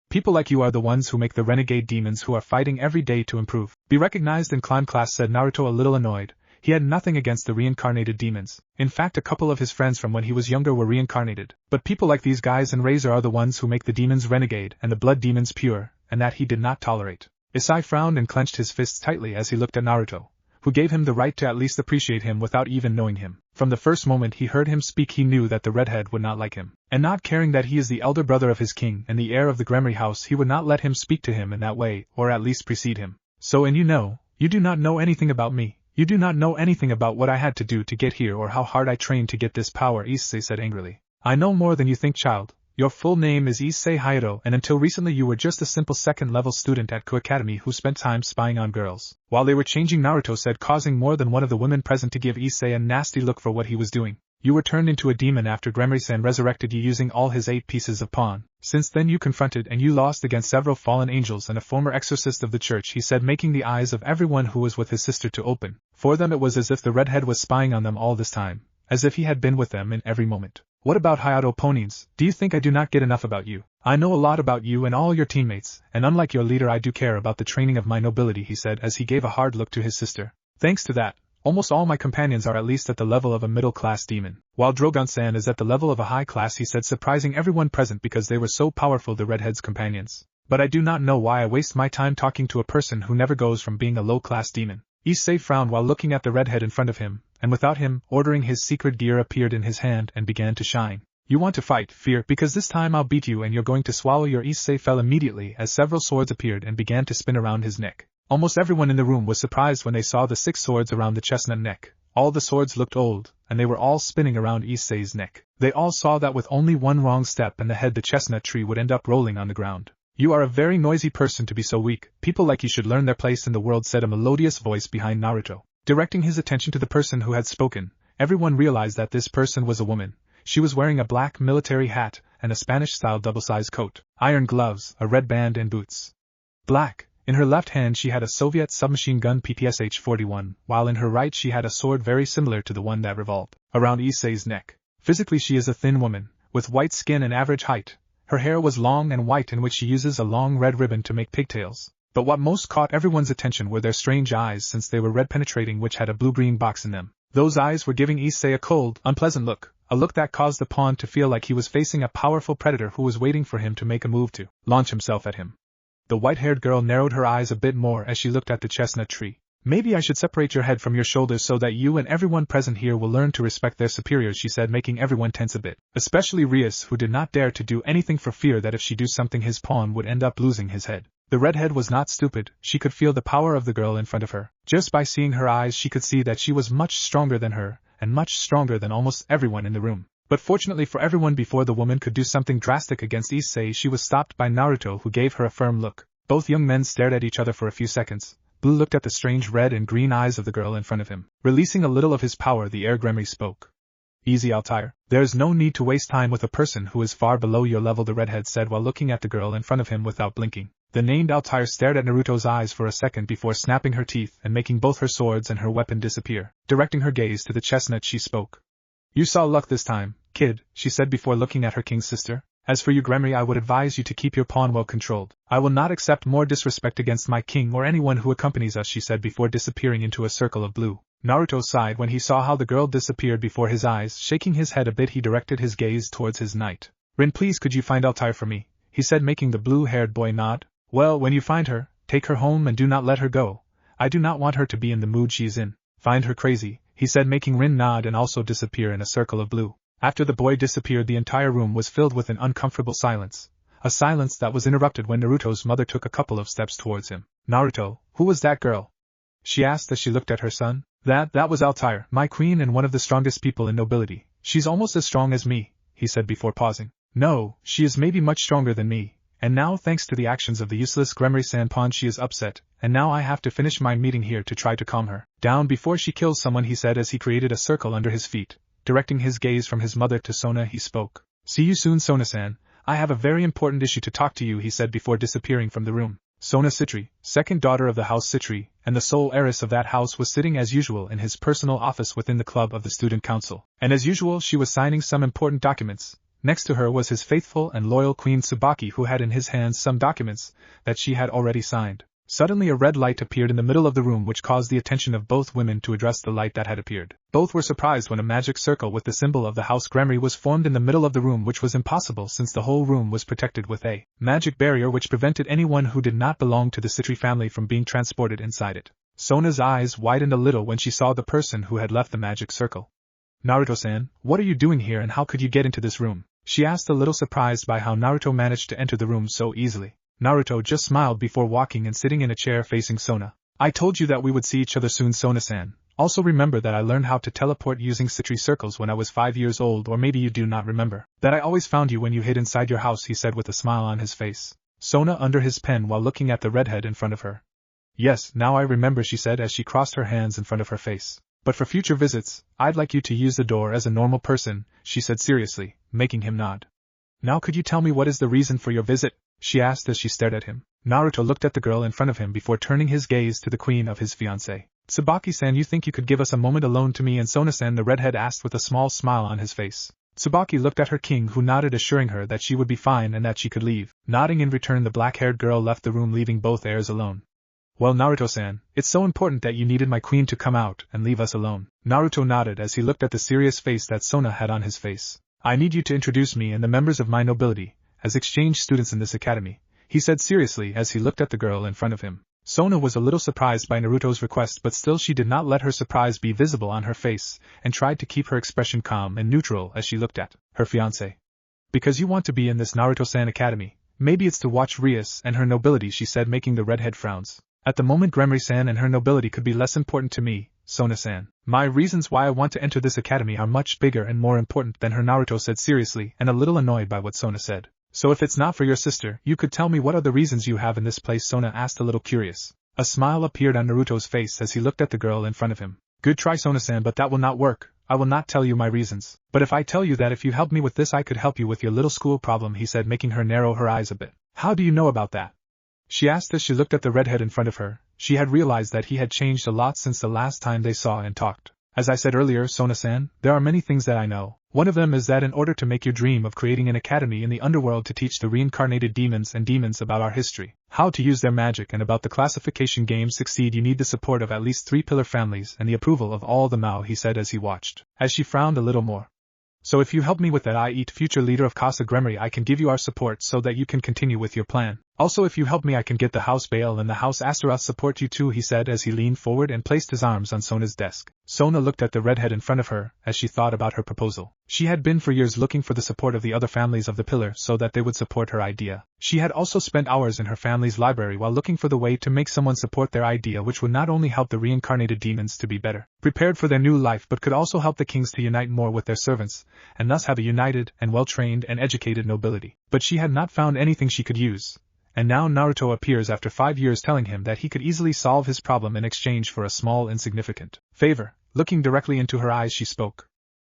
People like you are the ones who make the renegade demons who are fighting every day to improve. Be recognized and climb class, said Naruto, a little annoyed. He had nothing against the reincarnated demons. In fact, a couple of his friends from when he was younger were reincarnated. But people like these guys and Razor are the ones who make the demons renegade and the blood demons pure, and that he did not tolerate. Issei frowned and clenched his fists tightly as he looked at Naruto, who gave him the right to at least appreciate him without even knowing him. From the first moment he heard him speak he knew that the redhead would not like him. And not caring that he is the elder brother of his king and the heir of the Gremory house, he would not let him speak to him in that way, or at least precede him. So and you do not know anything about me. You do not know anything about what I had to do to get here or how hard I trained to get this power, Issei said angrily. I know more than you think, child. Your full name is Issei Hayato, and until recently you were just a simple second-level student at Ku Academy who spent time spying on girls. While they were changing, Naruto said, causing more than one of the women present to give Issei a nasty look for what he was doing. You were turned into a demon after Gremory-san resurrected you using all his 8 pieces of pawn. Since then you confronted and you lost against several fallen angels and a former exorcist of the church, he said, making the eyes of everyone who was with his sister to open. For them it was as if the redhead was spying on them all this time, as if he had been with them in every moment. What about Hayato Ponins? Do you think I do not get enough about you? I know a lot about you and all your teammates, and unlike your leader I do care about the training of my nobility, he said as he gave a hard look to his sister. Thanks to that, almost all my companions are at least at the level of a middle-class demon, while Drogon-san is at the level of a high class, he said, surprising everyone present because they were so powerful, the redhead's companions. But I do not know why I waste my time talking to a person who never goes from being a low-class demon. Issei frowned while looking at the redhead in front of him, and without him ordering, his secret gear appeared in his hand and began to shine. You want to fight, fear, because this time I'll beat you and you're going to swallow your. Issei fell immediately as several swords appeared and began to spin around his neck. Almost everyone in the room was surprised when they saw the 6 swords around the chestnut neck. All the swords looked old, and they were all spinning around Issei's neck. They all saw that with only one wrong step and the head the chestnut tree would end up rolling on the ground. You are a very noisy person to be so weak. People like you should learn their place in the world, said a melodious voice behind Naruto. Directing his attention to the person who had spoken, everyone realized that this person was a woman. She was wearing a black military hat and a Spanish-style double-sized coat, iron gloves, a red band and boots. Black. In her left hand she had a Soviet submachine gun PPSH-41, while in her right she had a sword very similar to the one that revolved around Issei's neck. Physically she is a thin woman, with white skin and average height. Her hair was long and white, in which she uses a long red ribbon to make pigtails. But what most caught everyone's attention were their strange eyes, since they were red penetrating, which had a blue-green box in them. Those eyes were giving Issei a cold, unpleasant look, a look that caused the pawn to feel like he was facing a powerful predator who was waiting for him to make a move to launch himself at him. The white-haired girl narrowed her eyes a bit more as she looked at the chestnut tree. Maybe I should separate your head from your shoulders so that you and everyone present here will learn to respect their superiors, she said, making everyone tense a bit. Especially Rias, who did not dare to do anything for fear that if she do something his pawn would end up losing his head. The redhead was not stupid. She could feel the power of the girl in front of her. Just by seeing her eyes she could see that she was much stronger than her, and much stronger than almost everyone in the room. But fortunately for everyone, before the woman could do something drastic against Issei, she was stopped by Naruto, who gave her a firm look. Both young men stared at each other for a few seconds. Blue looked at the strange red and green eyes of the girl in front of him. Releasing a little of his power, the heir Gremory spoke. Easy, Altair. There is no need to waste time with a person who is far below your level, the redhead said while looking at the girl in front of him without blinking. The named Altair stared at Naruto's eyes for a second before snapping her teeth and making both her swords and her weapon disappear. Directing her gaze to the chestnut, she spoke. You saw luck this time, kid, she said before looking at her king's sister. As for you, Gremory, I would advise you to keep your pawn well controlled. I will not accept more disrespect against my king or anyone who accompanies us, she said before disappearing into a circle of blue. Naruto sighed when he saw how the girl disappeared before his eyes. Shaking his head a bit, he directed his gaze towards his knight. Rin, please could you find Altair for me? He said, making the blue-haired boy nod. Well, when you find her, take her home and do not let her go. I do not want her to be in the mood she is in. Find her crazy, he said, making Rin nod and also disappear in a circle of blue. After the boy disappeared, the entire room was filled with an uncomfortable silence. A silence that was interrupted when Naruto's mother took a couple of steps towards him. Naruto, who was that girl? She asked as she looked at her son. That was Altair, my queen and one of the strongest people in nobility. She's almost as strong as me, he said before pausing. No, she is maybe much stronger than me. And now, thanks to the actions of the useless Gremory-san pawn, she is upset, and now I have to finish my meeting here to try to calm her down before she kills someone, he said as he created a circle under his feet. Directing his gaze from his mother to Sona, he spoke. See you soon, Sona-san. I have a very important issue to talk to you, he said before disappearing from the room. Sona Citri, second daughter of the House Citri, and the sole heiress of that house, was sitting as usual in his personal office within the club of the student council. And as usual she was signing some important documents. Next to her was his faithful and loyal queen Tsubaki, who had in his hands some documents that she had already signed. Suddenly a red light appeared in the middle of the room which caused the attention of both women to address the light that had appeared. Both were surprised when a magic circle with the symbol of the house Gremory was formed in the middle of the room, which was impossible since the whole room was protected with a magic barrier which prevented anyone who did not belong to the Citri family from being transported inside it. Sona's eyes widened a little when she saw the person who had left the magic circle. "Naruto-san, what are you doing here and how could you get into this room?" she asked, a little surprised by how Naruto managed to enter the room so easily. Naruto just smiled before walking and sitting in a chair facing Sona. "I told you that we would see each other soon, Sona-san. Also remember that I learned how to teleport using Citri circles when I was 5 years old, or maybe you do not remember. That I always found you when you hid inside your house," he said with a smile on his face. Sona under his pen while looking at the redhead in front of her. "Yes, now I remember," she said as she crossed her hands in front of her face. "But for future visits, I'd like you to use the door as a normal person," she said seriously, making him nod. "Now could you tell me what is the reason for your visit?" she asked as she stared at him. Naruto looked at the girl in front of him before turning his gaze to the queen of his fiancé. "Tsubaki-san, you think you could give us a moment alone to me and Sona-san?" the redhead asked with a small smile on his face. Tsubaki looked at her king, who nodded, assuring her that she would be fine and that she could leave. Nodding in return, the black-haired girl left the room, leaving both heirs alone. "Well, Naruto-san, it's so important that you needed my queen to come out and leave us alone." Naruto nodded as he looked at the serious face that Sona had on his face. "I need you to introduce me and the members of my nobility as exchange students in this academy," he said seriously as he looked at the girl in front of him. Sona was a little surprised by Naruto's request, but still she did not let her surprise be visible on her face, and tried to keep her expression calm and neutral as she looked at her fiancé. "Because you want to be in this Naruto-san academy, maybe it's to watch Rias and her nobility," she said, making the redhead frowns. "At the moment, Gremory-san and her nobility could be less important to me, Sona-san. My reasons why I want to enter this academy are much bigger and more important than her," Naruto said seriously and a little annoyed by what Sona said. "So if it's not for your sister, you could tell me what are the reasons you have in this place?" Sona asked, a little curious. A smile appeared on Naruto's face as he looked at the girl in front of him. "Good try, Sona-san, but that will not work. I will not tell you my reasons. But if I tell you that if you help me with this I could help you with your little school problem," he said, making her narrow her eyes a bit. "How do you know about that?" she asked as she looked at the redhead in front of her. She had realized that he had changed a lot since the last time they saw and talked. "As I said earlier, Sona-san, there are many things that I know. One of them is that in order to make your dream of creating an academy in the underworld to teach the reincarnated demons and demons about our history, how to use their magic, and about the classification game succeed, you need the support of at least 3 pillar families and the approval of all the Mao," he said as he watched. As she frowned a little more. "So if you help me with that, I, future leader of Casa Gremory, I can give you our support so that you can continue with your plan. Also if you help me I can get the House Baal and the House Astaroth support you too," he said as he leaned forward and placed his arms on Sona's desk. Sona looked at the redhead in front of her as she thought about her proposal. She had been for years looking for the support of the other families of the pillar so that they would support her idea. She had also spent hours in her family's library while looking for the way to make someone support their idea, which would not only help the reincarnated demons to be better prepared for their new life but could also help the kings to unite more with their servants, and thus have a united and well-trained and educated nobility. But she had not found anything she could use. And now Naruto appears after 5 years telling him that he could easily solve his problem in exchange for a small insignificant favor. Looking directly into her eyes she spoke.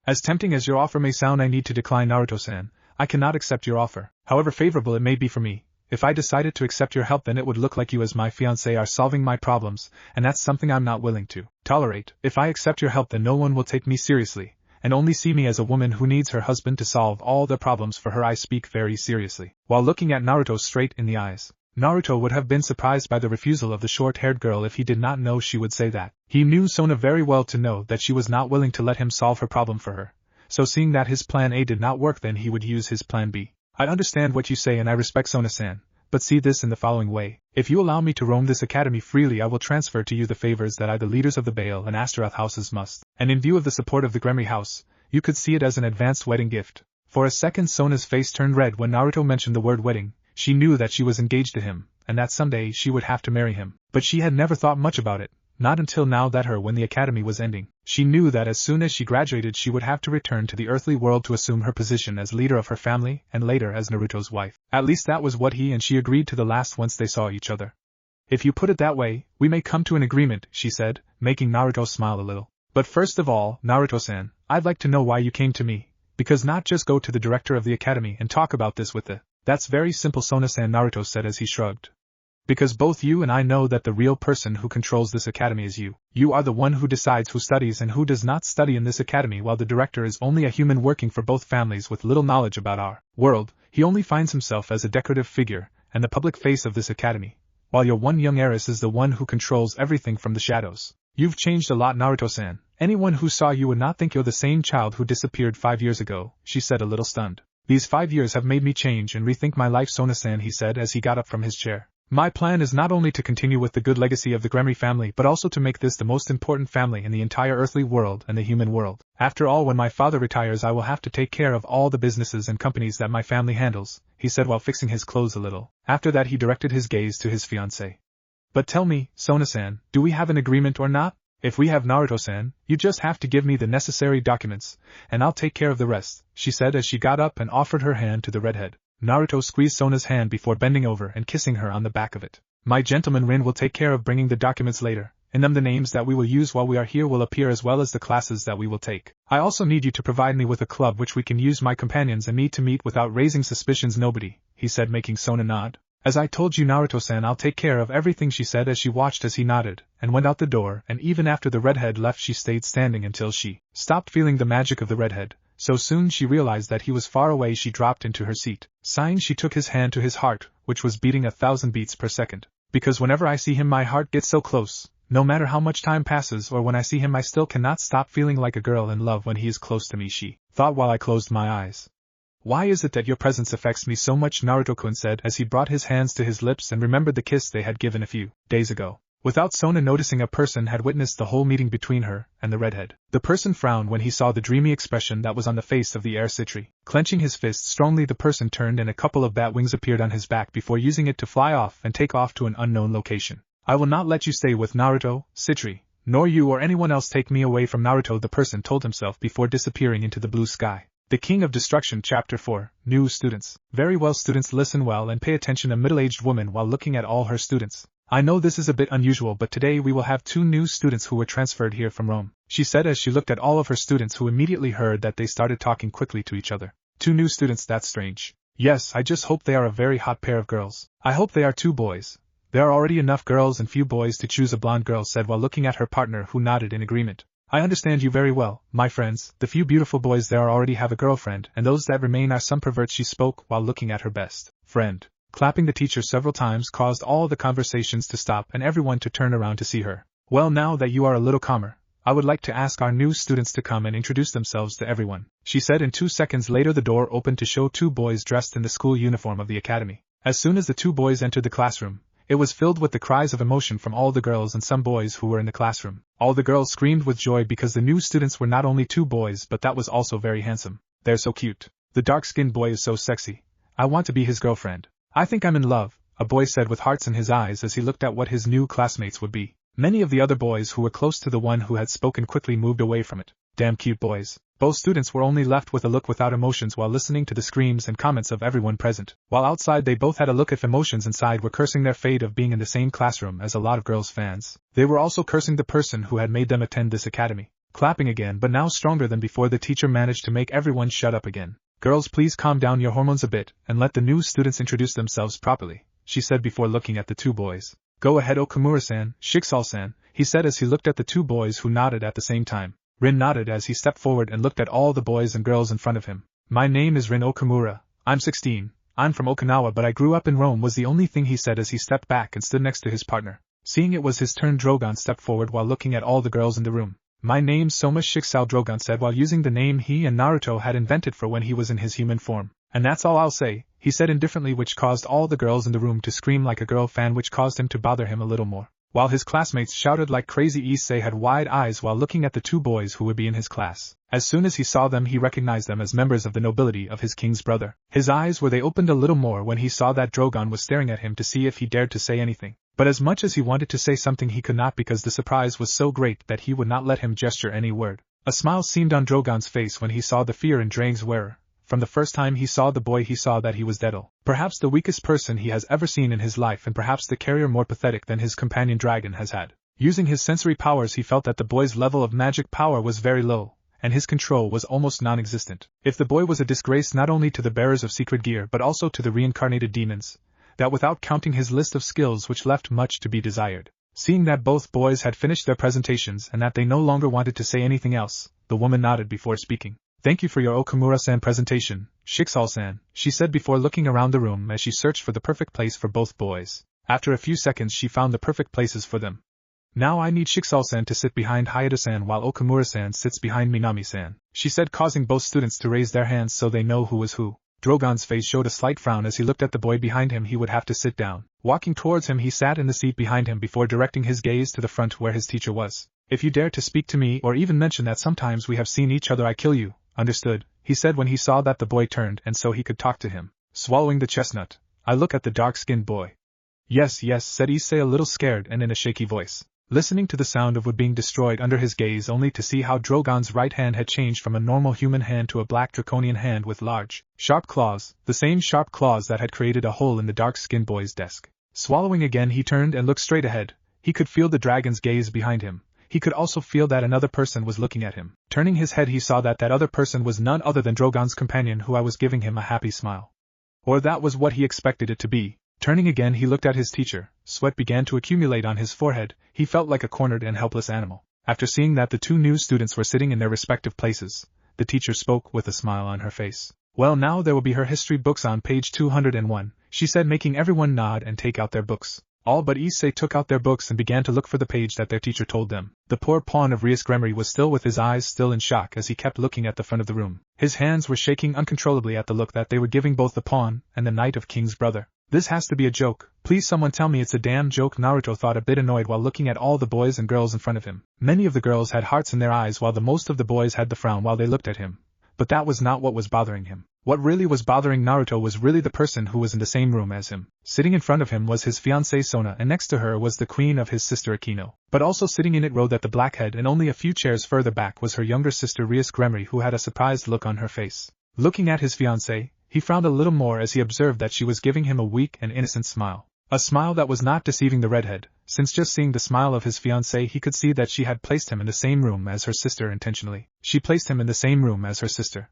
"As tempting as your offer may sound, I need to decline, Naruto-san. I cannot accept your offer. However favorable it may be for me, if I decided to accept your help then it would look like you as my fiancé are solving my problems, and that's something I'm not willing to tolerate. If I accept your help then no one will take me seriously, and only see me as a woman who needs her husband to solve all their problems for her. I speak very seriously." While looking at Naruto straight in the eyes, Naruto would have been surprised by the refusal of the short-haired girl if he did not know she would say that. He knew Sona very well to know that she was not willing to let him solve her problem for her, so seeing that his plan A did not work then he would use his plan B. "I understand what you say and I respect Sona-san, but see this in the following way. If you allow me to roam this academy freely I will transfer to you the favors that I, the leaders of the Baal and Astaroth houses must, and in view of the support of the Gremory house, you could see it as an advanced wedding gift." For a second Sona's face turned red when Naruto mentioned the word wedding. She knew that she was engaged to him, and that someday she would have to marry him. But she had never thought much about it, not until now that when the academy was ending, she knew that as soon as she graduated she would have to return to the earthly world to assume her position as leader of her family and later as Naruto's wife. At least that was what he and she agreed to the last once they saw each other. "If you put it that way, we may come to an agreement," she said, making Naruto smile a little. "But first of all, Naruto-san, I'd like to know why you came to me. Because not just go to the director of the academy and talk about this with the—" "That's very simple, Sona-san," Naruto said as he shrugged. "Because both you and I know that the real person who controls this academy is you. You are the one who decides who studies and who does not study in this academy, while the director is only a human working for both families with little knowledge about our world. He only finds himself as a decorative figure and the public face of this academy, while your one young heiress is the one who controls everything from the shadows. You've changed a lot, Naruto-san. Anyone who saw you would not think you're the same child who disappeared 5 years ago, she said, a little stunned. These 5 years have made me change and rethink my life, Sona-san, he said as he got up from his chair. My plan is not only to continue with the good legacy of the Gremory family but also to make this the most important family in the entire earthly world and the human world. After all, when my father retires I will have to take care of all the businesses and companies that my family handles, he said while fixing his clothes a little. After that he directed his gaze to his fiancée. But tell me, Sona-san, do we have an agreement or not? If we have, Naruto-san, you just have to give me the necessary documents, and I'll take care of the rest, she said as she got up and offered her hand to the redhead. Naruto squeezed Sona's hand before bending over and kissing her on the back of it. My gentleman Rin will take care of bringing the documents later. In them the names that we will use while we are here will appear as well as the classes that we will take. I also need you to provide me with a club which we can use my companions and me to meet without raising suspicions. Nobody, he said, making Sona nod. As I told you, Naruto-san, I'll take care of everything, she said as she watched as he nodded and went out the door, and even after the redhead left she stayed standing until she stopped feeling the magic of the redhead. So soon she realized that he was far away she dropped into her seat. Sighing she took his hand to his heart, which was beating 1,000 beats per second. Because whenever I see him my heart gets so close, no matter how much time passes or when I see him I still cannot stop feeling like a girl in love when he is close to me, she thought while I closed my eyes. Why is it that your presence affects me so much, Naruto-kun said as he brought his hands to his lips and remembered the kiss they had given a few days ago. Without Sona noticing, a person had witnessed the whole meeting between her and the redhead. The person frowned when he saw the dreamy expression that was on the face of the heir Citri. Clenching his fist strongly, the person turned and a couple of bat wings appeared on his back before using it to fly off and take off to an unknown location. I will not let you stay with Naruto, Citri, nor you or anyone else take me away from Naruto, the person told himself before disappearing into the blue sky. The King of Destruction, Chapter 4, New Students. Very well, students, listen well and pay attention. A middle-aged woman while looking at all her students. I know this is a bit unusual, but today we will have 2 new students who were transferred here from Rome, she said as she looked at all of her students, who immediately heard that they started talking quickly to each other. 2 new students, that's strange. Yes, I just hope they are a very hot pair of girls. I hope they are 2 boys. There are already enough girls and few boys to choose. A blonde girl said while looking at her partner, who nodded in agreement. I understand you very well, my friends. The few beautiful boys there already have a girlfriend, and those that remain are some perverts, she spoke while looking at her best friend. Clapping the teacher several times caused all the conversations to stop and everyone to turn around to see her. Well, now that you are a little calmer, I would like to ask our new students to come and introduce themselves to everyone, she said, and 2 seconds later the door opened to show 2 boys dressed in the school uniform of the academy. As soon as the 2 boys entered the classroom, it was filled with the cries of emotion from all the girls and some boys who were in the classroom. All the girls screamed with joy because the new students were not only 2 boys but that was also very handsome. They're so cute. The dark-skinned boy is so sexy. I want to be his girlfriend. I think I'm in love, a boy said with hearts in his eyes as he looked at what his new classmates would be. Many of the other boys who were close to the one who had spoken quickly moved away from it. Damn cute boys. Both students were only left with a look without emotions while listening to the screams and comments of everyone present. While outside they both had a look if emotions inside were cursing their fate of being in the same classroom as a lot of girls' fans. They were also cursing the person who had made them attend this academy. Clapping again, but now stronger than before, the teacher managed to make everyone shut up again. Girls, please calm down your hormones a bit and let the new students introduce themselves properly, she said before looking at the 2 boys. Go ahead, Okamura-san, Shiksawa-san, he said as he looked at the 2 boys who nodded at the same time. Rin nodded as he stepped forward and looked at all the boys and girls in front of him. My name is Rin Okamura. I'm 16. I'm from Okinawa but I grew up in Rome was the only thing he said as he stepped back and stood next to his partner. Seeing it was his turn, Drogon stepped forward while looking at all the girls in the room. My name's Soma Shiksawa, Drogon said while using the name he and Naruto had invented for when he was in his human form. And that's all I'll say, he said indifferently, which caused all the girls in the room to scream like a girl fan, which caused him to bother him a little more. While his classmates shouted like crazy, Issei had wide eyes while looking at the 2 boys who would be in his class. As soon as he saw them he recognized them as members of the nobility of his king's brother. His eyes they opened a little more when he saw that Drogon was staring at him to see if he dared to say anything. But as much as he wanted to say something he could not because the surprise was so great that he would not let him gesture any word. A smile seemed on Drogon's face when he saw the fear in Draeng's wearer. From the first time he saw the boy he saw that he was Deadle, perhaps the weakest person he has ever seen in his life and perhaps the carrier more pathetic than his companion dragon has had. Using his sensory powers he felt that the boy's level of magic power was very low, and his control was almost non-existent. If the boy was a disgrace not only to the bearers of secret gear but also to the reincarnated demons, that without counting his list of skills which left much to be desired. Seeing that both boys had finished their presentations and that they no longer wanted to say anything else, the woman nodded before speaking. Thank you for your Okamura-san presentation, Shiksawa-san, she said before looking around the room as she searched for the perfect place for both boys. After a few seconds she found the perfect places for them. Now I need Shiksaru-san to sit behind Hayato-san while Okamura-san sits behind Minami-san, she said, causing both students to raise their hands so they know who was who. Drogon's face showed a slight frown as he looked at the boy behind him. He would have to sit down. Walking towards him, he sat in the seat behind him before directing his gaze to the front where his teacher was. If you dare to speak to me or even mention that sometimes we have seen each other, I kill you. Understood, he said when he saw that the boy turned and so he could talk to him. Swallowing the chestnut, I look at the dark-skinned boy. Yes, said Issei, a little scared and in a shaky voice. Listening to the sound of wood being destroyed under his gaze, only to see how Drogon's right hand had changed from a normal human hand to a black draconian hand with large, sharp claws, the same sharp claws that had created a hole in the dark-skinned boy's desk. Swallowing again, he turned and looked straight ahead. He could feel the dragon's gaze behind him. He could also feel that another person was looking at him. Turning his head, he saw that other person was none other than Drogon's companion, who was giving him a happy smile. Or that was what he expected it to be. Turning again, he looked at his teacher. Sweat began to accumulate on his forehead. He felt like a cornered and helpless animal. After seeing that the two new students were sitting in their respective places, the teacher spoke with a smile on her face. Well, now there will be her history books on page 201, she said, making everyone nod and take out their books. All but Issei took out their books and began to look for the page that their teacher told them. The poor pawn of Rias was still with his eyes still in shock as he kept looking at the front of the room. His hands were shaking uncontrollably at the look that they were giving both the pawn and the Knight of King's brother. This has to be a joke. Please someone tell me it's a damn joke, Naruto thought, a bit annoyed while looking at all the boys and girls in front of him. Many of the girls had hearts in their eyes while the most of the boys had the frown while they looked at him. But that was not what was bothering him. What really was bothering Naruto was really the person who was in the same room as him. Sitting in front of him was his fiancée Sona, and next to her was the queen of his sister Akino. But also sitting in it row that the blackhead, and only a few chairs further back was her younger sister Rias, who had a surprised look on her face. Looking at his fiancée, he frowned a little more as he observed that she was giving him a weak and innocent smile. A smile that was not deceiving the redhead, since just seeing the smile of his fiancée he could see that she had placed him in the same room as her sister intentionally. She placed him in the same room as her sister.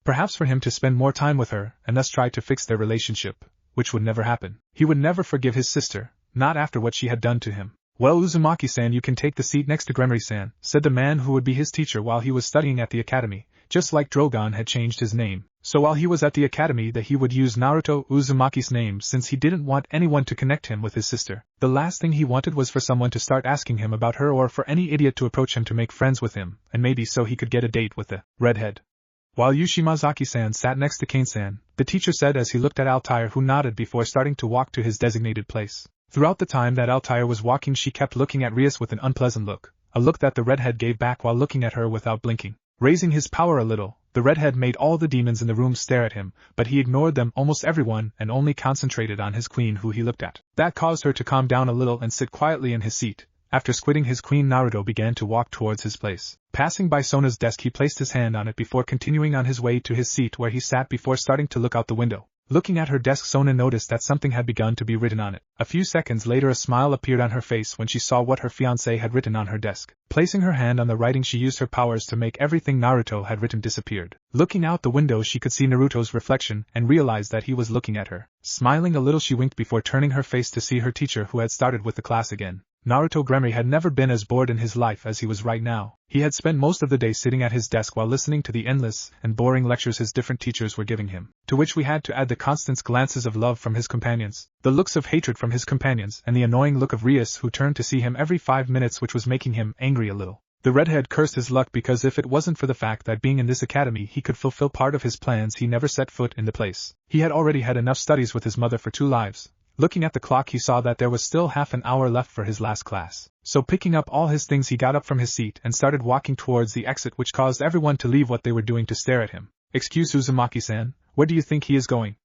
Perhaps for him to spend more time with her, and thus try to fix their relationship, which would never happen. He would never forgive his sister, not after what she had done to him. Well, Uzumaki-san, you can take the seat next to Gremory-san, said the man who would be his teacher while he was studying at the academy, just like Drogon had changed his name. So while he was at the academy that he would use Naruto Uzumaki's name since he didn't want anyone to connect him with his sister. The last thing he wanted was for someone to start asking him about her, or for any idiot to approach him to make friends with him, and maybe so he could get a date with the redhead. While Yushimazaki-san sat next to Kane-san, the teacher said as he looked at Altair, who nodded before starting to walk to his designated place. Throughout the time that Altair was walking, she kept looking at Rias with an unpleasant look, a look that the redhead gave back while looking at her without blinking. Raising his power a little, the redhead made all the demons in the room stare at him, but he ignored them, almost everyone, and only concentrated on his queen, who he looked at. That caused her to calm down a little and sit quietly in his seat. After squitting his queen, Naruto began to walk towards his place. Passing by Sona's desk, he placed his hand on it before continuing on his way to his seat where he sat before starting to look out the window. Looking at her desk, Sona noticed that something had begun to be written on it. A few seconds later, a smile appeared on her face when she saw what her fiancé had written on her desk. Placing her hand on the writing, she used her powers to make everything Naruto had written disappeared. Looking out the window, she could see Naruto's reflection and realized that he was looking at her. Smiling a little, she winked before turning her face to see her teacher, who had started with the class again. Naruto Gremory had never been as bored in his life as he was right now. He had spent most of the day sitting at his desk while listening to the endless and boring lectures his different teachers were giving him, to which we had to add the constant glances of love from his companions, the looks of hatred from his companions, and the annoying look of Rias, who turned to see him every 5 minutes, which was making him angry a little. The redhead cursed his luck because if it wasn't for the fact that being in this academy he could fulfill part of his plans, he never set foot in the place. He had already had enough studies with his mother for 2 lives. Looking at the clock, he saw that there was still half an hour left for his last class. So picking up all his things, he got up from his seat and started walking towards the exit, which caused everyone to leave what they were doing to stare at him. Excuse Uzumaki-san, where do you think he is going?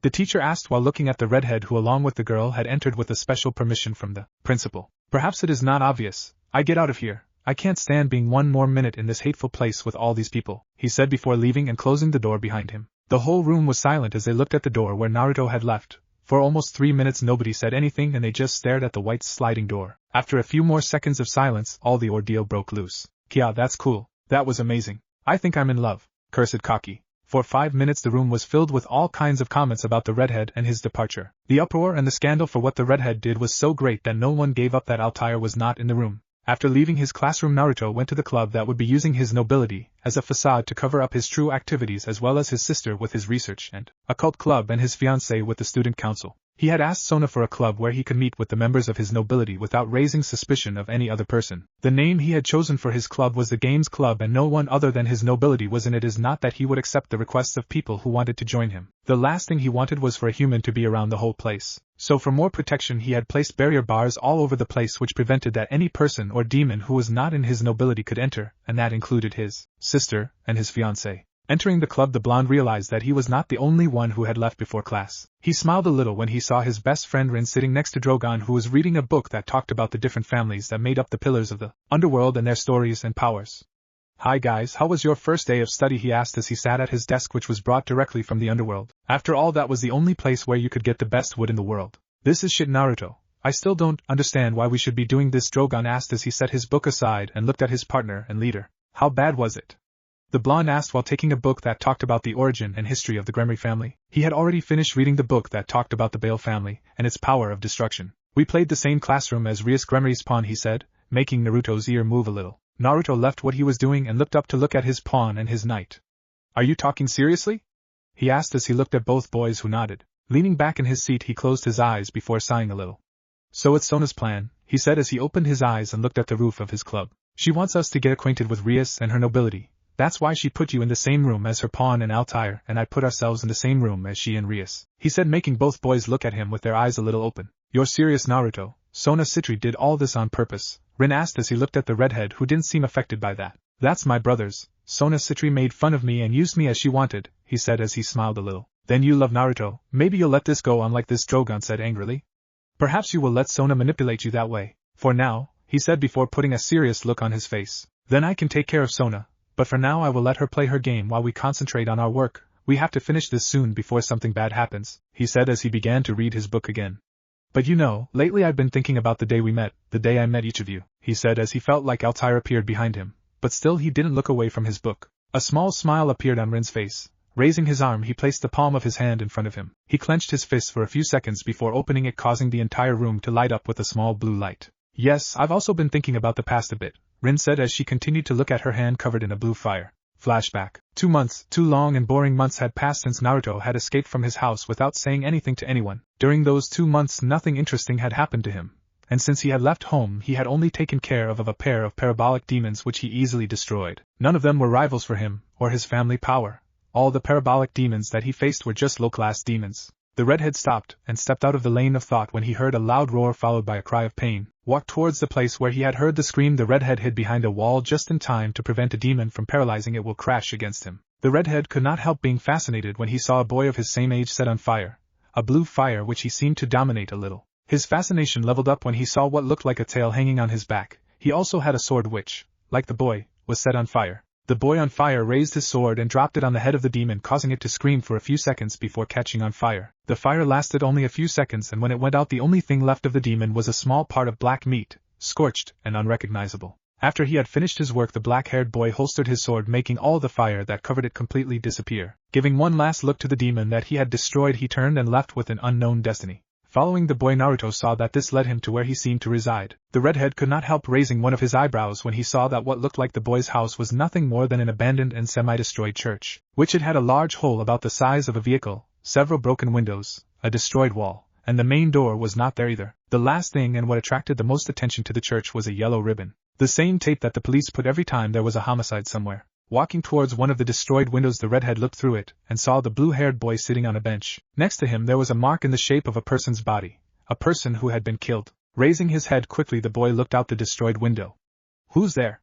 The teacher asked while looking at the redhead, who along with the girl had entered with a special permission from the principal. Perhaps it is not obvious. I get out of here. I can't stand being one more minute in this hateful place with all these people, he said before leaving and closing the door behind him. The whole room was silent as they looked at the door where Naruto had left. For almost 3 minutes nobody said anything and they just stared at the white sliding door. After a few more seconds of silence, all the ordeal broke loose. Kya, that's cool. That was amazing. I think I'm in love. Cursed Kaki. For 5 minutes the room was filled with all kinds of comments about the redhead and his departure. The uproar and the scandal for what the redhead did was so great that no one gave up that Altair was not in the room. After leaving his classroom, Naruto went to the club that would be using his nobility as a facade to cover up his true activities, as well as his sister with his research and occult club and his fiancée with the student council. He had asked Sona for a club where he could meet with the members of his nobility without raising suspicion of any other person. The name he had chosen for his club was the Games Club, and no one other than his nobility was in it. Is not that he would accept the requests of people who wanted to join him. The last thing he wanted was for a human to be around the whole place. So for more protection he had placed barrier bars all over the place which prevented that any person or demon who was not in his nobility could enter, and that included his sister and his fiancée. Entering the club, the blonde realized that he was not the only one who had left before class. He smiled a little when he saw his best friend Rin sitting next to Drogon, who was reading a book that talked about the different families that made up the pillars of the underworld and their stories and powers. "Hi guys, how was your first day of study?" he asked as he sat at his desk, which was brought directly from the underworld. After all, that was the only place where you could get the best wood in the world. "This is shit, Naruto. I still don't understand why we should be doing this," Drogon asked as he set his book aside and looked at his partner and leader. "How bad was it?" the blonde asked while taking a book that talked about the origin and history of the Gremory family. He had already finished reading the book that talked about the Bale family and its power of destruction. "We played the same classroom as Rias Gremory's pawn," he said, making Naruto's ear move a little. Naruto left what he was doing and looked up to look at his pawn and his knight. "Are you talking seriously?" he asked as he looked at both boys, who nodded. Leaning back in his seat, he closed his eyes before sighing a little. "So it's Sona's plan," he said as he opened his eyes and looked at the roof of his club. "She wants us to get acquainted with Rias and her nobility. That's why she put you in the same room as her pawn and Altair, and I put ourselves in the same room as she and Rias," he said, making both boys look at him with their eyes a little open. "You're serious, Naruto? Sona Citri did all this on purpose?" Rin asked as he looked at the redhead, who didn't seem affected by that. "That's my brothers. Sona Citri made fun of me and used me as she wanted," he said as he smiled a little. "Then you love Naruto, maybe you'll let this go on like this," Drogon said angrily. "Perhaps you will let Sona manipulate you that way. For now," he said before putting a serious look on his face. "Then I can take care of Sona. But for now I will let her play her game while we concentrate on our work. We have to finish this soon before something bad happens," he said as he began to read his book again. "But you know, lately I've been thinking about the day we met, the day I met each of you," he said as he felt like Altair appeared behind him, but still he didn't look away from his book. A small smile appeared on Rin's face. Raising his arm, he placed the palm of his hand in front of him. He clenched his fist for a few seconds before opening it, causing the entire room to light up with a small blue light. "Yes, I've also been thinking about the past a bit," Rin said as she continued to look at her hand covered in a blue fire. Flashback. 2 months, 2 long and boring months had passed since Naruto had escaped from his house without saying anything to anyone. During those 2 months nothing interesting had happened to him, and since he had left home he had only taken care of a pair of parabolic demons which he easily destroyed. None of them were rivals for him, or his family power. All the parabolic demons that he faced were just low-class demons. The redhead stopped and stepped out of the lane of thought when he heard a loud roar followed by a cry of pain. Walked towards the place where he had heard the scream. The redhead hid behind a wall just in time to prevent a demon from paralyzing it will crash against him. The redhead could not help being fascinated when he saw a boy of his same age set on fire, a blue fire which he seemed to dominate a little. His fascination leveled up when he saw what looked like a tail hanging on his back. He also had a sword which, like the boy, was set on fire. The boy on fire raised his sword and dropped it on the head of the demon, causing it to scream for a few seconds before catching on fire. The fire lasted only a few seconds, and when it went out the only thing left of the demon was a small part of black meat, scorched and unrecognizable. After he had finished his work, the black-haired boy holstered his sword, making all the fire that covered it completely disappear. Giving one last look to the demon that he had destroyed, he turned and left with an unknown destiny. Following the boy, Naruto saw that this led him to where he seemed to reside. The redhead could not help raising one of his eyebrows when he saw that what looked like the boy's house was nothing more than an abandoned and semi-destroyed church, which it had a large hole about the size of a vehicle, several broken windows, a destroyed wall, and the main door was not there either. The last thing and what attracted the most attention to the church was a yellow ribbon, the same tape that the police put every time there was a homicide somewhere. Walking towards one of the destroyed windows, the redhead looked through it and saw the blue-haired boy sitting on a bench. Next to him there was a mark in the shape of a person's body, a person who had been killed. Raising his head quickly, the boy looked out the destroyed window. "Who's there?"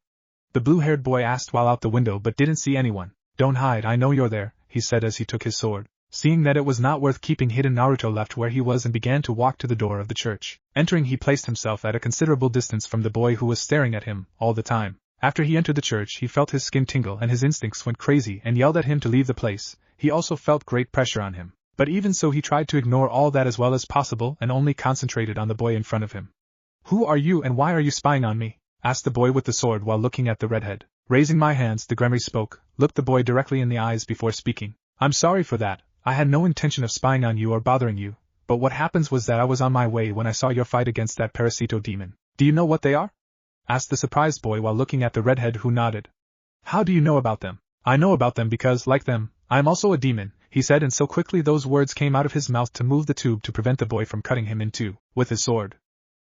the blue-haired boy asked while out the window, but didn't see anyone. "Don't hide, I know you're there," he said as he took his sword. Seeing that it was not worth keeping hidden, Naruto left where he was and began to walk to the door of the church. Entering, he placed himself at a considerable distance from the boy who was staring at him all the time. After he entered the church, he felt his skin tingle and his instincts went crazy and yelled at him to leave the place. He also felt great pressure on him. But even so, he tried to ignore all that as well as possible and only concentrated on the boy in front of him. "Who are you and why are you spying on me?" asked the boy with the sword while looking at the redhead. Raising my hands, the Gremory spoke, looked the boy directly in the eyes before speaking. "I'm sorry for that. I had no intention of spying on you or bothering you, but what happens was that I was on my way when I saw your fight against that Parasito demon." "Do you know what they are?" asked the surprised boy while looking at the redhead, who nodded. "How do you know about them?" "I know about them because, like them, I am also a demon," he said, and so quickly those words came out of his mouth to move the tube to prevent the boy from cutting him in two with his sword.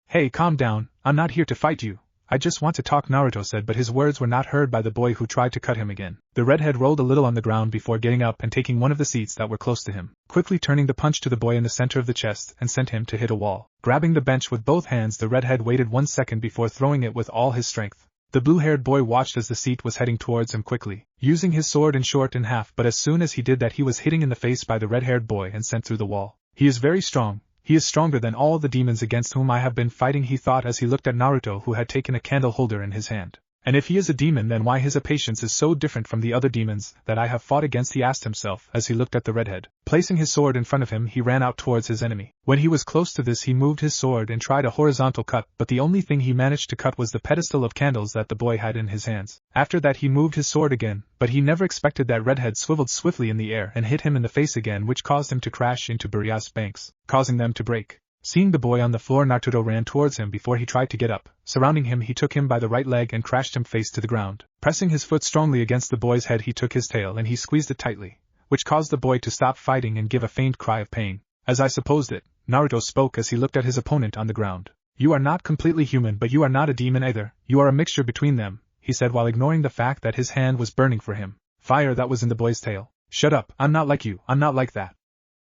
Hey, calm down, I'm not here to fight you. I just want to talk, Naruto said, but his words were not heard by the boy who tried to cut him again. The redhead rolled a little on the ground before getting up and taking one of the seats that were close to him, quickly turning the punch to the boy in the center of the chest and sent him to hit a wall. Grabbing the bench with both hands, the redhead waited 1 second before throwing it with all his strength. The blue-haired boy watched as the seat was heading towards him quickly, using his sword and short in half, but as soon as he did that he was hitting in the face by the red-haired boy and sent through the wall. He is very strong. He is stronger than all the demons against whom I have been fighting, he thought as he looked at Naruto, who had taken a candle holder in his hand. And if he is a demon, then why his patience is so different from the other demons that I have fought against, he asked himself as he looked at the redhead. Placing his sword in front of him, he ran out towards his enemy. When he was close to this, he moved his sword and tried a horizontal cut, but the only thing he managed to cut was the pedestal of candles that the boy had in his hands. After that he moved his sword again, but he never expected that redhead swiveled swiftly in the air and hit him in the face again, which caused him to crash into Rias' banks, causing them to break. Seeing the boy on the floor, Naruto ran towards him before he tried to get up. Surrounding him, he took him by the right leg and crashed him face to the ground. Pressing his foot strongly against the boy's head, he took his tail and he squeezed it tightly, which caused the boy to stop fighting and give a faint cry of pain. As I supposed it, Naruto spoke as he looked at his opponent on the ground. You are not completely human, but you are not a demon either. You are a mixture between them, he said while ignoring the fact that his hand was burning for him. Fire that was in the boy's tail. Shut up, I'm not like you, I'm not like that.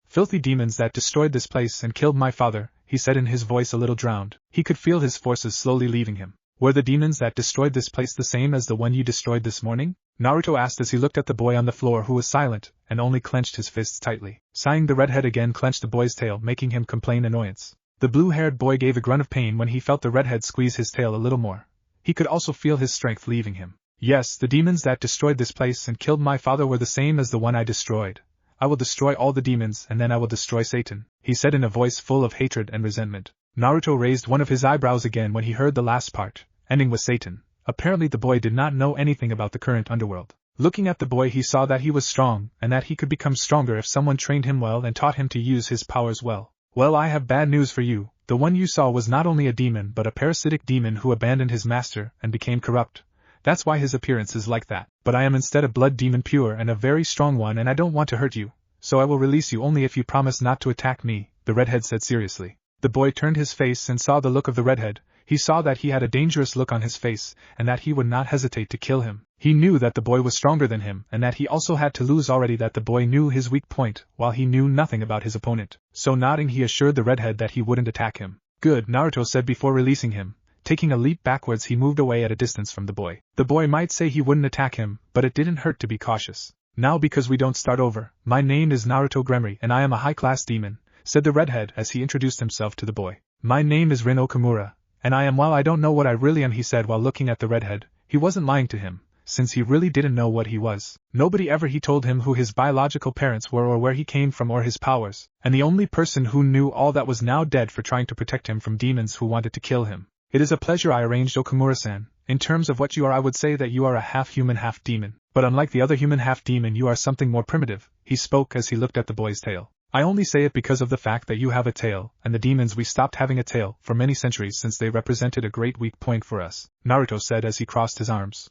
Filthy demons that destroyed this place and killed my father, he said in his voice a little drowned. He could feel his forces slowly leaving him. Were the demons that destroyed this place the same as the one you destroyed this morning? Naruto asked as he looked at the boy on the floor, who was silent and only clenched his fists tightly. Sighing, the redhead again clenched the boy's tail, making him complain annoyance. The blue-haired boy gave a grunt of pain when he felt the redhead squeeze his tail a little more. He could also feel his strength leaving him. Yes, the demons that destroyed this place and killed my father were the same as the one I destroyed. I will destroy all the demons and then I will destroy Satan, he said in a voice full of hatred and resentment. Naruto raised one of his eyebrows again when he heard the last part, ending with Satan. Apparently the boy did not know anything about the current underworld. Looking at the boy, he saw that he was strong and that he could become stronger if someone trained him well and taught him to use his powers well. Well, I have bad news for you. The one you saw was not only a demon but a parasitic demon who abandoned his master and became corrupt. That's why his appearance is like that. But I am instead a blood demon, pure and a very strong one, and I don't want to hurt you. So I will release you only if you promise not to attack me, the redhead said seriously. The boy turned his face and saw the look of the redhead. He saw that he had a dangerous look on his face, and that he would not hesitate to kill him. He knew that the boy was stronger than him, and that he also had to lose already, that the boy knew his weak point, while he knew nothing about his opponent. So nodding, he assured the redhead that he wouldn't attack him. Good, Naruto said before releasing him. Taking a leap backwards, he moved away at a distance from the boy. The boy might say he wouldn't attack him, but it didn't hurt to be cautious. Now, because we don't start over, my name is Naruto Gremory and I am a high-class demon, said the redhead as he introduced himself to the boy. My name is Rin Okamura, and I am, well, I don't know what I really am, he said while looking at the redhead. He wasn't lying to him, since he really didn't know what he was. Nobody ever he told him who his biological parents were or where he came from or his powers, and the only person who knew all that was now dead for trying to protect him from demons who wanted to kill him. It is a pleasure, I arranged, Okamura-san. In terms of what you are, I would say that you are a half-human, half-demon. But unlike the other human half-demon, you are something more primitive, he spoke as he looked at the boy's tail. I only say it because of the fact that you have a tail, and the demons, we stopped having a tail for many centuries since they represented a great weak point for us, Naruto said as he crossed his arms.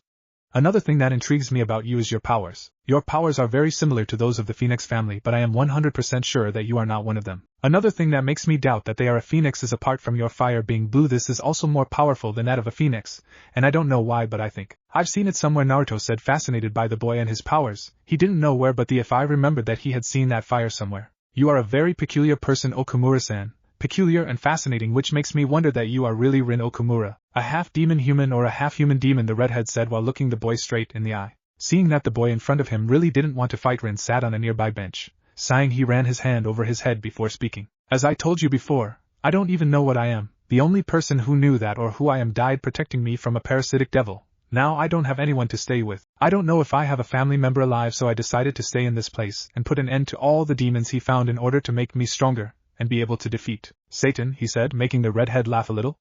Another thing that intrigues me about you is your powers. Your powers are very similar to those of the Phoenix family, but I am 100% sure that you are not one of them. Another thing that makes me doubt that they are a phoenix is, apart from your fire being blue, this is also more powerful than that of a phoenix, and I don't know why, but I think I've seen it somewhere, Naruto said, fascinated by the boy and his powers. He didn't know where, but I remembered that he had seen that fire somewhere. You are a very peculiar person, Okamura-san. Peculiar and fascinating, which makes me wonder that you are really Rin Okamura, a half-demon human or a half-human demon, the redhead said while looking the boy straight in the eye. Seeing that the boy in front of him really didn't want to fight, Rin sat on a nearby bench. Sighing, he ran his hand over his head before speaking. As I told you before, I don't even know what I am. The only person who knew that or who I am died protecting me from a parasitic devil. Now I don't have anyone to stay with. I don't know if I have a family member alive, so I decided to stay in this place and put an end to all the demons he found in order to make me stronger and be able to defeat Satan, he said, making the redhead laugh a little.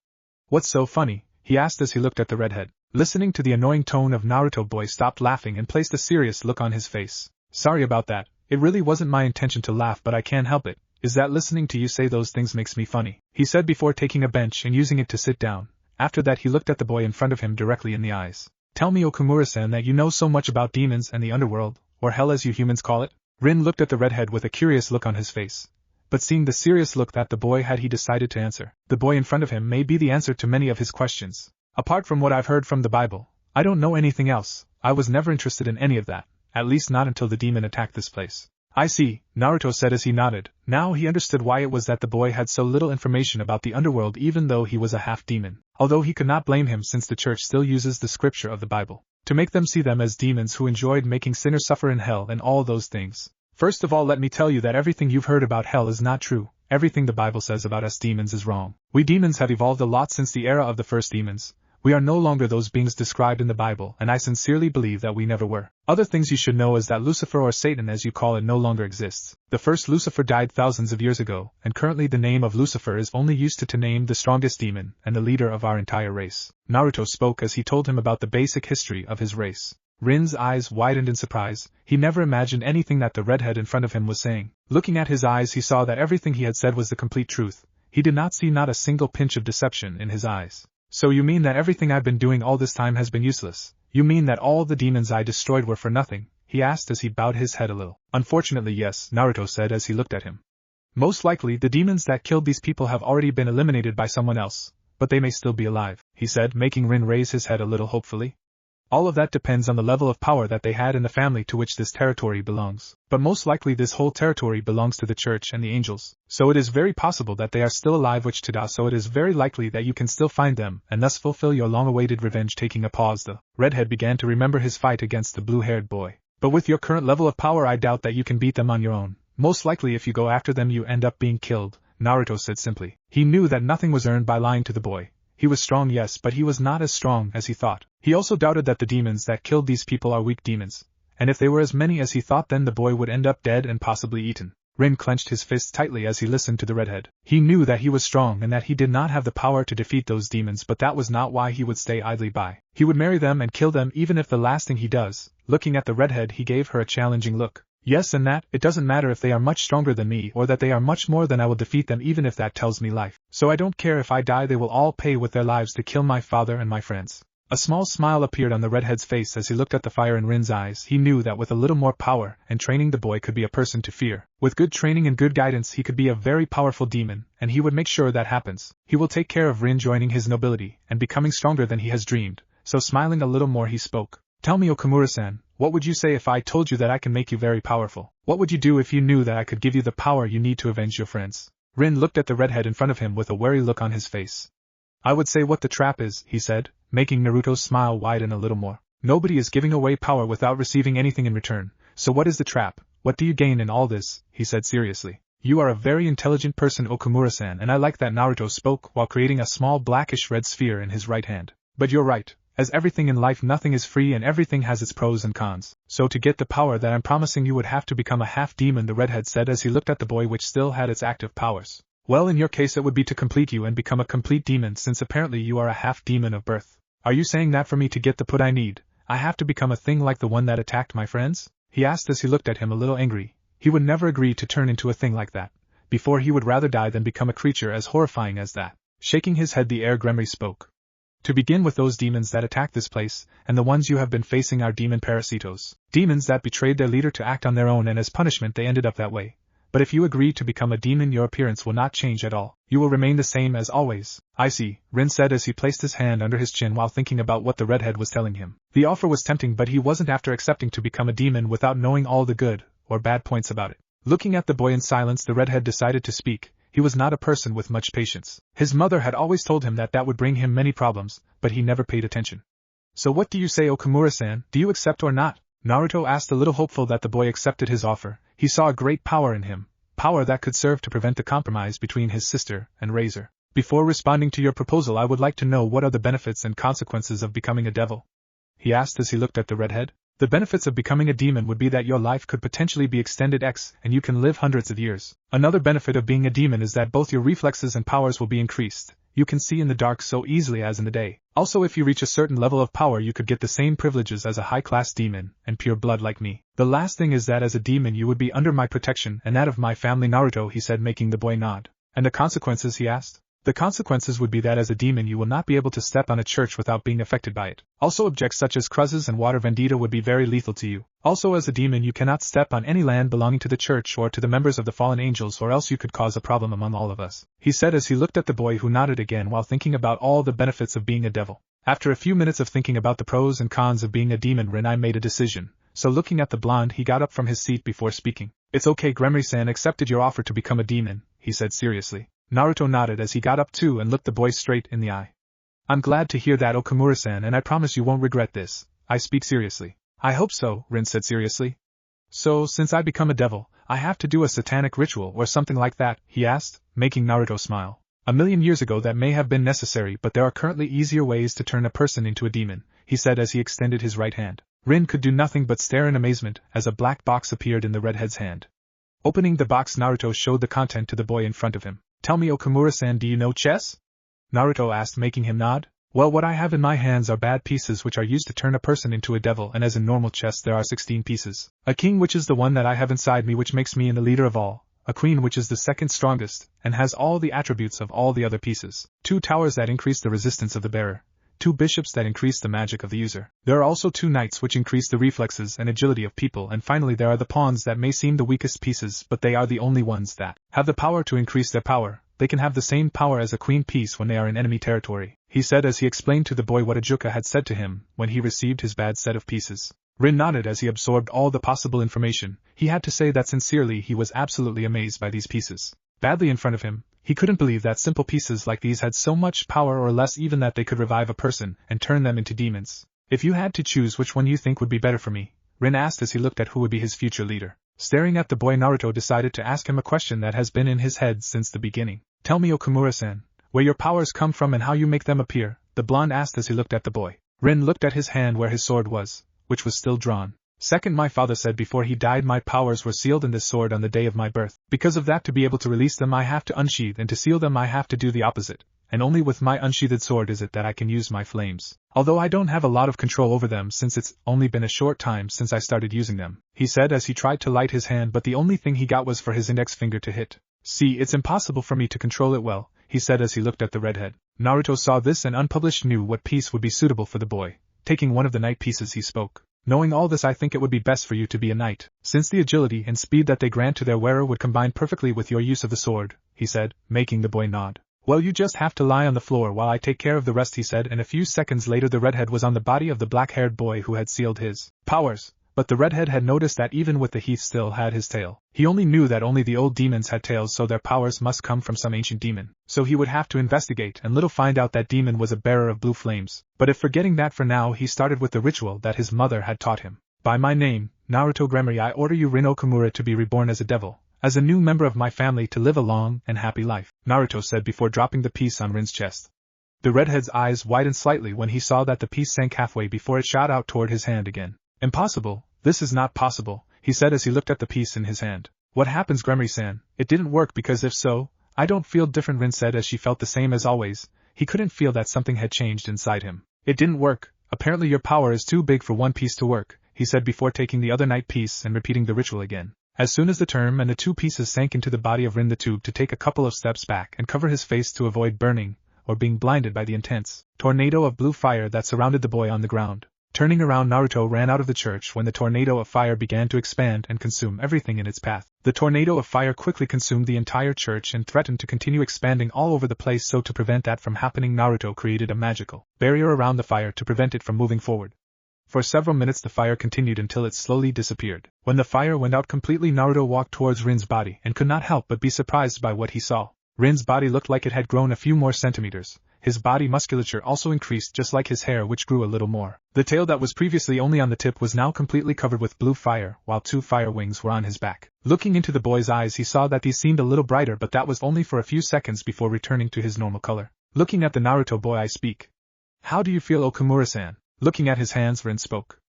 What's so funny? He asked as he looked at the redhead. Listening to the annoying tone of Naruto, boy stopped laughing and placed a serious look on his face. Sorry about that. It really wasn't my intention to laugh, but I can't help it. Is that listening to you say those things makes me funny, he said before taking a bench and using it to sit down. After that he looked at the boy in front of him directly in the eyes. Tell me, Okamura-san, that you know so much about demons and the underworld, or hell as you humans call it? Rin looked at the redhead with a curious look on his face. But seeing the serious look that the boy had, he decided to answer. The boy in front of him may be the answer to many of his questions. Apart from what I've heard from the Bible, I don't know anything else. I was never interested in any of that, at least not until the demon attacked this place. I see, Naruto said as he nodded. Now he understood why it was that the boy had so little information about the underworld even though he was a half-demon. Although he could not blame him since the church still uses the scripture of the Bible to make them see them as demons who enjoyed making sinners suffer in hell and all those things. First of all, let me tell you that everything you've heard about hell is not true. Everything the Bible says about us demons is wrong. We demons have evolved a lot since the era of the first demons. We are no longer those beings described in the Bible, and I sincerely believe that we never were. Other things you should know is that Lucifer, or Satan as you call it, no longer exists. The first Lucifer died thousands of years ago, and currently the name of Lucifer is only used to name the strongest demon and the leader of our entire race. Naruto spoke as he told him about the basic history of his race. Rin's eyes widened in surprise. He never imagined anything that the redhead in front of him was saying. Looking at his eyes, he saw that everything he had said was the complete truth. He did not see not a single pinch of deception in his eyes. So you mean that everything I've been doing all this time has been useless? You mean that all the demons I destroyed were for nothing? He asked as he bowed his head a little. Unfortunately, yes, Naruto said as he looked at him. Most likely the demons that killed these people have already been eliminated by someone else, but they may still be alive, he said, making Rin raise his head a little hopefully. All of that depends on the level of power that they had in the family to which this territory belongs. But most likely this whole territory belongs to the church and the angels. So it is very possible that they are still alive, which Tada, so it is very likely that you can still find them and thus fulfill your long-awaited revenge. Taking a pause, the redhead began to remember his fight against the blue-haired boy. But with your current level of power, I doubt that you can beat them on your own. Most likely if you go after them you end up being killed, Naruto said simply. He knew that nothing was earned by lying to the boy. He was strong, yes, but he was not as strong as he thought. He also doubted that the demons that killed these people are weak demons, and if they were as many as he thought, then the boy would end up dead and possibly eaten. Rin clenched his fists tightly as he listened to the redhead. He knew that he was strong and that he did not have the power to defeat those demons, but that was not why he would stay idly by. He would marry them and kill them even if the last thing he does. Looking at the redhead, he gave her a challenging look. Yes, and that, it doesn't matter if they are much stronger than me or that they are much more than I will defeat them even if that tells me life. So I don't care if I die, they will all pay with their lives to kill my father and my friends. A small smile appeared on the redhead's face as he looked at the fire in Rin's eyes. He knew that with a little more power and training the boy could be a person to fear. With good training and good guidance he could be a very powerful demon, and he would make sure that happens. He will take care of Rin joining his nobility and becoming stronger than he has dreamed. So smiling a little more he spoke. Tell me, Okamura-san, what would you say if I told you that I can make you very powerful? What would you do if you knew that I could give you the power you need to avenge your friends? Rin looked at the redhead in front of him with a wary look on his face. I would say what the trap is, he said, making Naruto's smile widen a little more. Nobody is giving away power without receiving anything in return, so what is the trap? What do you gain in all this? He said seriously. You are a very intelligent person, Okamura-san, and I like that. Naruto spoke while creating a small blackish-red sphere in his right hand. But you're right. As everything in life, nothing is free and everything has its pros and cons. So to get the power that I'm promising you would have to become a half-demon, the redhead said as he looked at the boy, which still had its active powers. Well, in your case it would be to complete you and become a complete demon, since apparently you are a half-demon of birth. Are you saying that for me to get the put I need, I have to become a thing like the one that attacked my friends? He asked as he looked at him a little angry. He would never agree to turn into a thing like that. Before he would rather die than become a creature as horrifying as that. Shaking his head, the heir Gremry spoke. To begin with, those demons that attacked this place, and the ones you have been facing, are demon parasitos. Demons that betrayed their leader to act on their own, and as punishment they ended up that way. But if you agree to become a demon, your appearance will not change at all. You will remain the same as always. I see, Rin said as he placed his hand under his chin while thinking about what the redhead was telling him. The offer was tempting, but he wasn't after accepting to become a demon without knowing all the good, or bad points about it. Looking at the boy in silence, the redhead decided to speak. He was not a person with much patience. His mother had always told him that that would bring him many problems, but he never paid attention. So what do you say, Okamura-san? Do you accept or not? Naruto asked, a little hopeful that the boy accepted his offer. He saw a great power in him, power that could serve to prevent the compromise between his sister and Razor. Before responding to your proposal, I would like to know what are the benefits and consequences of becoming a devil? He asked as he looked at the redhead. The benefits of becoming a demon would be that your life could potentially be extended X and you can live hundreds of years. Another benefit of being a demon is that both your reflexes and powers will be increased. You can see in the dark so easily as in the day. Also, if you reach a certain level of power, you could get the same privileges as a high-class demon and pure blood like me. The last thing is that as a demon you would be under my protection and that of my family, Naruto, he said, making the boy nod. And the consequences, he asked? The consequences would be that as a demon you will not be able to step on a church without being affected by it. Also objects such as cruzzes and water vendetta would be very lethal to you. Also as a demon you cannot step on any land belonging to the church or to the members of the fallen angels, or else you could cause a problem among all of us, he said as he looked at the boy, who nodded again while thinking about all the benefits of being a devil. After a few minutes of thinking about the pros and cons of being a demon, Rias made a decision. So looking at the blonde, he got up from his seat before speaking. It's okay, Gremory-san accepted your offer to become a demon, he said seriously. Naruto nodded as he got up too and looked the boy straight in the eye. I'm glad to hear that, Okamura-san, and I promise you won't regret this. I speak seriously. I hope so, Rin said seriously. So, since I become a devil, I have to do a satanic ritual or something like that, he asked, making Naruto smile. 1,000,000 years ago that may have been necessary, but there are currently easier ways to turn a person into a demon, he said as he extended his right hand. Rin could do nothing but stare in amazement as a black box appeared in the redhead's hand. Opening the box, Naruto showed the content to the boy in front of him. Tell me, Okamura-san, do you know chess? Naruto asked, making him nod. Well, what I have in my hands are bad pieces which are used to turn a person into a devil, and as in normal chess there are 16 pieces. A king, which is the one that I have inside me, which makes me the leader of all. A queen, which is the second strongest, and has all the attributes of all the other pieces. 2 towers that increase the resistance of the bearer. 2 bishops that increase the magic of the user. There are also 2 knights which increase the reflexes and agility of people, and finally there are the pawns that may seem the weakest pieces, but they are the only ones that have the power to increase their power. They can have the same power as a queen piece when they are in enemy territory, he said as he explained to the boy what Ajuka had said to him when he received his bad set of pieces. Rin nodded as he absorbed all the possible information. He had to say that sincerely he was absolutely amazed by these pieces. Badly in front of him, he couldn't believe that simple pieces like these had so much power, or less even, that they could revive a person and turn them into demons. If you had to choose, which one you think would be better for me? Rin asked as he looked at who would be his future leader. Staring at the boy, Naruto decided to ask him a question that has been in his head since the beginning. Tell me, Okamura-san, where your powers come from and how you make them appear, the blonde asked as he looked at the boy. Rin looked at his hand where his sword was, which was still drawn. Second, my father said before he died my powers were sealed in this sword on the day of my birth. Because of that, to be able to release them I have to unsheath, and to seal them I have to do the opposite. And only with my unsheathed sword is it that I can use my flames. Although I don't have a lot of control over them since it's only been a short time since I started using them, he said as he tried to light his hand, but the only thing he got was for his index finger to hit. See, it's impossible for me to control it well, he said as he looked at the redhead. Naruto saw this and unpublished knew what piece would be suitable for the boy. Taking one of the knight pieces, he spoke. Knowing all this, I think it would be best for you to be a knight, since the agility and speed that they grant to their wearer would combine perfectly with your use of the sword, he said, making the boy nod. Well, you just have to lie on the floor while I take care of the rest, he said, and a few seconds later the redhead was on the body of the black-haired boy who had sealed his powers. But the redhead had noticed that even with the he still had his tail. He only knew that only the old demons had tails, so their powers must come from some ancient demon. So he would have to investigate and little find out that demon was a bearer of blue flames. But if forgetting that for now, he started with the ritual that his mother had taught him. By my name, Naruto Gremory, I order you, Rin Okamura, to be reborn as a devil, as a new member of my family, to live a long and happy life, Naruto said before dropping the piece on Rin's chest. The redhead's eyes widened slightly when he saw that the piece sank halfway before it shot out toward his hand again. Impossible, this is not possible, he said as he looked at the piece in his hand. What happens, Gremory-san? It didn't work, because if so, I don't feel different, Rin said as she felt the same as always. He couldn't feel that something had changed inside him. It didn't work. Apparently your power is too big for one piece to work, he said before taking the other knight piece and repeating the ritual again. As soon as the term and the 2 pieces sank into the body of Rin, the tube to take a couple of steps back and cover his face to avoid burning or being blinded by the intense tornado of blue fire that surrounded the boy on the ground. Turning around, Naruto ran out of the church when the tornado of fire began to expand and consume everything in its path. The tornado of fire quickly consumed the entire church and threatened to continue expanding all over the place, so to prevent that from happening, Naruto created a magical barrier around the fire to prevent it from moving forward. For several minutes the fire continued until it slowly disappeared. When the fire went out completely, Naruto walked towards Rin's body and could not help but be surprised by what he saw. Rin's body looked like it had grown a few more centimeters. His body musculature also increased, just like his hair, which grew a little more. The tail that was previously only on the tip was now completely covered with blue fire, while 2 fire wings were on his back. Looking into the boy's eyes, he saw that these seemed a little brighter, but that was only for a few seconds before returning to his normal color. Looking at the Naruto boy, I speak. How do you feel, Okamura-san? Looking at his hands, Rin spoke.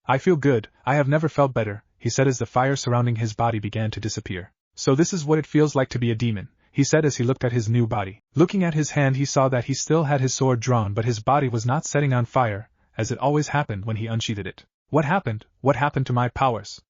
I feel good, I have never felt better, he said as the fire surrounding his body began to disappear. So this is what it feels like to be a demon, he said as he looked at his new body. Looking at his hand, he saw that he still had his sword drawn, but his body was not setting on fire, as it always happened when he unsheathed it. What happened? What happened to my powers?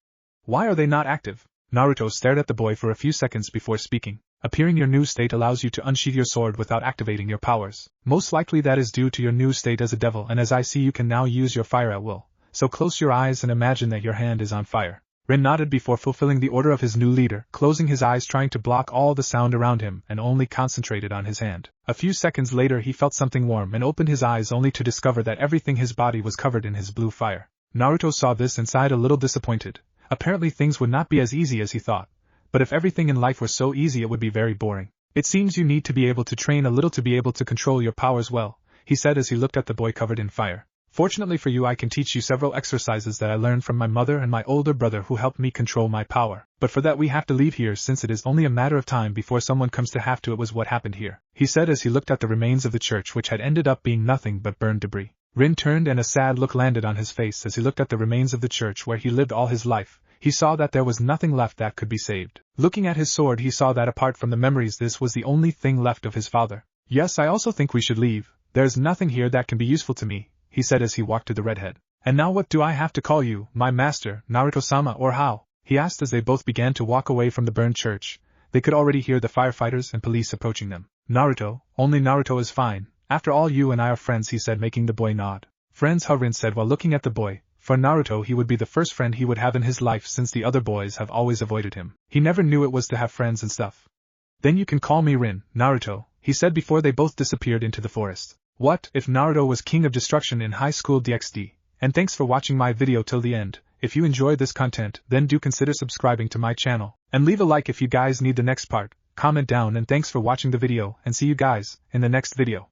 Why are they not active? Naruto stared at the boy for a few seconds before speaking. Appearing your new state allows you to unsheath your sword without activating your powers. Most likely that is due to your new state as a devil, and as I see you can now use your fire at will, so close your eyes and imagine that your hand is on fire. Rin nodded before fulfilling the order of his new leader, closing his eyes trying to block all the sound around him and only concentrated on his hand. A few seconds later he felt something warm and opened his eyes only to discover that everything his body was covered in his blue fire. Naruto saw this and sighed a little disappointed. Apparently things would not be as easy as he thought. But if everything in life were so easy it would be very boring. It seems you need to be able to train a little to be able to control your powers well, he said as he looked at the boy covered in fire. Fortunately for you I can teach you several exercises that I learned from my mother and my older brother who helped me control my power. But for that we have to leave here since it is only a matter of time before someone comes to have to. It was what happened here, he said as he looked at the remains of the church which had ended up being nothing but burned debris. Rin turned and a sad look landed on his face as he looked at the remains of the church where he lived all his life. He saw that there was nothing left that could be saved. Looking at his sword he saw that apart from the memories this was the only thing left of his father. Yes, I also think we should leave. There's nothing here that can be useful to me, he said as he walked to the redhead. And now what do I have to call you, my master, Naruto-sama, or how? He asked as they both began to walk away from the burned church. They could already hear the firefighters and police approaching them. Naruto, only Naruto is fine. After all you and I are friends, he said, making the boy nod. Friends, Rin said while looking at the boy. For Naruto he would be the first friend he would have in his life since the other boys have always avoided him. He never knew it was to have friends and stuff. Then you can call me Rin, Naruto, he said before they both disappeared into the forest. What if Naruto was king of destruction in high school DxD? And thanks for watching my video till the end. If you enjoyed this content, then do consider subscribing to my channel. And leave a like if you guys need the next part. Comment down and thanks for watching the video and see you guys in the next video.